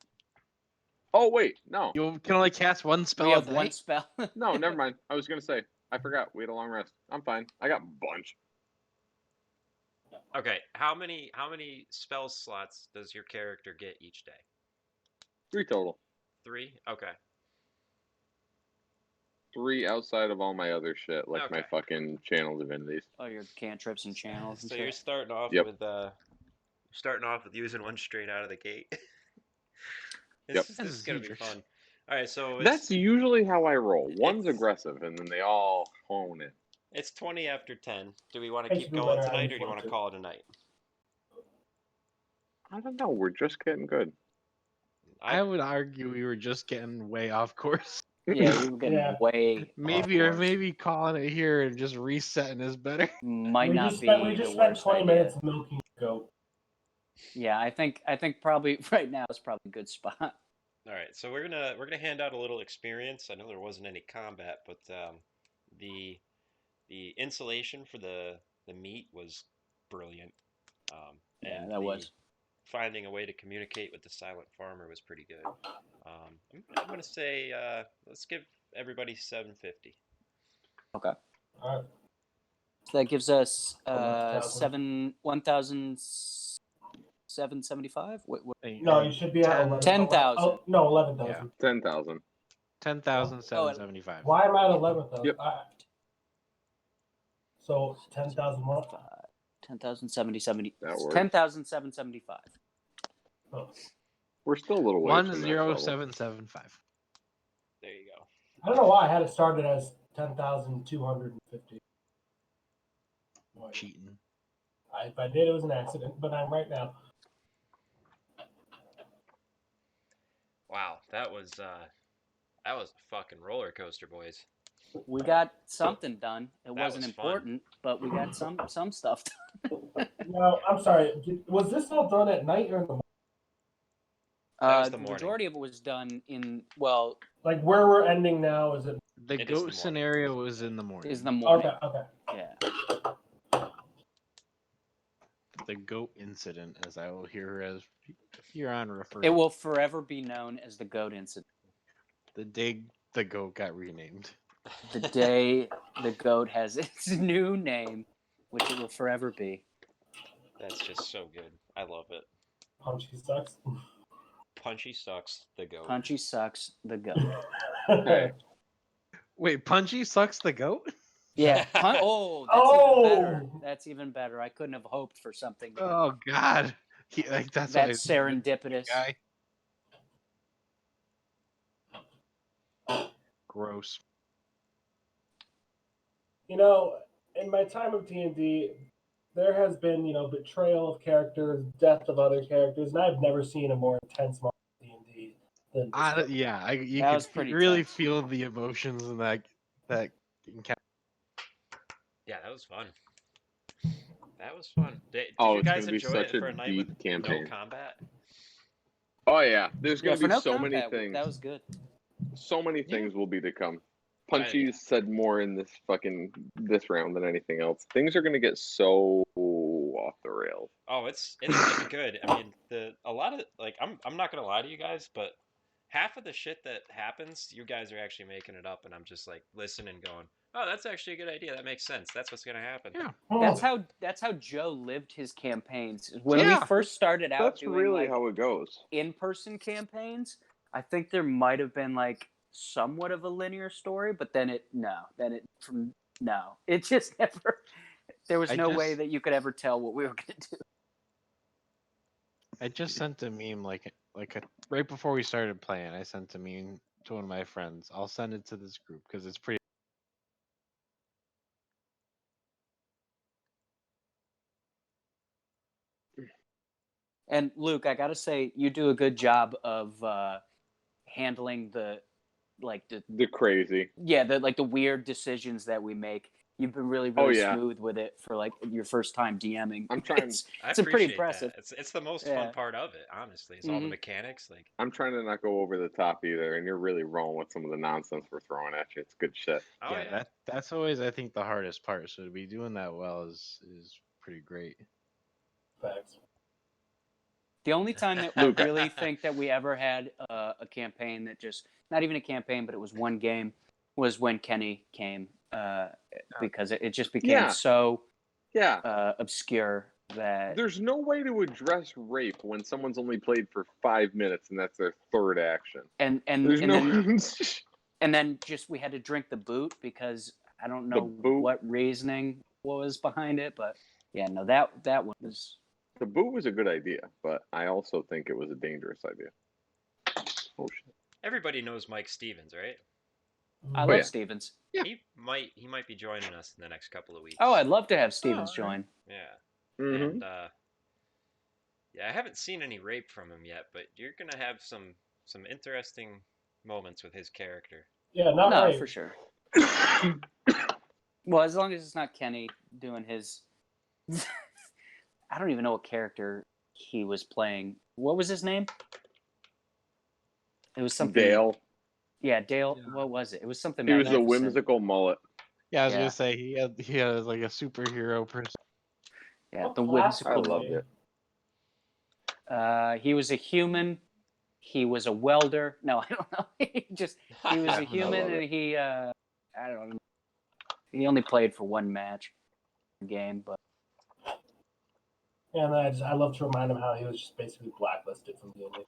Oh wait, no,
You can only cast one spell
we
a
have
day.
one spell.
no, never mind. I was gonna say, I forgot. We had a long rest. I'm fine. I got a bunch.
Okay, how many spell slots does your character get each day?
3 total.
3? Okay.
3 outside of all my other shit, like my
Okay.
fucking channel divinities.
Oh, your cantrips and channels and
So
shit.
you're starting off
Yep.
with using one straight out of the gate.
Yep.
This is gonna be fun. All right, so
That's usually how I roll. One's
it's-
aggressive, and then they all hone it.
it's 20 after 10. Do we want
I
to
should
keep
do
going
better
tonight,
on
or do you want to
this
call it a night?
I don't know. We're just getting good.
I would argue we were just getting way off course.
Yeah, we were getting
Yeah.
way.
Maybe
off
or
course.
maybe calling it here and just resetting is better.
Might
we
not
just
be.
spent, we
the
just spent
worst
20
idea.
minutes milking the goat.
Yeah, I think probably right now is probably a good spot.
All right, so we're gonna hand out a little experience. I know there wasn't any combat, but the insulation for the meat was brilliant.
Yeah,
And
that was.
finding a way to communicate with the silent farmer was pretty good. I'm gonna say let's give everybody 750.
Okay.
All right.
So that gives us
11,000.
1,775.
No, you should be at
10
11.
10,000.
Oh, no, 11,000.
10,000.
10,775.
Why am I at 11,000?
Yep.
All right. So 10,000 what?
10,770.
That works.
10,775.
Oh.
We're still a little ways from next level.
10775.
There you go.
I don't know why I had it started as 10,250.
Cheating.
If I did, it was an accident, but I'm right now.
Wow, that was a fucking roller coaster, boys.
We got something done. It
That
wasn't
was fun.
important, but we got some stuff done.
No, I'm sorry. Was this all done at night or in the morning?
That was
The
the morning.
majority of it was done in
Like where we're ending now? Is it?
The
It is the
goat
morning.
scenario was in the morning.
is the morning.
Okay.
Yeah.
The goat incident, as I will hear on referred.
It will forever be known as the goat incident.
The day the goat got renamed.
The day the goat has its new name, which it will forever be.
That's just so good. I love it.
Punchy sucks.
Punchy sucks. The goat.
Punchy sucks the goat.
Hey,
Wait, Punchy sucks the goat?
Yeah. That's
Oh!
even better. That's even better. I couldn't have hoped for something
Oh God, that's why
that's serendipitous.
guy. Gross.
You know, in my time of D&D, there has been, betrayal of characters, death of other characters, and I've never seen a more intense moment of D&D than this one.
Yeah, you
That
could
was pretty
really
tense.
feel the emotions in that encounter.
Yeah, that was fun. That was fun. Did
Oh,
you
it's
guys
gonna be
enjoy
such
it
a
for a night
deep
with
campaign.
no combat?
Oh yeah, there's
Yeah,
gonna
for
be
no
so many
combat,
things.
that was good.
So many
Yeah.
things will be to come.
Yeah.
Punchy said more in this round than anything else. Things are gonna get so off the rails.
Oh, it's gonna be good. I mean, a lot of I'm not gonna lie to you guys, but half of the shit that happens, you guys are actually making it up, and I'm just like listening, going, "Oh, that's actually a good idea. That makes sense. That's what's gonna happen."
Yeah.
That's how Joe lived his campaigns. When we
Yeah.
first started out
That's
doing
really
like
how it goes.
in-person campaigns, I think there might have been like somewhat of a linear story, but then it just never. There was no way that you could ever tell what we were gonna do.
I just sent a meme right before we started playing. I sent a meme to one of my friends. I'll send it to this group because it's pretty.
And Luke, I gotta say, you do a good job of handling the
crazy.
the weird decisions that we make. You've been really smooth with it for like your first time DMing.
I'm trying.
It's
I
pretty
appreciate
impressive.
that. It's the most
Yeah.
fun part of it, honestly. It's all the
Mhm.
mechanics. Like,
I'm trying to not go over the top either, and you're really rolling with some of the nonsense we're throwing at you. It's good shit.
oh yeah,
That's always I think the hardest part. So to be doing that well is pretty great.
Facts.
The only time that I really think that we ever had a campaign that just not even a campaign, but it was one game, was when Kenny came because it just became so obscure that
There's no way to address rape when someone's only played for 5 minutes and that's their third action.
and
There's
and
no.
then and then just we had to drink the boot because I don't know what reasoning was behind it, but yeah, no, that one was.
The boot was a good idea, but I also think it was a dangerous idea. Oh shit!
everybody knows Mike Stevens, right?
I
Oh,
love
yeah.
Stevens.
Yeah.
He might be joining us in the next couple of weeks.
Oh, I'd love to have Stevens join.
Yeah.
Mm-hmm.
And yeah, I haven't seen any rape from him yet, but you're gonna have some interesting moments with his character.
Yeah, not right.
For sure. Well, as long as it's not Kenny doing his. I don't even know what character he was playing. What was his name? It was something.
Dale.
Yeah, Dale. Yeah. What was it? It was something.
He was a
magnificent.
whimsical mullet.
Yeah, I was gonna say he had like a superhero person.
Yeah, the whimsical.
I loved
it. He was a human. He was a welder. No, I don't know. He was a human, and he I don't know. He only played for one match, game, but.
And I love to remind him how he was just basically blacklisted from D&D.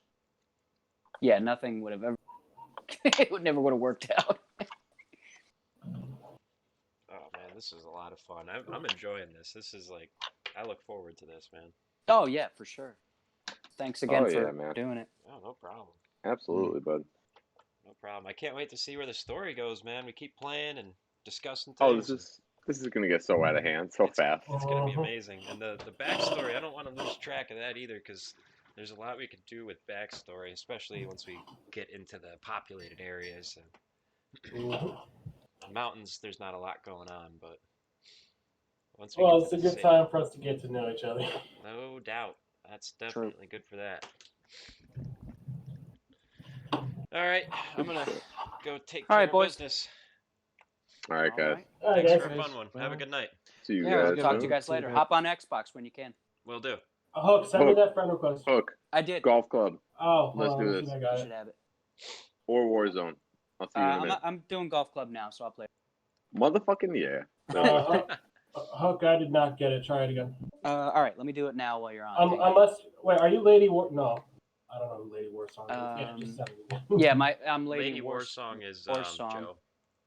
Yeah, nothing would have ever. It never would have worked out.
Oh man, this is a lot of fun. I'm enjoying this. This is like, I look forward to this, man.
Oh yeah, for sure. Thanks again for
man.
doing it.
Oh, no problem.
Absolutely, bud.
No problem. I can't wait to see where the story goes, man. We keep playing and discussing
Oh,
things.
this is gonna get so out of hand so fast.
It's gonna be amazing. And the backstory, I don't want to lose track of that either, because There's a lot we could do with backstory, especially once we get into the populated areas.
Mhm.
Mountains, there's not a lot going on, but once we
Well,
get
it's
to
a
the
good
city,
time for us to get to know each other.
no doubt, that's
True.
definitely good for that. All right, I'm gonna go take
All
care
right,
of
boys.
business.
All right,
All
guys.
right.
All right,
Thanks
guys.
for a fun one. Have a good night.
See you
Yeah, it was
guys
good
Talk to
soon.
you guys
See you
later.
guys.
Hop on Xbox when you can.
Will do.
Hook, send me
Hook.
that friend request.
Hook.
I did.
Golf club
Oh,
Let's
hold on,
do
let me
this.
see if I
You
got
should
it.
have it.
or Warzone. I'll see you in a
I'm,
minute.
I'm doing golf club now, so I'll play.
Motherfucking yeah. No.
Hook, I did not get it. Try it again.
All right, let me do it now while you're on. Hang on.
Unless, wait, are you Lady War? No, I don't know who Lady War song is. Yeah, just send it.
Yeah, I'm Lady,
Lady Warsong is
Warsong.
Joe.